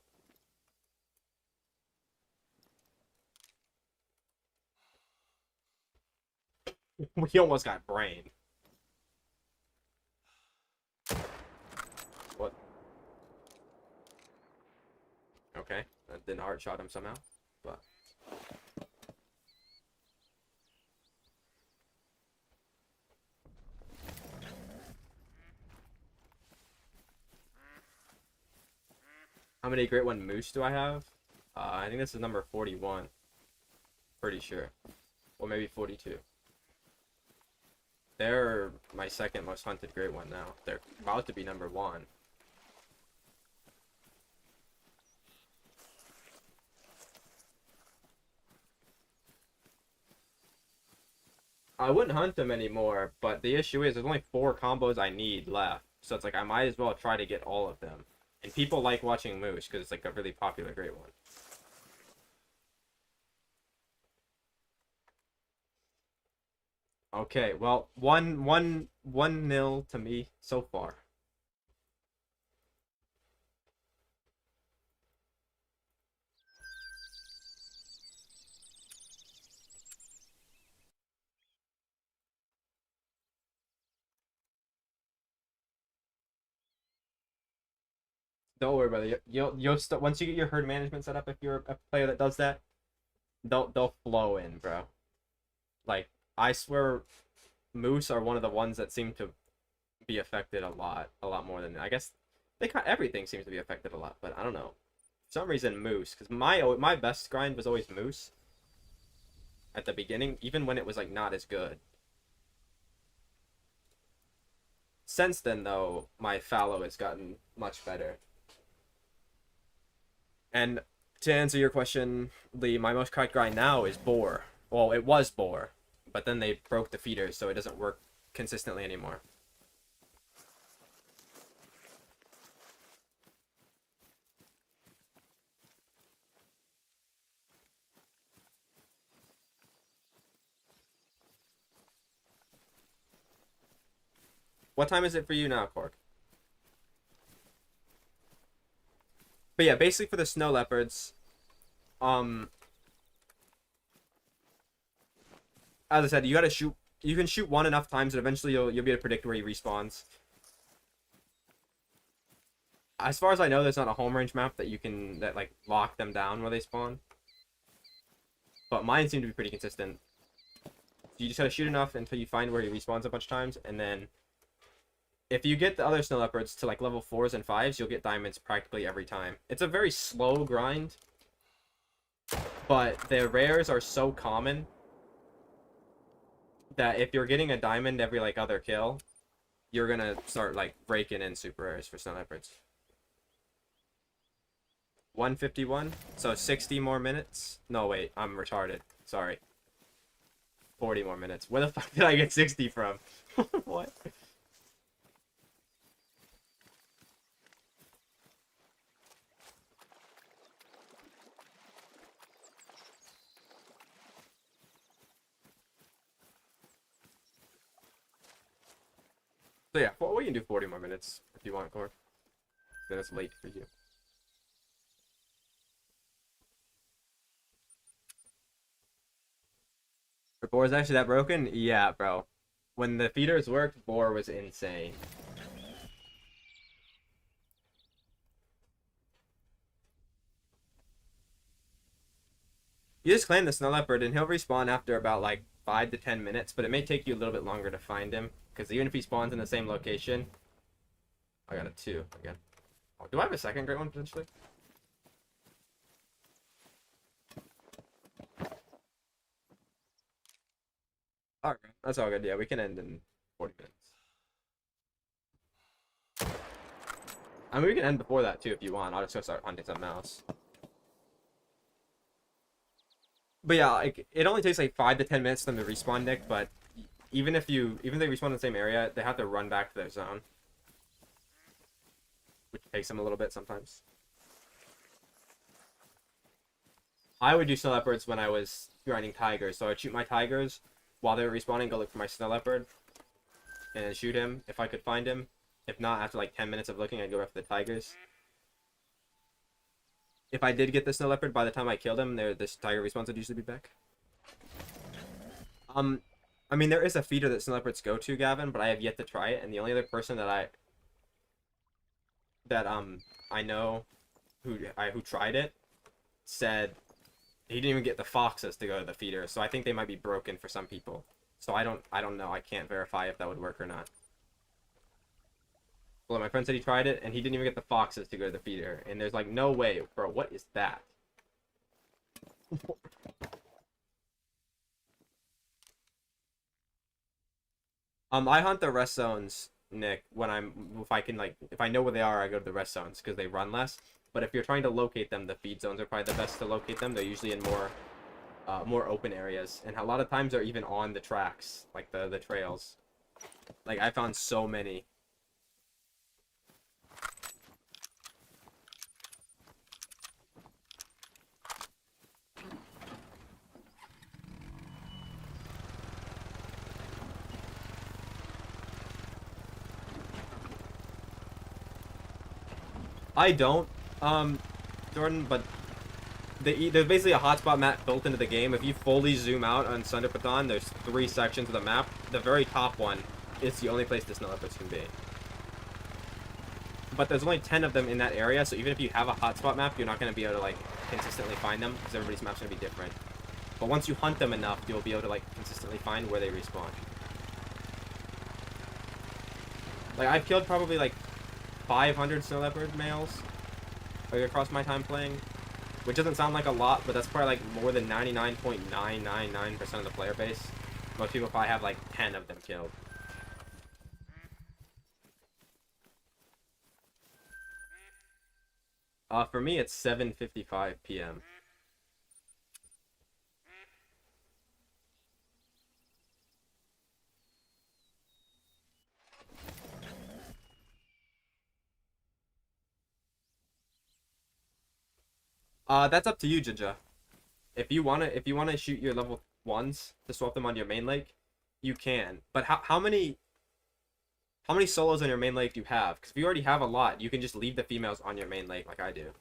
We almost got brain. What? Okay, that didn't hard shot him somehow, but how many Great One Moose do I have? I think this is number 41. Pretty sure, or maybe 42. They're my second most hunted Great One now. They're about to be number 1. I wouldn't hunt them anymore, but the issue is there's only 4 combos I need left. So it's like I might as well try to get all of them. And people like watching Moose because it's like a really popular Great One. Okay, well, 1-0 to me so far. Don't worry, brother. Once you get your herd management set up, if you're a player that does that, they'll flow in, bro. Like I swear, moose are one of the ones that seem to be affected a lot more than I guess everything seems to be affected a lot, but I don't know. For some reason, moose, because my best grind was always moose at the beginning, even when it was like not as good. Since then, though, my fallow has gotten much better. And to answer your question, Lee, my most correct grind now is boar. Well, it was boar, but then they broke the feeders, so it doesn't work consistently anymore. What time is it for you now, Cork? But yeah, basically for the snow leopards, um, as I said, you gotta shoot. You can shoot one enough times, and eventually you'll be able to predict where he respawns. As far as I know, there's not a home range map that you can like lock them down where they spawn. But mine seem to be pretty consistent. You just gotta shoot enough until you find where he respawns a bunch of times, and then if you get the other snow leopards to like level 4s and 5s, you'll get diamonds practically every time. It's a very slow grind, but the rares are so common that if you're getting a diamond every like other kill, you're gonna start like breaking in super rares for snow leopards. 151, so 60 more minutes. No, wait, I'm retarded. Sorry. 40 more minutes. Where the fuck did I get 60 from? What? So yeah, we can do 40 more minutes if you want, Core. Then it's late for you. Are boars actually that broken? Yeah, bro. When the feeders worked, boar was insane. You just claim the snow leopard, and he'll respawn after about like 5 to 10 minutes, but it may take you a little bit longer to find him, because even if he spawns in the same location, I got a 2 again. Oh, do I have a second great one potentially? Alright, that's all good. Yeah, we can end in 40 minutes. I mean, we can end before that too if you want. I'll just go start hunting something else. But yeah, like it only takes like 5 to 10 minutes for them to respawn, Nick. But even if they respawn in the same area, they have to run back to their zone, which takes them a little bit sometimes. I would do snow leopards when I was grinding tigers, so I'd shoot my tigers while they were respawning, go look for my snow leopard, and then shoot him if I could find him. If not, after like 10 minutes of looking, I'd go after the tigers. If I did get the snow leopard, by the time I killed him, this tiger respawns would usually be back. I mean, there is a feeder that snow leopards go to, Gavin, but I have yet to try it, and the only other person that I know who tried it said he didn't even get the foxes to go to the feeder, so I think they might be broken for some people. So I don't know. I can't verify if that would work or not. Well, my friend said he tried it, and he didn't even get the foxes to go to the feeder. And there's like no way, bro. What is that? I hunt the rest zones, Nick. If I know where they are, I go to the rest zones because they run less. But if you're trying to locate them, the feed zones are probably the best to locate them. They're usually in more open areas, and a lot of times they're even on the tracks, like the trails. Like I found so many. I don't, Jordan, but there's basically a hotspot map built into the game. If you fully zoom out on Sunderpatan, there's 3 sections of the map. The very top one is the only place the snow leopards can be. but there's only 10 of them in that area, so even if you have a hotspot map, you're not going to be able to, like, consistently find them, because everybody's map's going to be different. But once you hunt them enough, you'll be able to, like, consistently find where they respawn. Like, I've killed probably, like, 500 snow leopard males, like, across my time playing, which doesn't sound like a lot, but that's probably, like, more than 99.999% of the player base. Most people probably have, like, 10 of them killed. For me, it's 7:55 p.m. That's up to you, Jinja. If you wanna shoot your level ones to swap them on your main lake, you can. But how many solos on your main lake do you have? Because if you already have a lot, you can just leave the females on your main lake like I do.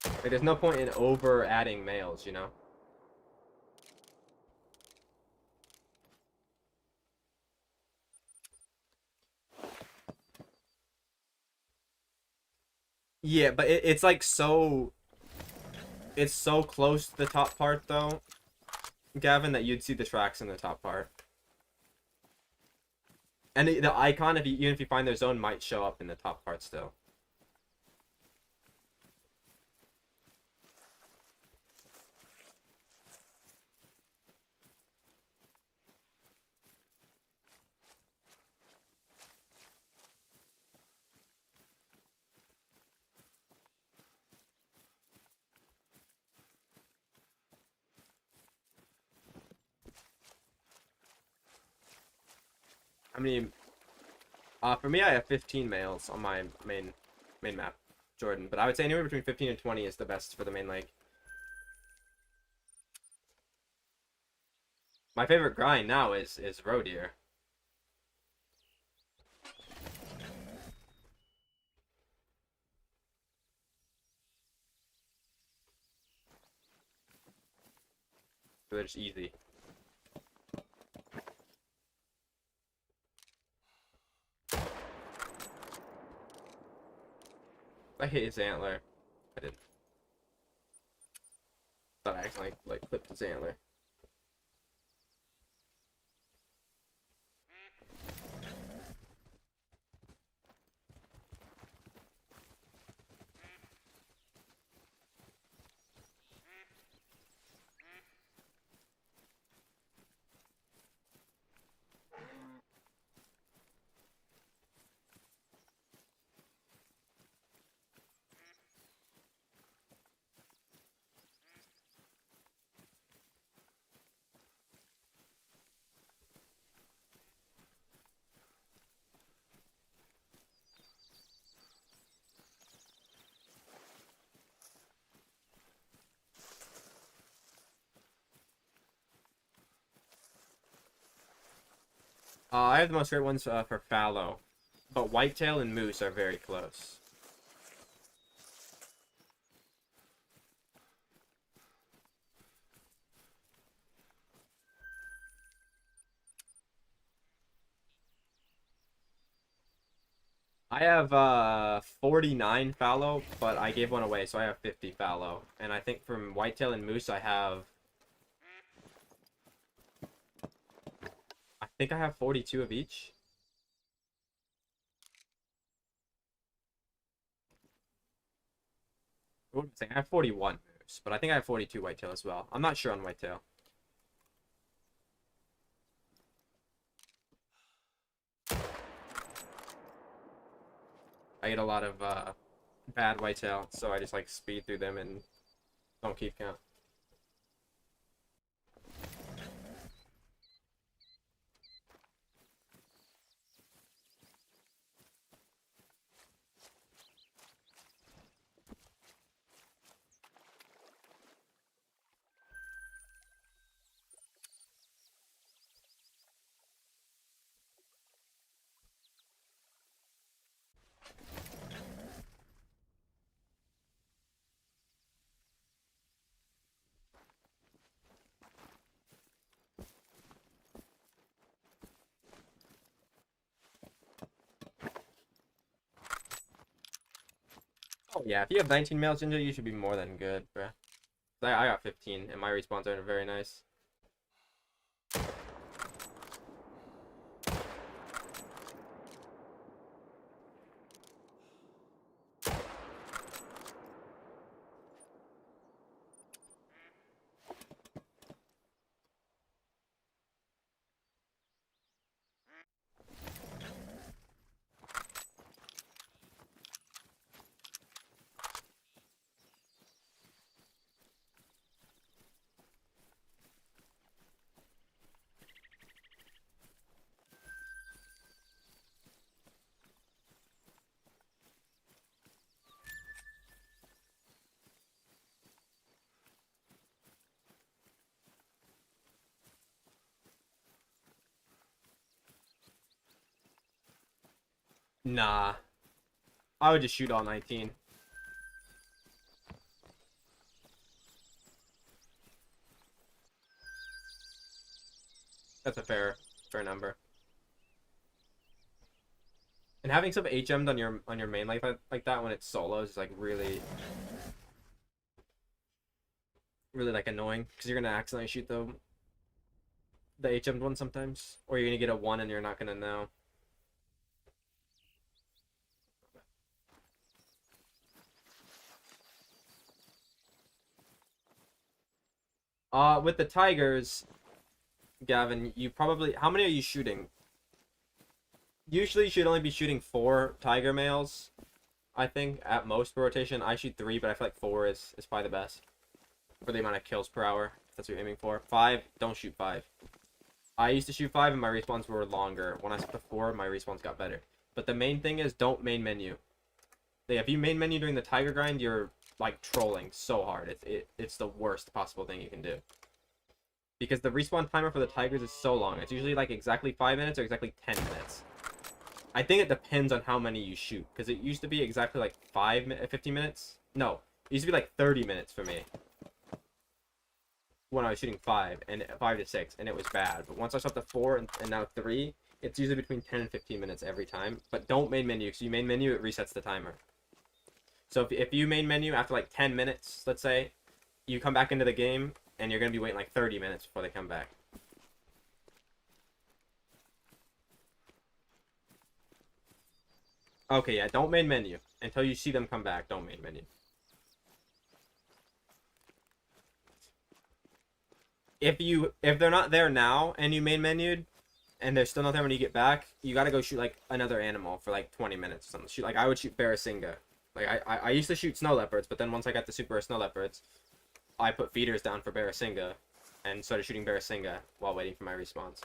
Like, there's no point in over adding males, you know? Yeah, but it's like so. It's so close to the top part, though, Gavin, that you'd see the tracks in the top part. And the icon, even if you find their zone, might show up in the top part still. I mean, for me, I have 15 males on my main map, Jordan. But I would say anywhere between 15 and 20 is the best for the main lake. My favorite grind now is roe deer. They're just easy. I hit his antler. I didn't. Thought I accidentally like clipped his antler. I have the most great ones for fallow, but whitetail and moose are very close. I have 49 fallow, but I gave one away, so I have 50 fallow. And I think from whitetail and moose, I think I have 42 of each. What am I saying? I have 41 moose, but I think I have 42 whitetail as well. I'm not sure on whitetail. I get a lot of bad whitetail, so I just like speed through them and don't keep count. Oh yeah, if you have 19 males ginger, you should be more than good, bruh. I got 15, and my respawns are very nice. Nah, I would just shoot all 19. That's a fair number. And having some HM'd on your main life like that when it's solos is like really like annoying because you're gonna accidentally shoot the HM'd one sometimes, or you're gonna get a one and you're not gonna know. With the tigers, Gavin, you probably how many are you shooting? Usually, you should only be shooting 4 tiger males. I think at most per rotation. I shoot 3, but I feel like 4 is probably the best for the amount of kills per hour. If that's what you're aiming for. 5, don't shoot 5. I used to shoot 5 and my respawns were longer. When I set to 4, my respawns got better. But the main thing is don't main menu. If you main menu during the tiger grind, you're like trolling so hard. It's the worst possible thing you can do. Because the respawn timer for the tigers is so long. It's usually like exactly 5 minutes or exactly 10 minutes. I think it depends on how many you shoot. Because it used to be exactly like 50 minutes. No, it used to be like 30 minutes for me. When I was shooting 5 and 5 to 6, and it was bad. But once I shot to 4 and now 3, it's usually between 10 and 15 minutes every time. But don't main menu, because you main menu, it resets the timer. So if you main menu after like 10 minutes, let's say, you come back into the game, and you're going to be waiting like 30 minutes before they come back. Okay, yeah, don't main menu. Until you see them come back, don't main menu. If they're not there now and you main menued and they're still not there when you get back, you gotta go shoot like another animal for like 20 minutes or something. Shoot like I would shoot Barasinga. Like I used to shoot snow leopards, but then once I got the super snow leopards, I put feeders down for Barasinga and started shooting Barasinga while waiting for my respawns.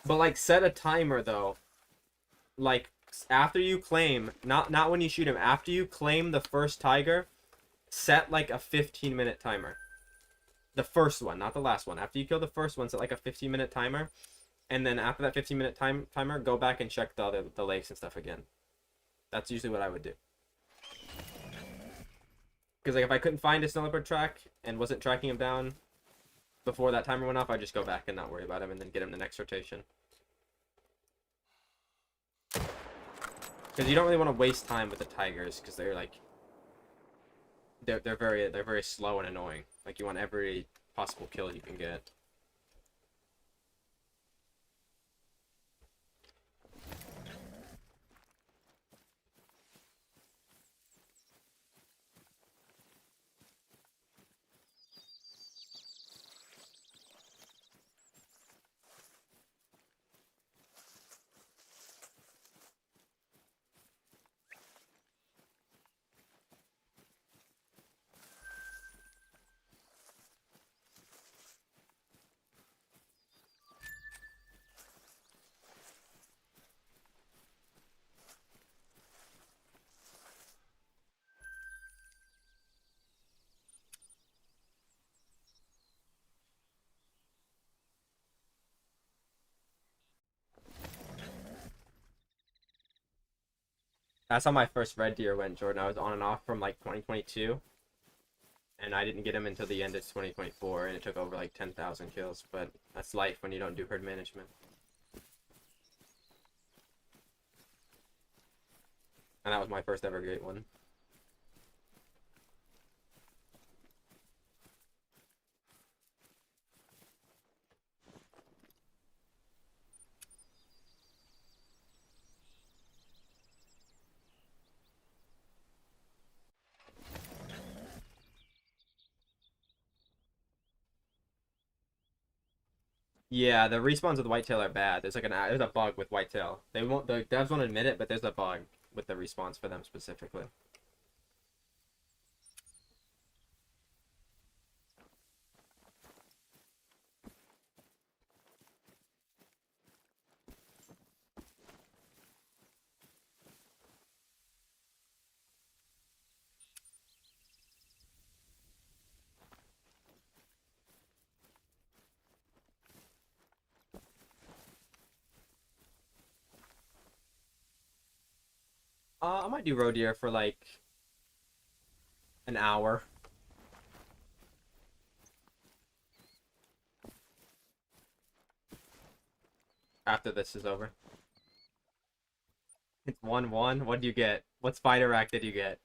But like set a timer though. Like after you claim, not when you shoot him, after you claim the first tiger, set like a 15-minute timer. The first one, not the last one. After you kill the first one, set like a 15-minute timer, and then after that 15-minute timer, go back and check the lakes and stuff again. That's usually what I would do. Because like if I couldn't find a snow leopard track and wasn't tracking him down before that timer went off, I'd just go back and not worry about him and then get him the next rotation. Because you don't really want to waste time with the tigers because they're like they're very slow and annoying. Like you want every possible kill you can get. That's how my first red deer went, Jordan. I was on and off from like 2022, and I didn't get him until the end of 2024, and it took over like 10,000 kills. But that's life when you don't do herd management. And that was my first ever great one. Yeah, the respawns with whitetail are bad. There's a bug with whitetail. The devs won't admit it, but there's a bug with the respawns for them specifically. I might do roe deer for like an hour after this is over. It's 1-1. What do you get? What spider rack did you get?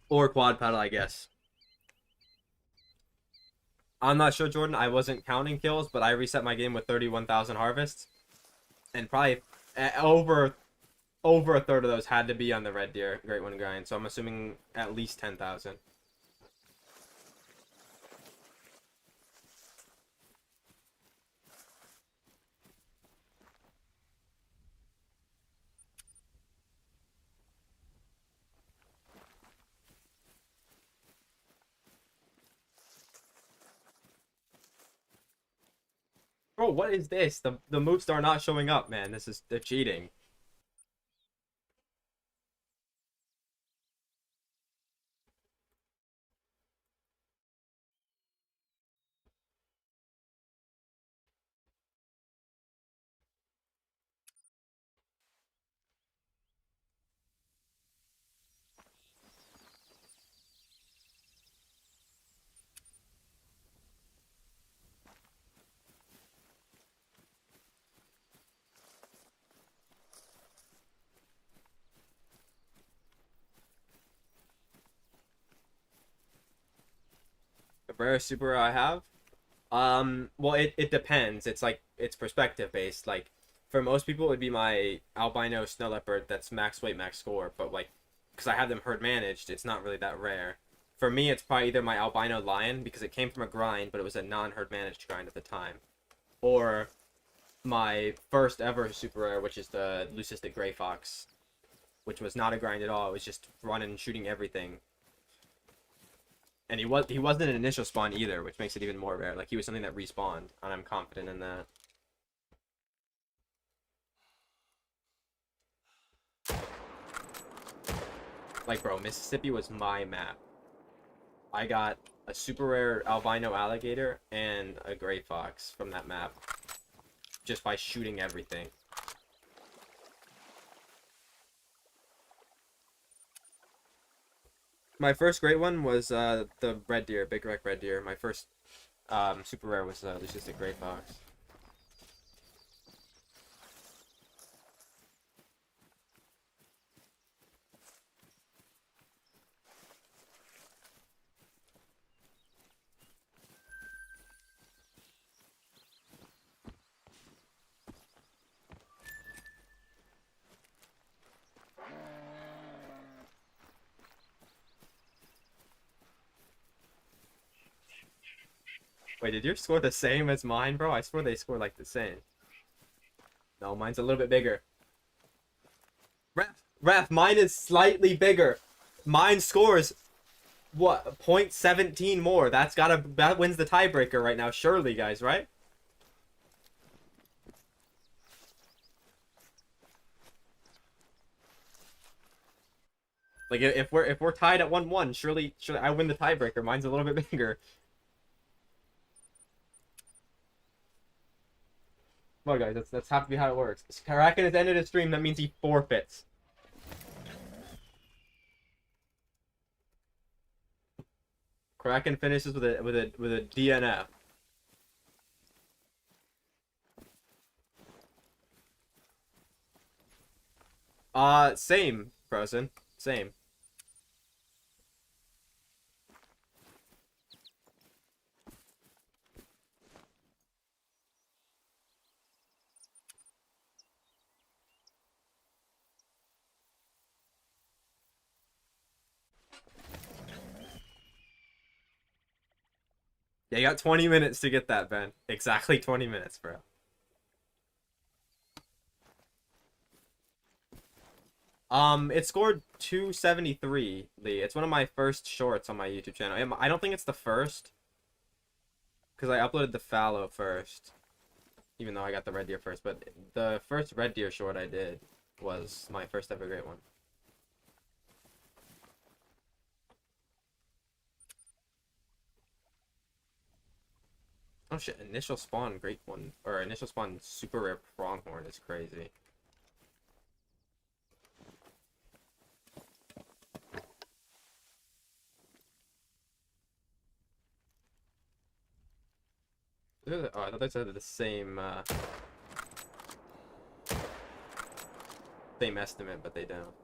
Or quad paddle, I guess. I'm not sure, Jordan. I wasn't counting kills, but I reset my game with 31,000 harvests, and probably over a third of those had to be on the red deer great one grind. So I'm assuming at least 10,000. Bro, what is this? The moves are not showing up, man. They're cheating. The rarest super I have. Well, it depends. It's perspective based. Like for most people, it would be my albino snow leopard that's max weight, max score. But like, because I have them herd managed, it's not really that rare. For me, it's probably either my albino lion because it came from a grind, but it was a non-herd managed grind at the time, or my first ever super rare, which is the leucistic gray fox, which was not a grind at all. It was just running and shooting everything. And he wasn't an initial spawn either, which makes it even more rare. Like he was something that respawned, and I'm confident in that. Like bro, Mississippi was my map. I got a super rare albino alligator and a gray fox from that map just by shooting everything. My first great one was the red deer, big rec red deer. My first super rare was leucistic gray fox. Wait, did yours score the same as mine, bro? I swear they score like the same. No, mine's a little bit bigger. Ref, mine is slightly bigger. Mine scores what 0.17 more. That wins the tiebreaker right now, surely, guys, right? Like if we're tied at 1-1, surely I win the tiebreaker. Mine's a little bit bigger. Well, guys, that's have to be how it works. Kraken has ended his stream. That means he forfeits. Kraken finishes with a DNF. Same, Frozen. Same. Yeah, you got 20 minutes to get that, Ben. Exactly 20 minutes, bro. It scored 273, Lee. It's one of my first shorts on my YouTube channel. I don't think it's the first, because I uploaded the fallow first, even though I got the red deer first. But the first red deer short I did was my first ever great one. Oh shit, initial spawn great one, or initial spawn super rare pronghorn is crazy. Oh, I thought they said the same estimate, but they don't.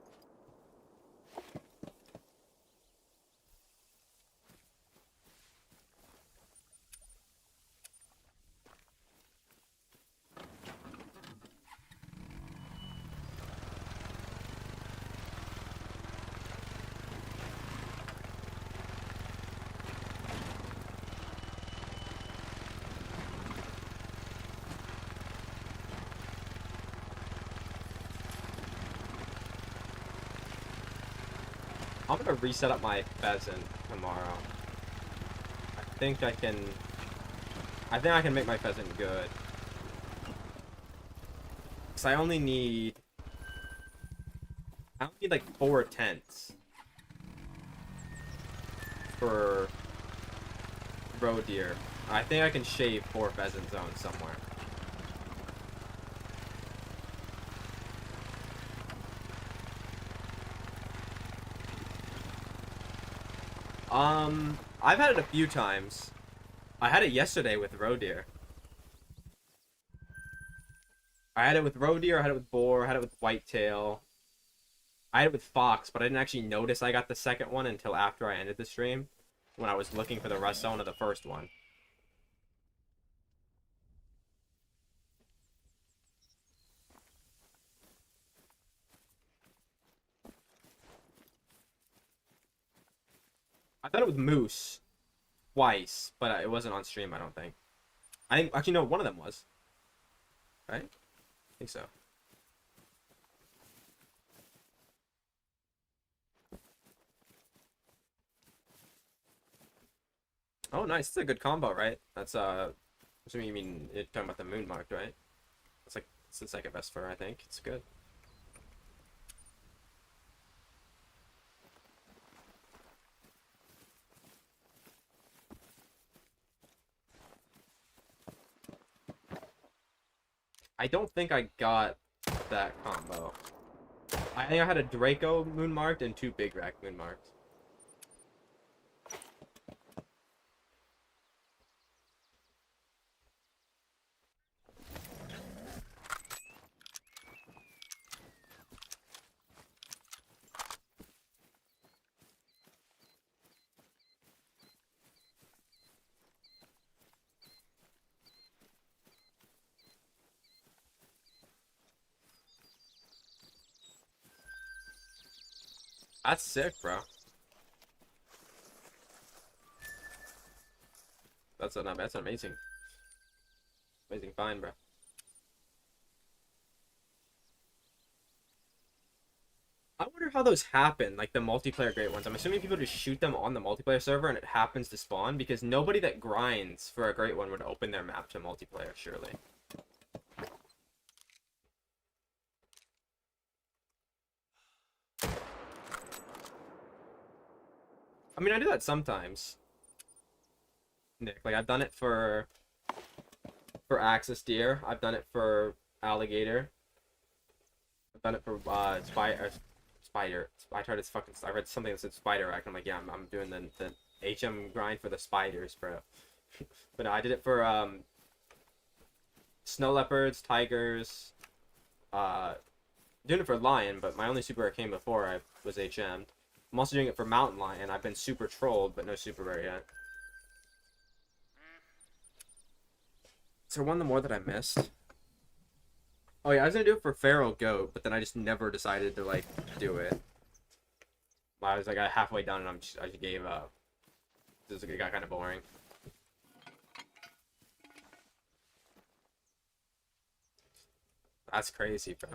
I'm gonna reset up my pheasant tomorrow. I think I can. I think I can make my pheasant good. Cause I only need. I only need like 4 tents for roe deer. I think I can shave 4 pheasant zones somewhere. I've had it a few times. I had it yesterday with roe deer. I had it with roe deer, I had it with boar, I had it with whitetail. I had it with fox, but I didn't actually notice I got the second one until after I ended the stream, when I was looking for the rust zone of the first one. I thought it was moose twice, but it wasn't on stream, I don't think. I think, actually, no, one of them was. Right? I think so. Oh, nice. It's a good combo, right? That's, assuming you mean, you're talking about the moon marked, right? It's the second best fur, I think. It's good. I don't think I got that combo. I think I had a Draco moon marked and 2 Big Rack moon marked. That's sick, bro. That's an amazing find, bro. I wonder how those happen, like the multiplayer great ones. I'm assuming people just shoot them on the multiplayer server and it happens to spawn, because nobody that grinds for a great one would open their map to multiplayer, surely. I mean, I do that sometimes, Nick. Like, I've done it for for axis deer. I've done it for alligator. I've done it for spider. I tried to fucking. I read something that said spider act. I'm like, yeah, I'm doing the HM grind for the spiders, bro. But no, I did it for snow leopards, tigers. Doing it for lion, but my only super rare came before I was HM'd. I'm also doing it for mountain lion. I've been super trolled, but no super rare yet. Is there one the more that I missed? Oh yeah, I was gonna do it for feral goat, but then I just never decided to like do it. I was like halfway done and I just gave up. It got kind of boring. That's crazy, bro.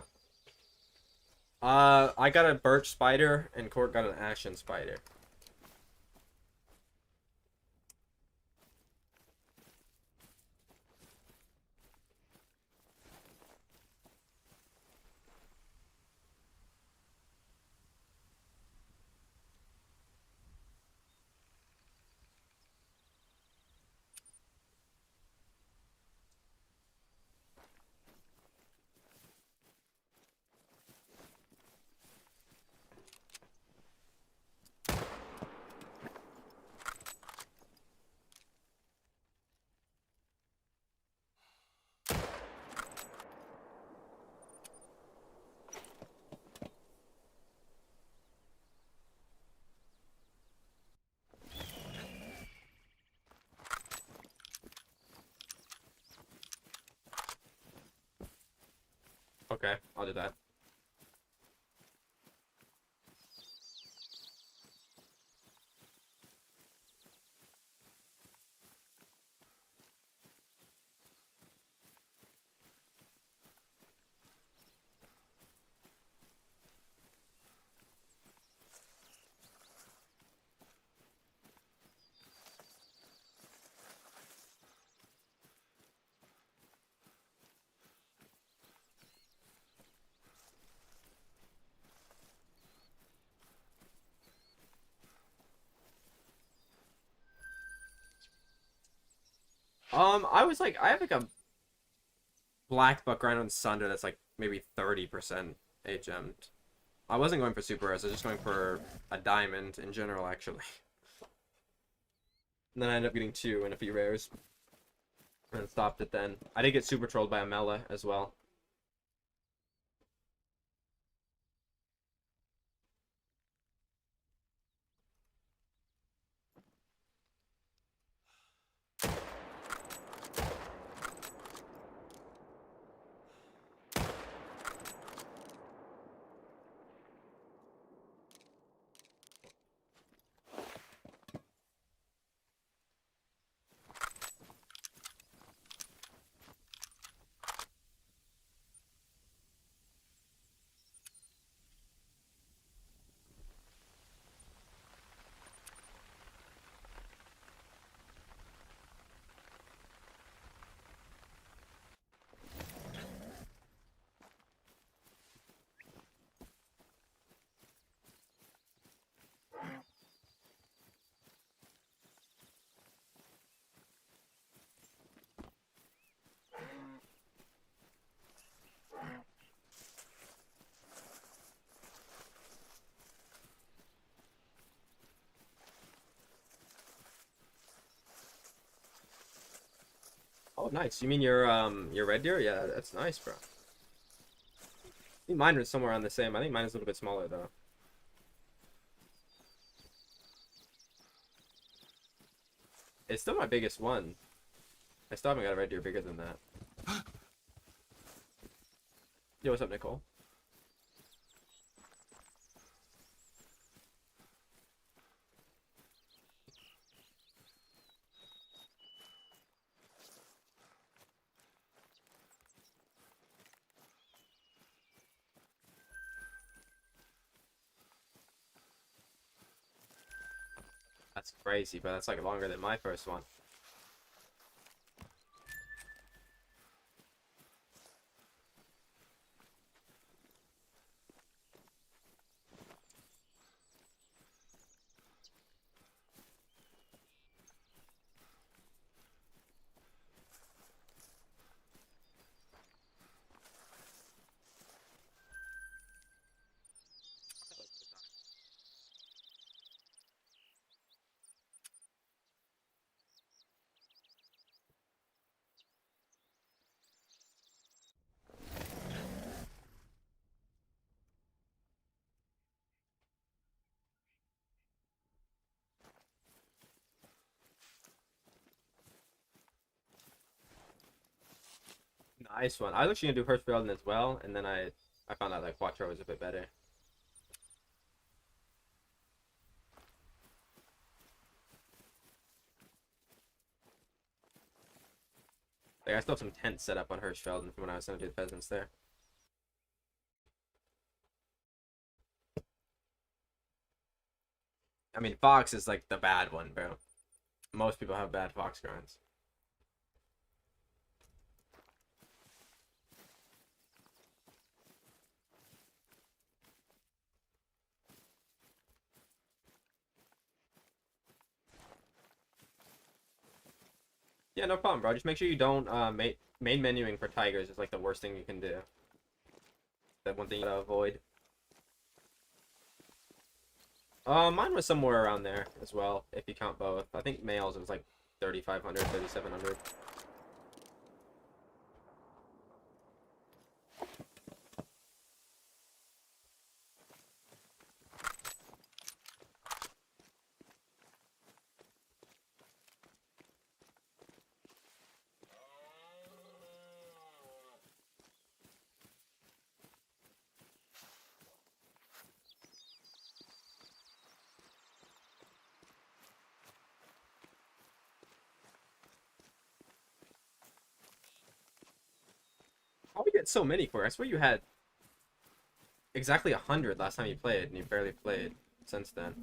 I got a birch spider and Court got an ashen spider. Okay, I'll do that. I have like a black buck right on Sunder that's like maybe 30% HM'd. I wasn't going for super rares, I was just going for a diamond in general, actually. And then I ended up getting two and a few rares. And stopped it then. I did get super trolled by a Mela as well. Oh, nice. You mean your red deer? Yeah, that's nice, bro. I think mine was somewhere around the same. I think mine is a little bit smaller though. It's still my biggest one. I still haven't got a red deer bigger than that. Yo, what's up, Nicole? That's crazy, but that's like longer than my first one. Nice one. I was actually gonna do Hirschfelden as well, and then I found out that Quattro was a bit better. Like I still have some tents set up on Hirschfelden from when I was gonna do the peasants there. I mean, Fox is like the bad one, bro. Most people have bad Fox grinds. Yeah, no problem, bro. Just make sure you don't main menuing for tigers is like the worst thing you can do. That one thing you gotta avoid. Mine was somewhere around there as well, if you count both. I think males it was like 3,500, 3,700. How do you get so many for? I swear you had exactly 100 last time you played, and you barely played since then.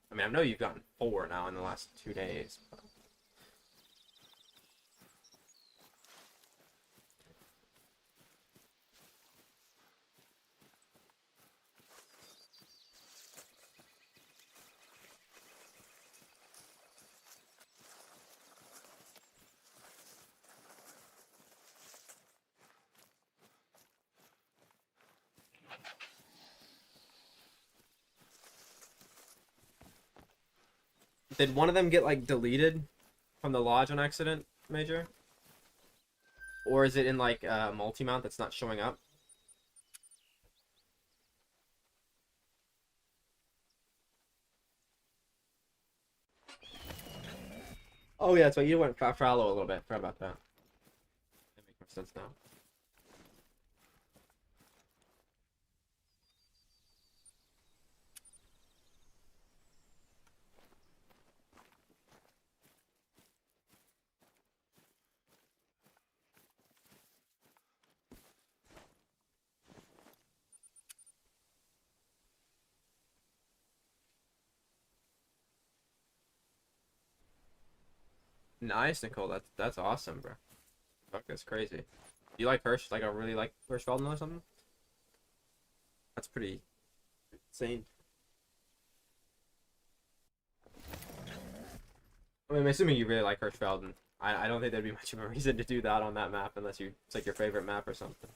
I mean, I know you've gotten 4 now in the last 2 days. But... Did one of them get like deleted from the lodge on accident, Major? Or is it in like multi-mount that's not showing up? Oh yeah, so you went fallow a little bit. Forgot about that. That makes more sense now. Nice, Nicole. That's awesome, bro. Fuck, that's crazy. You like Hirsch? Like I really like Hirschfelden or something? That's pretty insane. I mean, I'm assuming you really like Hirschfelden. I don't think there'd be much of a reason to do that on that map unless it's like your favorite map or something.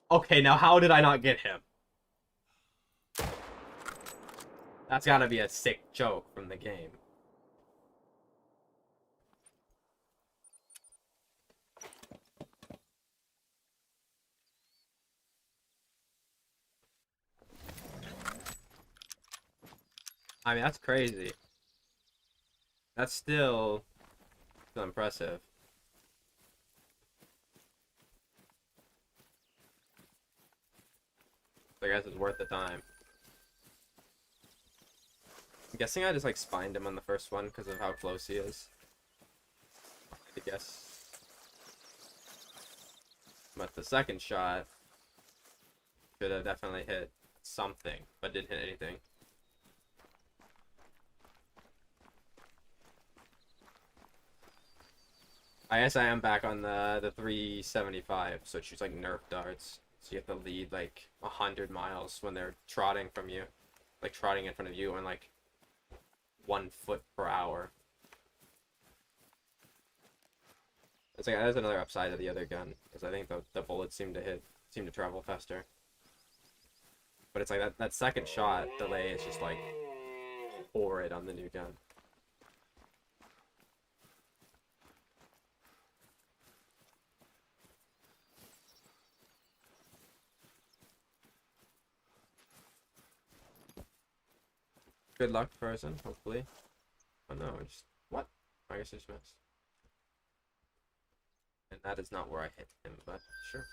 Okay, now how did I not get him? That's gotta be a sick joke from the game. I mean, that's crazy. That's still impressive. I guess it's worth the time. I'm guessing I just like spined him on the first one because of how close he is. I guess. But the second shot should have definitely hit something, but didn't hit anything. I guess I am back on the 375, so it shoots like Nerf darts. So you have to lead like 100 miles when they're trotting from you, like trotting in front of you, and like 1 foot per hour. It's like that's another upside of the other gun, because I think the bullets seem to travel faster. But it's like that second shot delay is just like horrid on the new gun. Good luck, person. Hopefully. Oh no, just what? I guess I just missed. And that is not where I hit him, but sure.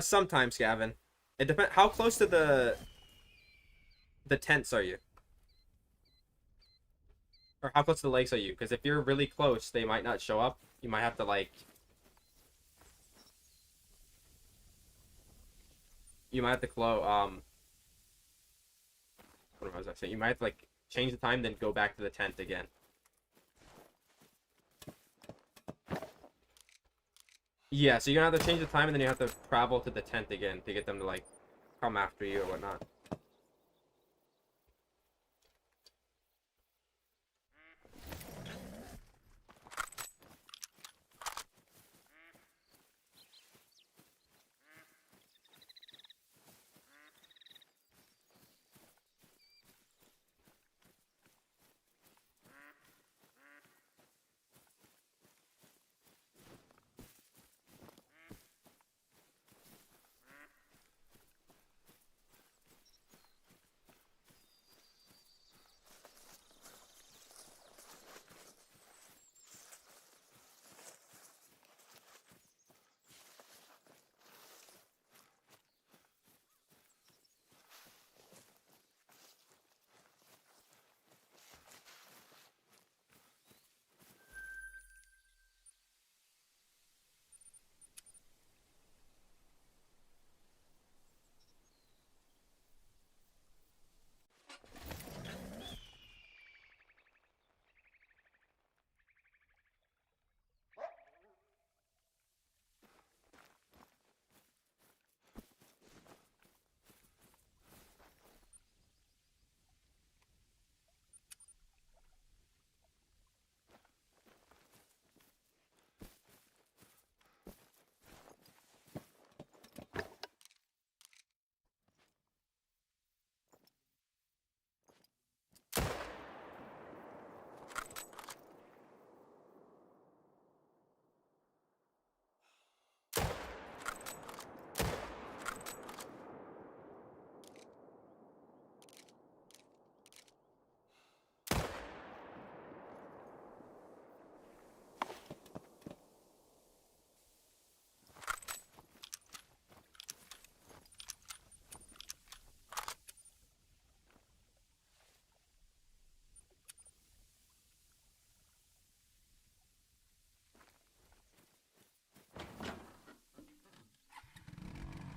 Sometimes, Gavin. It depends. How close to the tents are you? Or how close to the lakes are you? Because if you're really close, they might not show up. You might have to like. You might have to what was I saying? You might have to like change the time, then go back to the tent again. Yeah, so you're gonna have to change the time, and then you have to travel to the tent again to get them to like come after you or whatnot.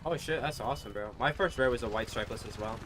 Oh shit, that's awesome, bro. My first rare was a white stripeless as well.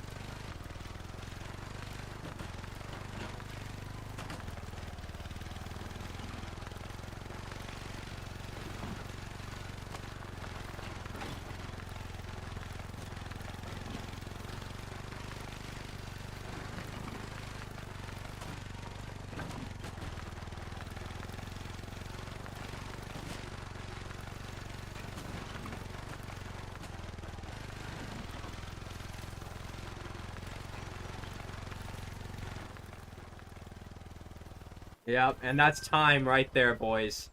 Yep, and that's time right there, boys.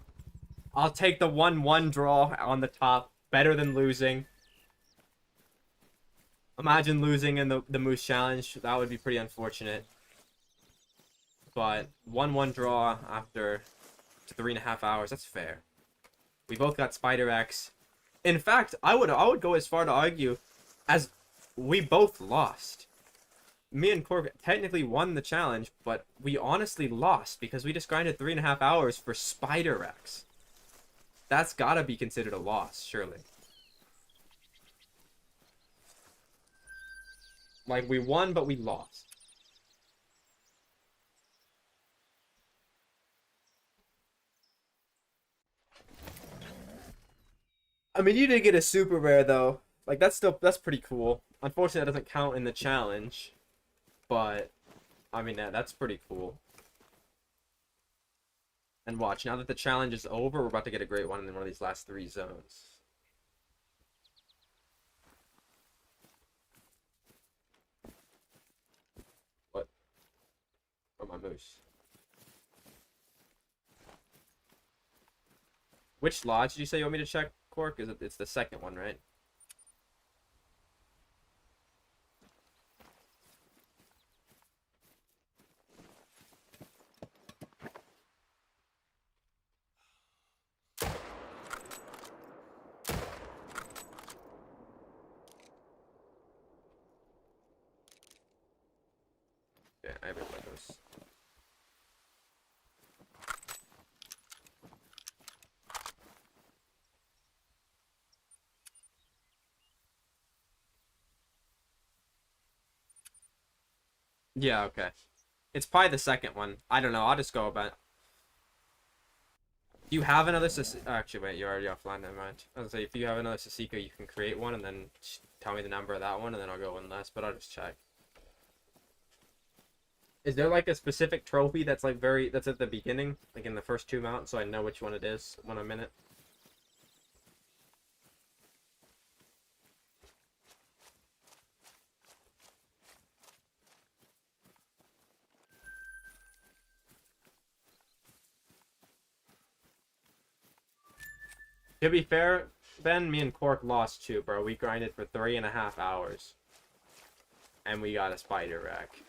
I'll take the 1-1 draw on the top. Better than losing. Imagine losing in the Moose Challenge. That would be pretty unfortunate. But 1-1 draw after 3.5 hours. That's fair. We both got Spider X. In fact, I would go as far to argue as we both lost. Me and Corb technically won the challenge, but we honestly lost because we just grinded 3.5 hours for Spider X. That's gotta be considered a loss, surely. Like, we won, but we lost. I mean, you did get a super rare though. Like that's pretty cool. Unfortunately, that doesn't count in the challenge, but I mean that's pretty cool. And watch, now that the challenge is over, we're about to get a great one in one of these last three zones. What? Oh, my moose. Which lodge did you say you want me to check, Cork? It's the second one, right? Yeah, I have it by those. Yeah, okay. It's probably the second one. I don't know. I'll just go about. Do you have another Actually, wait, you're already offline. Never mind. I was gonna say, if you have another Sasika, you can create one and then tell me the number of that one, and then I'll go one less. But I'll just check. Is there like a specific trophy that's like that's at the beginning, like in the first two mounts, so I know which one it is when I'm in it? To be fair, Ben, me and Cork lost too, bro. We grinded for 3.5 hours, and we got a spider rack.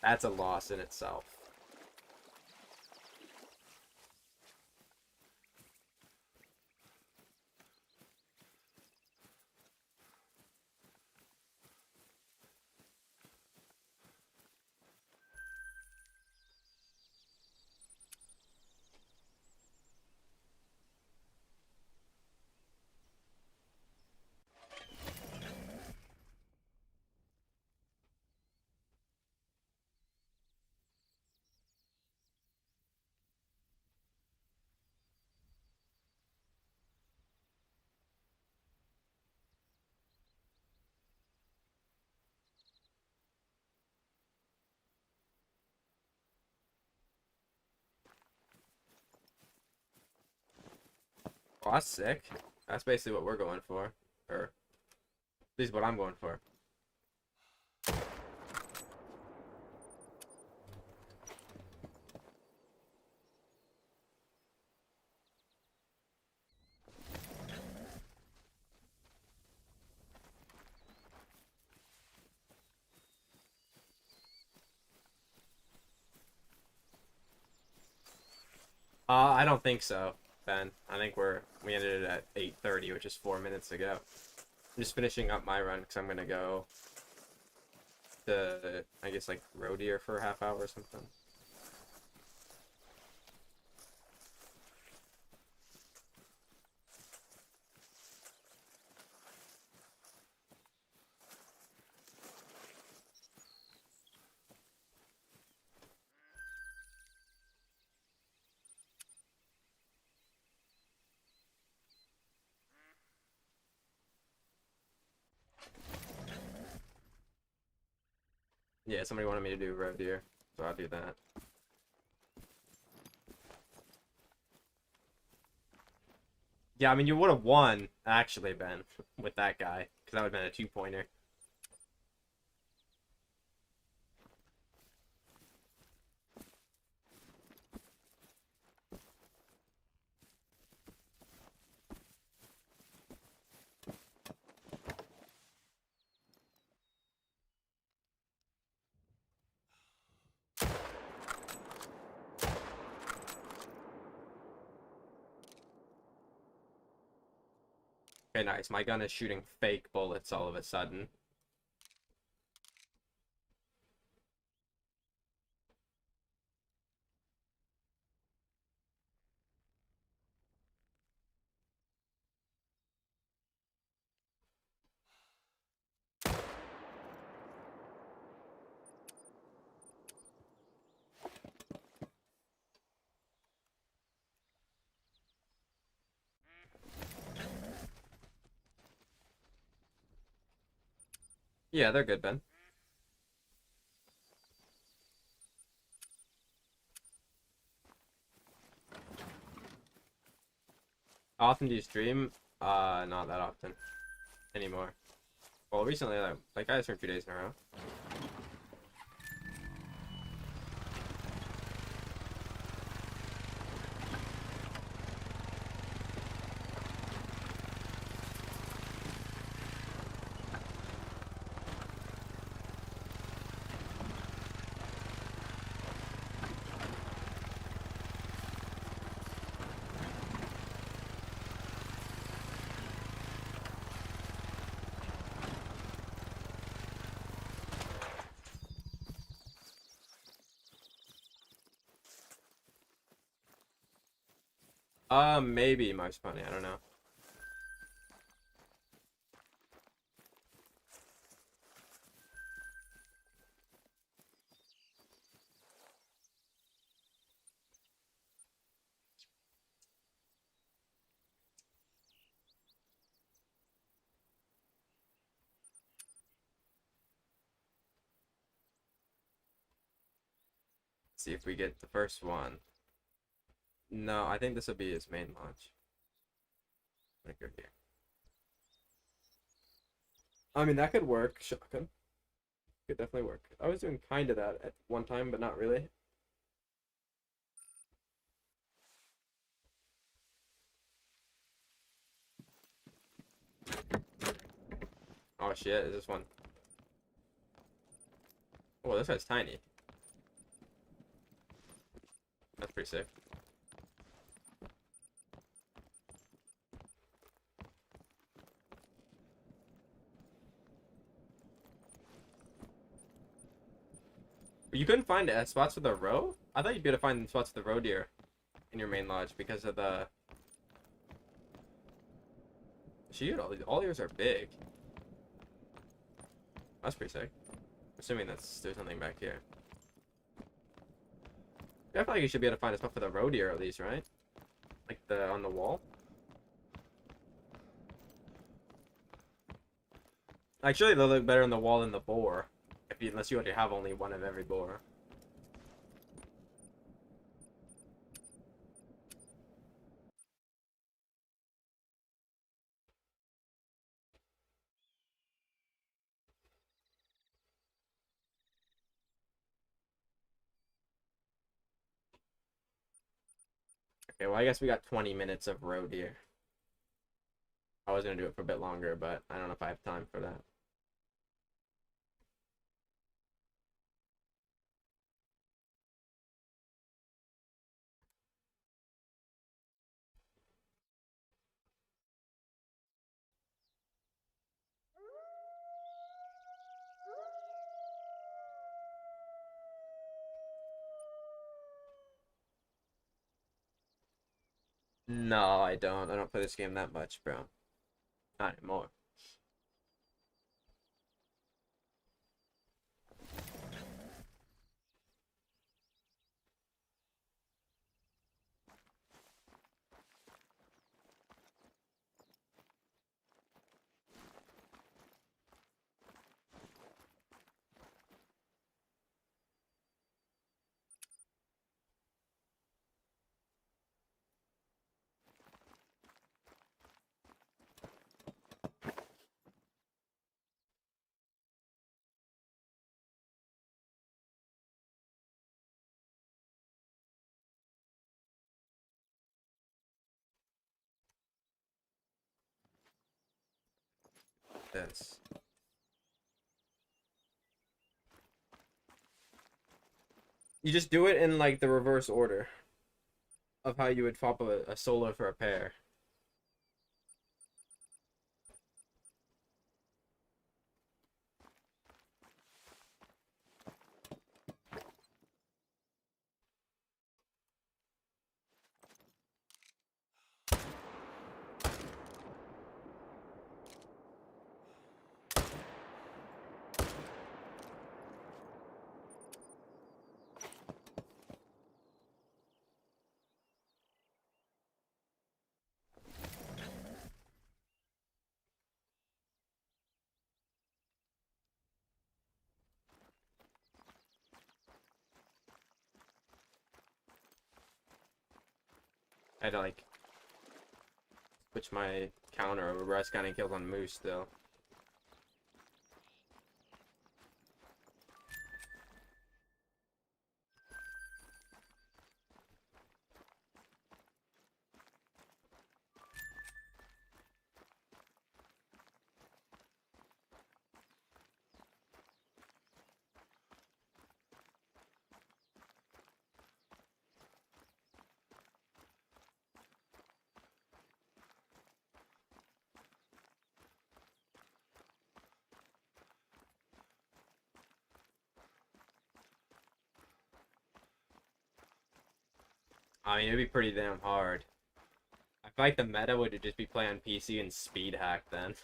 That's a loss in itself. Oh, that's sick. That's basically what we're going for, or at least what I'm going for. I don't think so, Ben. I think we ended it at 8:30, which is 4 minutes ago. I'm just finishing up my run because I'm gonna go to, I guess, like road deer for a half hour or something. Yeah, somebody wanted me to do road deer, so I'll do that. Yeah, I mean, you would have won, actually, Ben, with that guy, because that would have been a two-pointer. Okay, nice. My gun is shooting fake bullets all of a sudden. Yeah, they're good, Ben. How often do you stream? Not that often anymore. Well, recently, like I streamed 2 days in a row. Maybe March Bunny. I don't know. Let's see if we get the first one. No, I think this will be his main launch. I'm gonna go here. I mean, that could work. Shotgun could definitely work. I was doing kind of that at one time, but not really. Oh shit! Is this one? Oh, this guy's tiny. That's pretty sick. You couldn't find spots for the row? I thought you'd be able to find spots for the row deer in your main lodge because of the. Shoot, all yours are big. That's pretty sick. Assuming there's something back here. I feel like you should be able to find a spot for the row deer at least, right? Like on the wall. Actually, they look better on the wall than the boar. Unless you already have only one of every boar. Okay, well I guess we got 20 minutes of row deer. I was gonna do it for a bit longer, but I don't know if I have time for that. No, I don't. I don't play this game that much, bro. Not anymore. This. You just do it in like the reverse order of how you would swap a solo for a pair. I had to like switch my counter over. I was counting kills on Moose still. I mean, it'd be pretty damn hard. I feel like the meta would just be play on PC and speed hack then.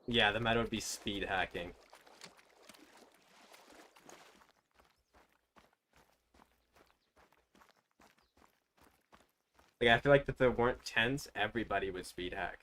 Yeah, the meta would be speed hacking. Like, I feel like if there weren't tens, everybody would speed hack.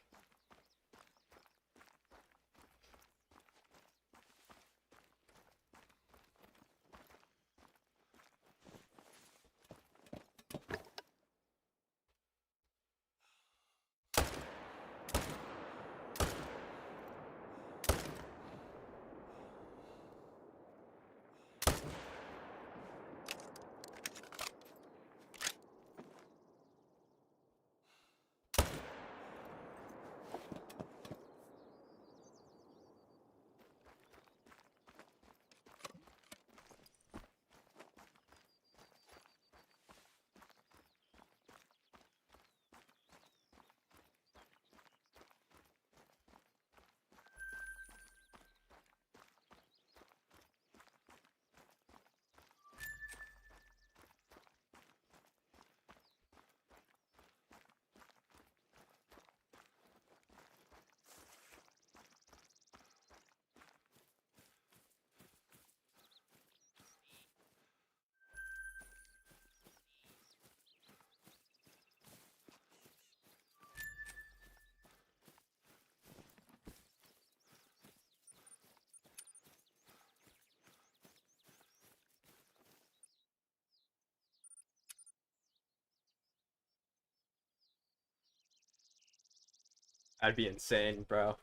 That'd be insane, bro.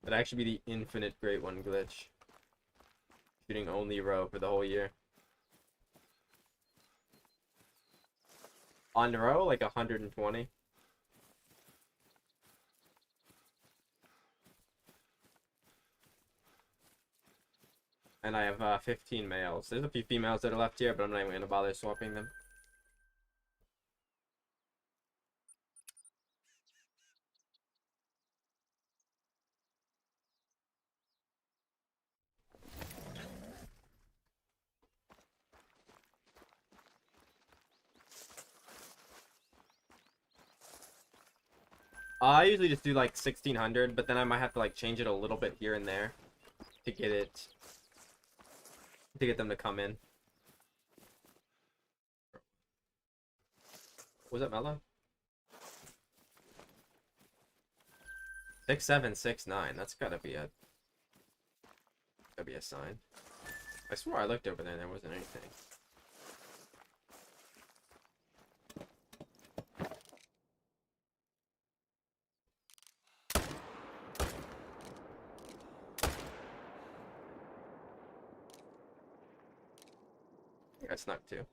That'd actually be the infinite great one glitch. Shooting only row for the whole year. On row, like 120. And I have 15 males. There's a few females that are left here, but I'm not even gonna bother swapping them. I usually just do like 1600, but then I might have to like change it a little bit here and there to get it to get them to come in. Was that Mellow? 6769. That's gotta be a sign. I swore I looked over there and there wasn't anything. I got snuck too.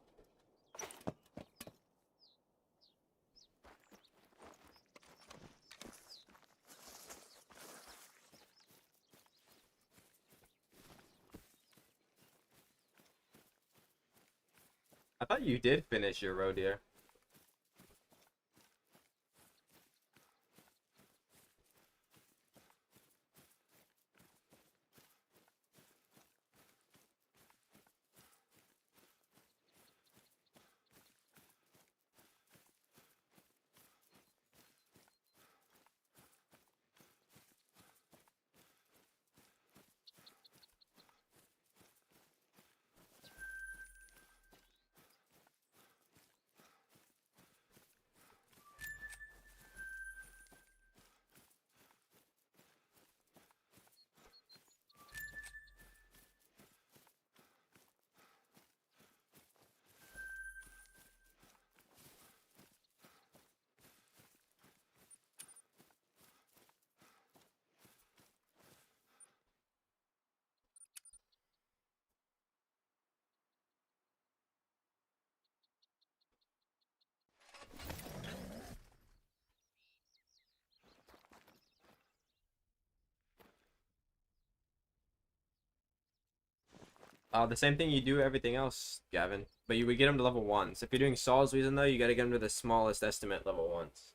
I thought you did finish your road here. The same thing you do everything else, Gavin. But you would get them to level 1s. If you're doing Saul's reason though, you gotta get them to the smallest estimate level 1s.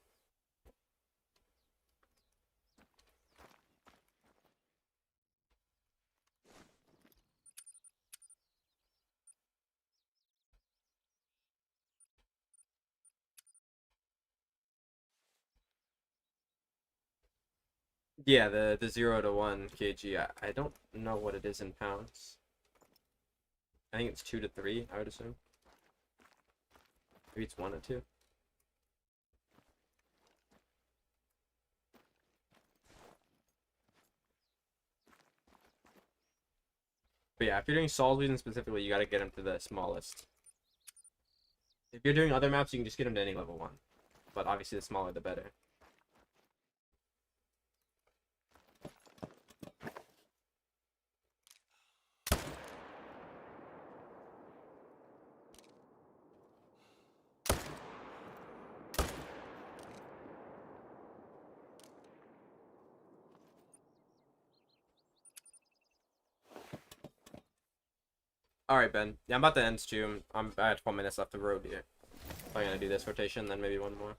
Yeah, the 0 to 1 kg. I don't know what it is in pounds. I think it's 2 to 3, I would assume. Maybe it's 1 to 2. But yeah, if you're doing Saul's reason specifically, you gotta get them to the smallest. If you're doing other maps, you can just get them to any level 1. But obviously the smaller the better. Alright, Ben. Yeah, I'm about to end stream. I had 12 minutes left to road here. I'm gonna do this rotation, then maybe one more.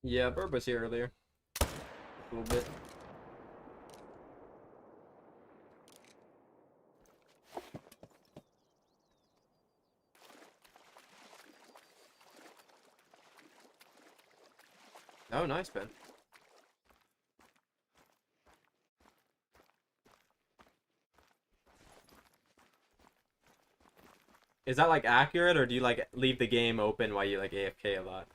Yeah, Burb was here earlier. A little bit. Oh, nice, Ben. Is that like accurate, or do you like leave the game open while you like AFK a lot?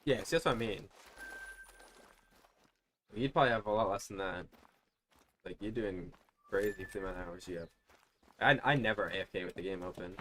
Yeah, see, that's what I mean. You'd probably have a lot less than that. Like, you're doing crazy for the amount of hours you have. I never AFK with the game open.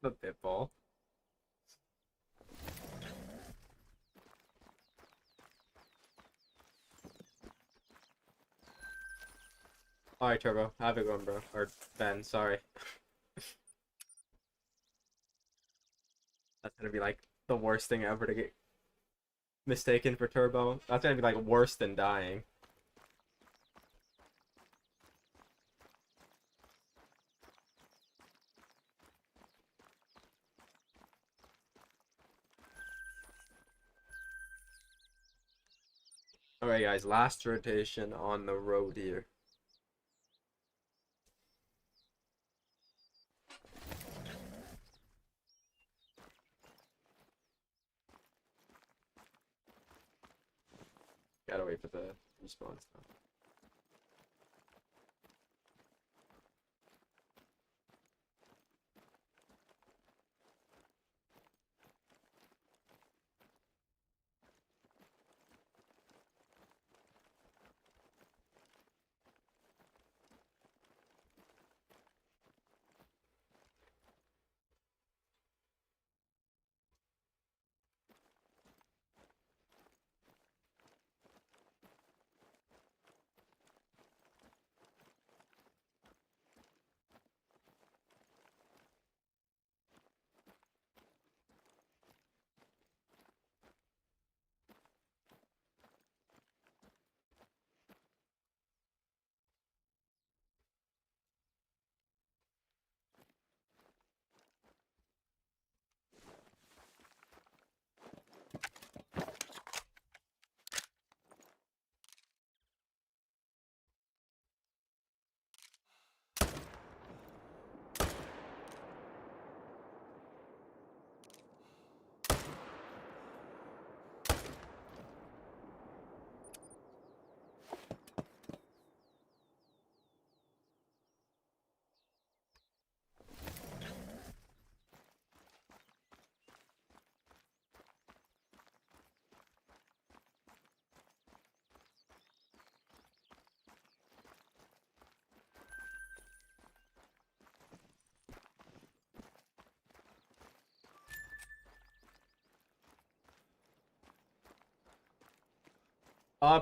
The pitbull. Alright, Turbo. Have a good one, bro. Or Ben, sorry. That's gonna be like the worst thing ever to get mistaken for Turbo. That's gonna be like worse than dying. Alright, guys. Last rotation on the road here. Gotta wait for the response now.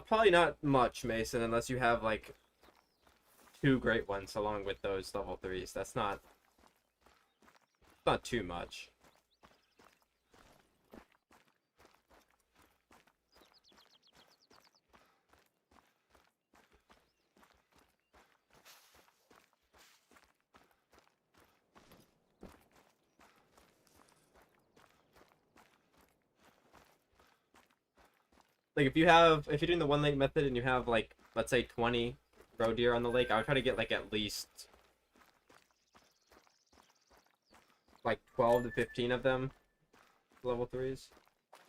Probably not much, Mason, unless you have like two great ones along with those level 3s. That's not too much. Like if you're doing the one lake method and you have like let's say 20 roe deer on the lake, I would try to get like at least like 12 to 15 of them level 3s.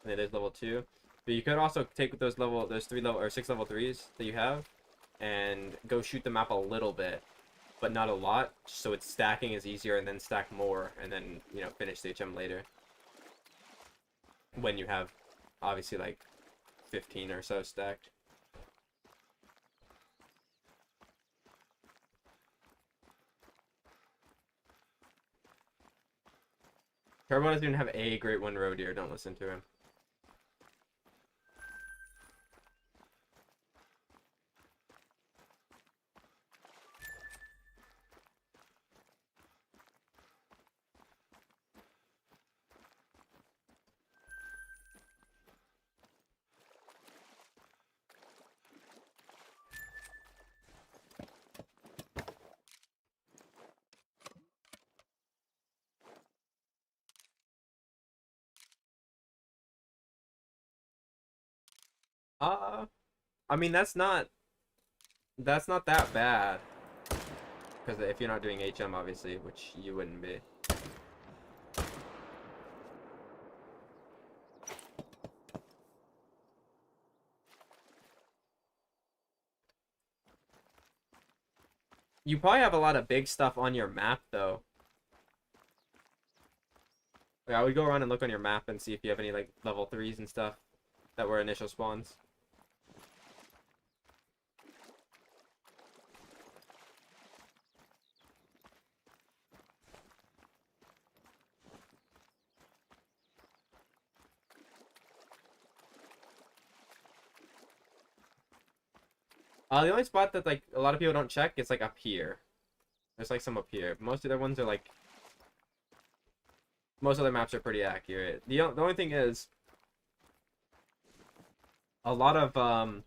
And it is level 2. But you could also take those 3 level or 6 level 3s that you have and go shoot the map a little bit, but not a lot, so its stacking is easier, and then stack more and then, you know, finish the HM later. When you have obviously like 15 or so stacked. Turbo doesn't even have a great one roe deer, don't listen to him. I mean that's not that bad. Because if you're not doing HM, obviously, which you wouldn't be. You probably have a lot of big stuff on your map, though. Like, I would go around and look on your map and see if you have any, like, level 3s and stuff that were initial spawns. The only spot that like a lot of people don't check is like up here. There's like some up here. Most of their ones are like most other maps are pretty accurate. The only thing is a lot of a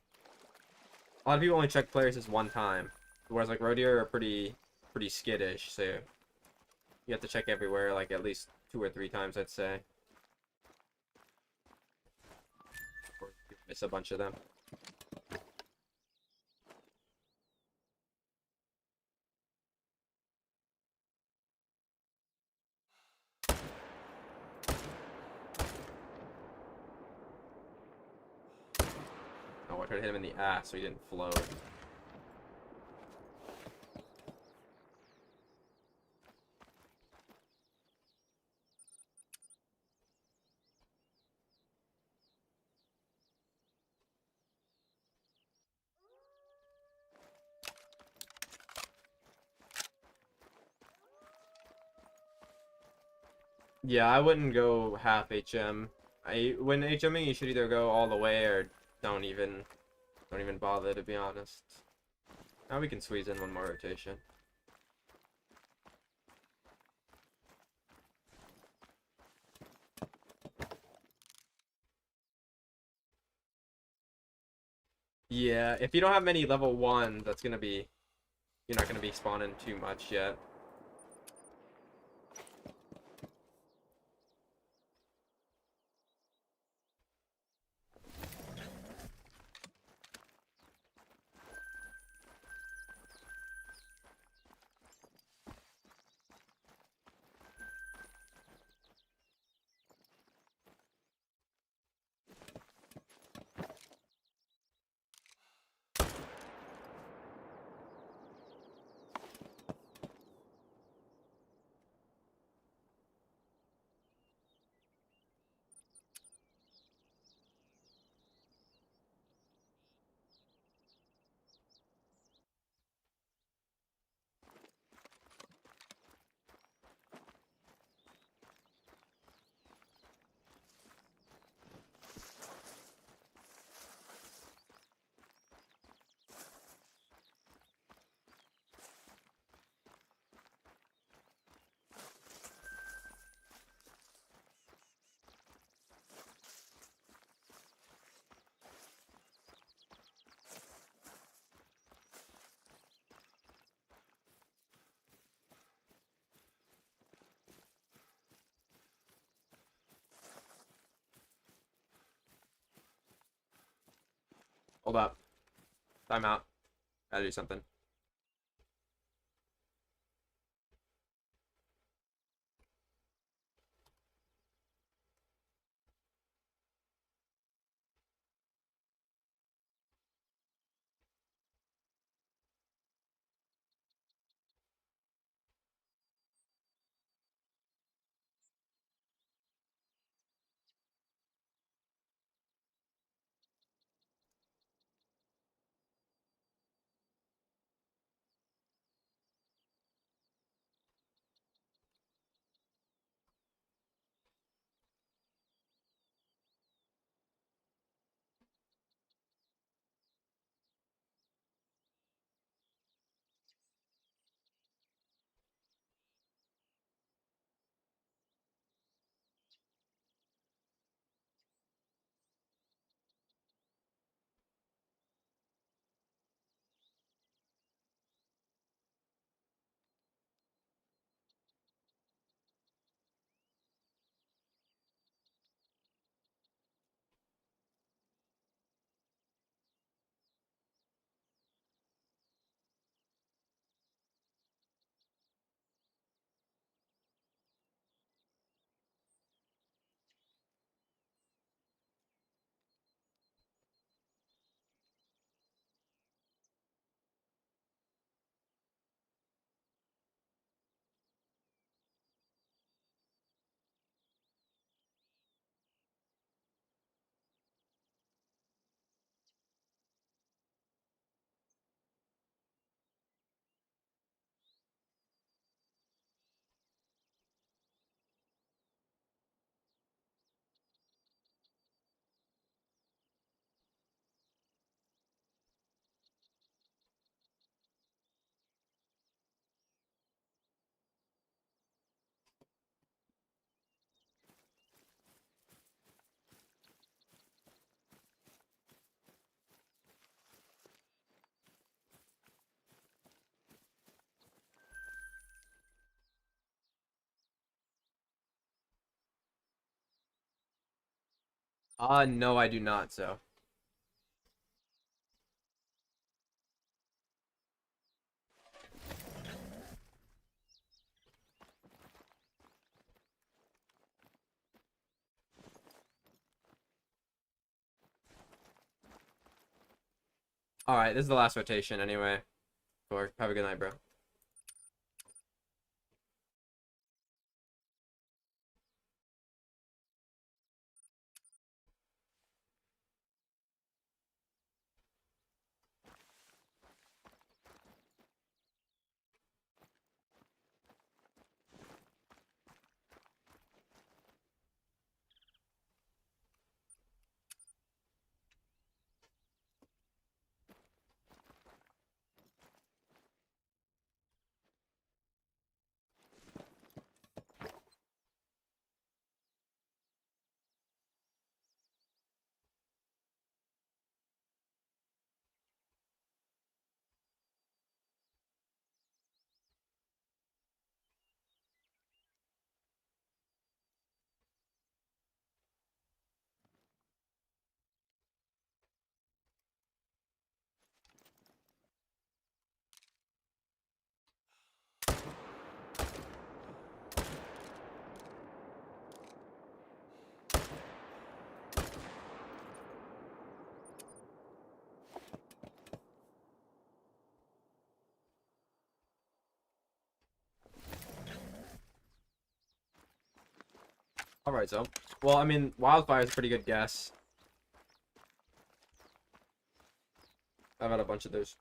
lot of people only check players this one time, whereas like Rodeo are pretty skittish, so you have to check everywhere like at least 2 or 3 times, I'd say. Or you miss a bunch of them. Oh, I tried to hit him in the ass so he didn't float. Yeah, I wouldn't go half HM. When HMing, you should either go all the way or don't even bother, to be honest. Now we can squeeze in one more rotation. Yeah, if you don't have many level 1, you're not gonna be spawning too much yet. Hold up. Time out. Gotta do something. No, I do not, so. Alright, this is the last rotation anyway. Or have a good night, bro. Alright, so. Well, I mean, Wildfire is a pretty good guess. I've had a bunch of those.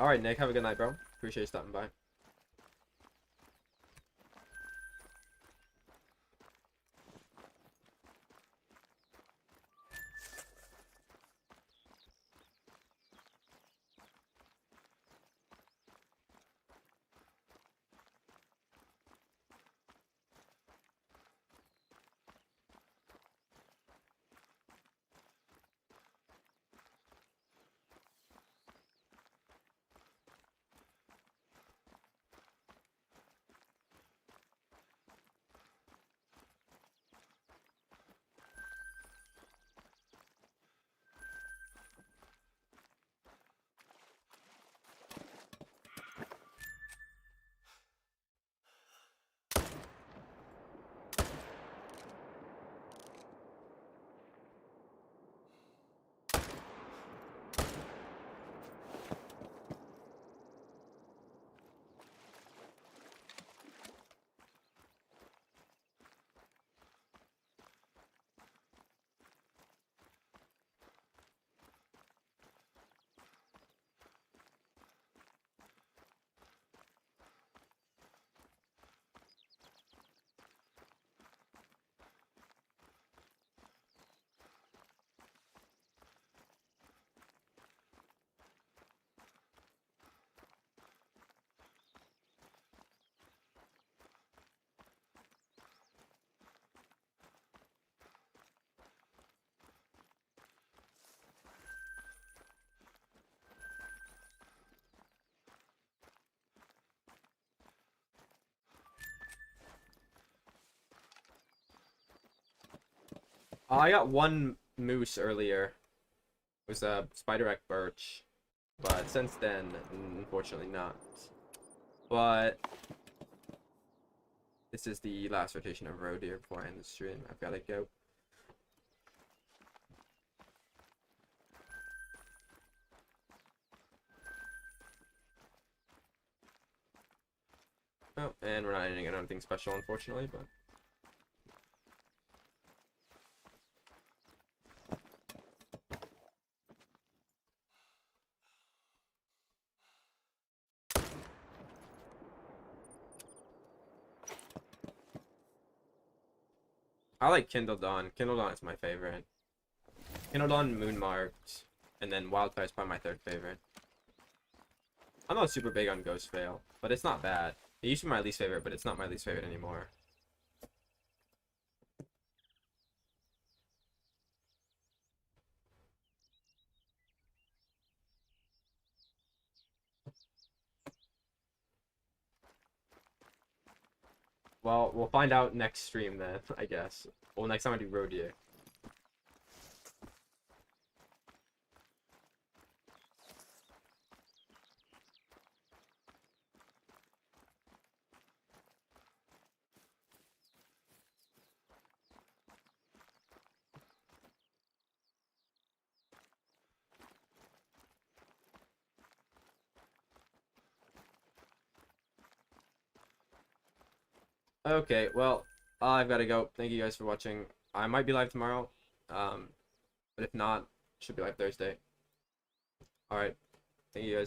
Alright, Nick, have a good night, bro. Appreciate you stopping by. I got one moose earlier. It was a Spider-Egg Birch. But since then, unfortunately not. But this is the last rotation of road here before I end the stream. I've got to go. Oh, and we're not ending anything special, unfortunately, but... I like Kindle Dawn. Kindle Dawn is my favorite. Kindle Dawn, Moonmarked, and then Wildfire is probably my third favorite. I'm not super big on Ghost Veil, but it's not bad. It used to be my least favorite, but it's not my least favorite anymore. Well, we'll find out next stream then, I guess. Well, next time I do Road Year. Okay, well, I've got to go. Thank you guys for watching. I might be live tomorrow, but if not, should be live Thursday. All right, thank you guys.